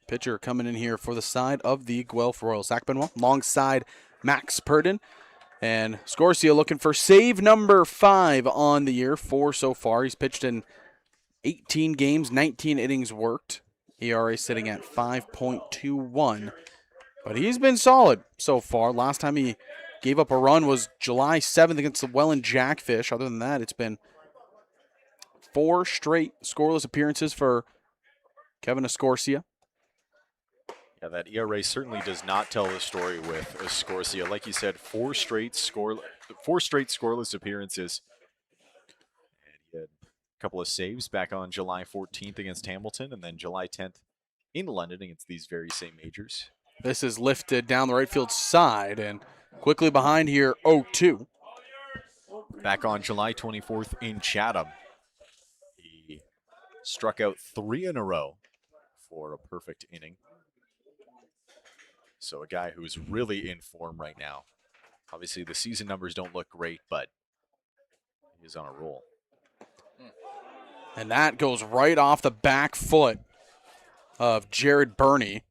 pitcher coming in here for the side of the Guelph Royals. Zach Benoit alongside Max Purdon. And Scorsia looking for save number 5 on the year, 4 so far. He's pitched in 18 games, 19 innings worked. ERA sitting at 5.21. But he's been solid so far. Last time he gave up a run was July 7th against the Welland Jackfish. Other than that, it's been 4 straight scoreless appearances for Kevin Escorcia. Yeah, that ERA certainly does not tell the story with Escorcia. Like you said, 4 straight scoreless appearances. And he had a couple of saves back on July 14th against Hamilton, and then July 10th in London against these very same majors. This is lifted down the right field side, and quickly behind here, 0-2. Back on July 24th in Chatham, he struck out 3 in a row for a perfect inning. So a guy who's really in form right now. Obviously, the season numbers don't look great, but he's on a roll. And that goes right off the back foot of Jared Burney.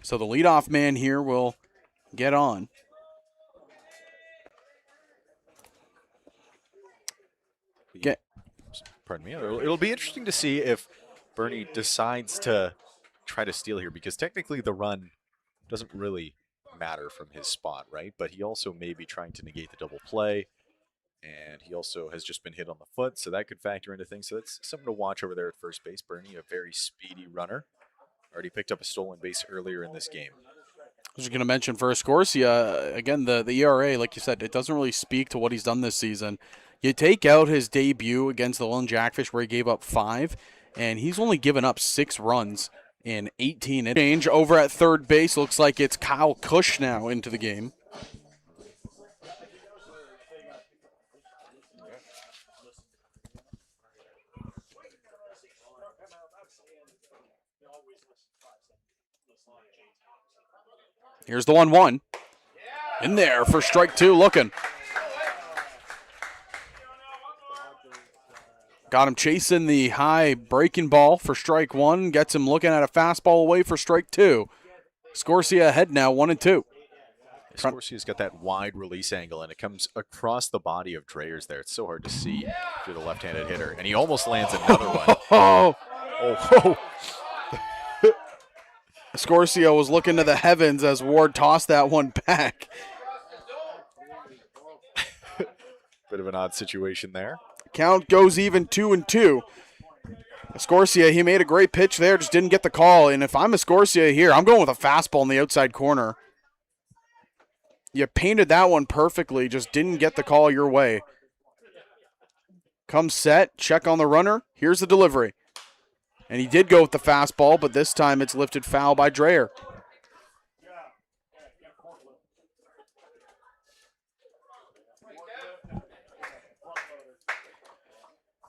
So the leadoff man here will get on. Pardon me. It'll be interesting to see if Burney decides to try to steal here, because technically the run doesn't really matter from his spot, right? But he also may be trying to negate the double play, and he also has just been hit on the foot, so that could factor into things. So that's something to watch over there at first base. Burney, a very speedy runner. Already picked up a stolen base earlier in this game. I was going to mention for Escorcia, again, the ERA, like you said, it doesn't really speak to what he's done this season. You take out his debut against the Welland Jackfish where he gave up 5, and he's only given up 6 runs in 18 innings. Change over at third base. Looks like it's Kyle Cush now into the game. Here's the 1-1. In there for strike 2, looking. Got him chasing the high breaking ball for strike 1. Gets him looking at a fastball away for strike 2. Scorsia ahead now, 1-2. Scorsia's got that wide release angle, and it comes across the body of Dreyers there. It's so hard to see if you're the left-handed hitter. And he almost lands another one. Oh. Scorsia was looking to the heavens as Ward tossed that one back. Bit of an odd situation there. Count goes even 2-2. Escorcia, he made a great pitch there, just didn't get the call. And if I'm Escorcia here, I'm going with a fastball in the outside corner. You painted that one perfectly, just didn't get the call your way. Come set, check on the runner. Here's the delivery. And he did go with the fastball, but this time it's lifted foul by Dreyer.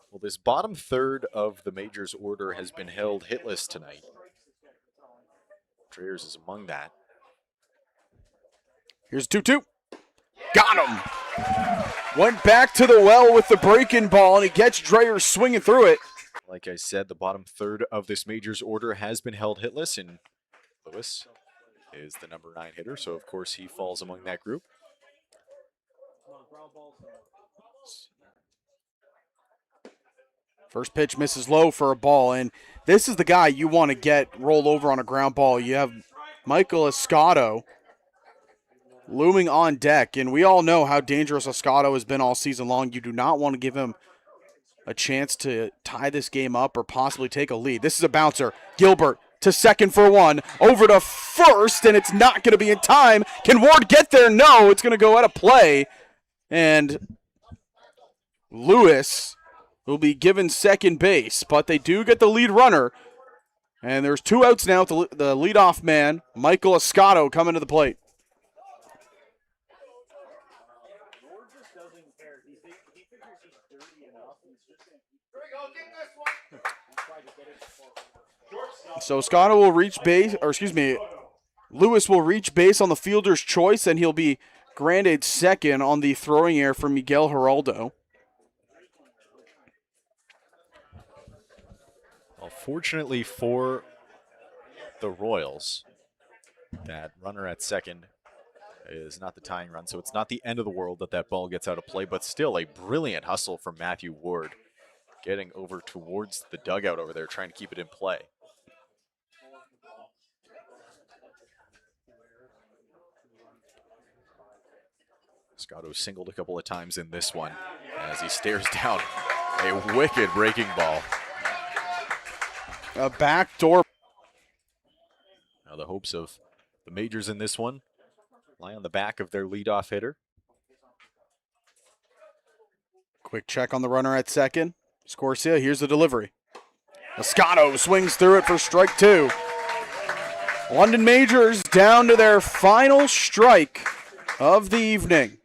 Well, this bottom third of the majors order has been held hitless tonight. Dreyers is among that. Here's 2-2. Got him. Went back to the well with the breaking ball, and he gets Dreyer swinging through it. Like I said, the bottom third of this majors order has been held hitless, and Lewis is the number 9 hitter, so of course he falls among that group. First pitch misses low for a ball, and this is the guy you want to get rolled over on a ground ball. You have Michael Escato looming on deck, and we all know how dangerous Escato has been all season long. You do not want to give him a chance to tie this game up or possibly take a lead. This is a bouncer. Gilbert to second for 1, over to first, and it's not going to be in time. Can Ward get there? No, it's going to go out of play, and Lewis will be given second base, but they do get the lead runner. And there's 2 outs now with the leadoff man, Michael Escato, coming to the plate. So Escato will reach base, or excuse me, Lewis will reach base on the fielder's choice, and he'll be granted second on the throwing error for Miguel Geraldo. Well, fortunately for the Royals, that runner at second is not the tying run, so it's not the end of the world that that ball gets out of play, but still a brilliant hustle from Matthew Ward, getting over towards the dugout over there, trying to keep it in play. Scotto singled a couple of times in this one as he stares down a wicked breaking ball. A backdoor. Now the hopes of the Majors in this one lie on the back of their leadoff hitter. Quick check on the runner at second. Scorsia, here's the delivery. Moscato swings through it for strike two. London Majors down to their final strike of the evening.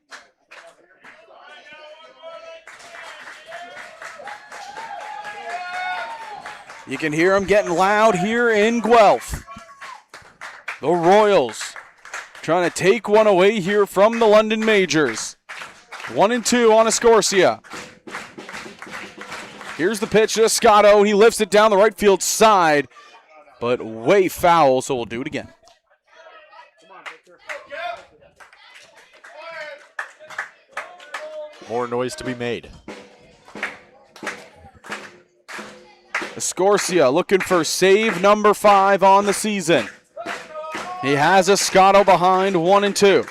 You can hear them getting loud here in Guelph. The Royals trying to take one away here from the London Majors. 1-2 on Escorcia. Here's the pitch to Scotto. He lifts it down the right field side, but way foul, so we'll do it again. More noise to be made. Escorcia looking for save number 5 on the season. He has Escato behind 1-2.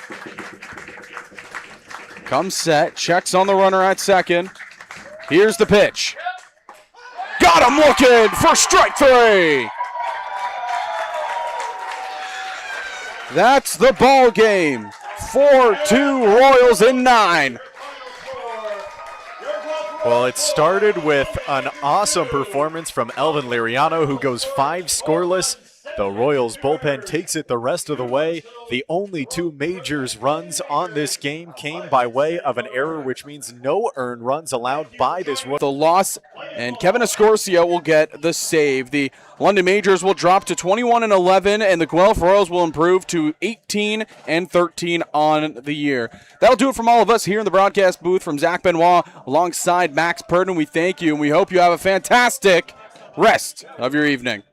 Comes set, checks on the runner at second. Here's the pitch. Got him looking for strike 3. That's the ball game. 4-2 Royals in 9. Well, it started with an awesome performance from Elvin Liriano, who goes 5 scoreless. The Royals bullpen takes it the rest of the way. The only 2 Majors runs on this game came by way of an error, which means no earned runs allowed by this Royals. The loss, and Kevin Escorcia will get the save. The London Majors will drop to 21-11, and the Guelph Royals will improve to 18-13 on the year. That'll do it from all of us here in the broadcast booth. From Zach Benoit alongside Max Purdon, we thank you, and we hope you have a fantastic rest of your evening.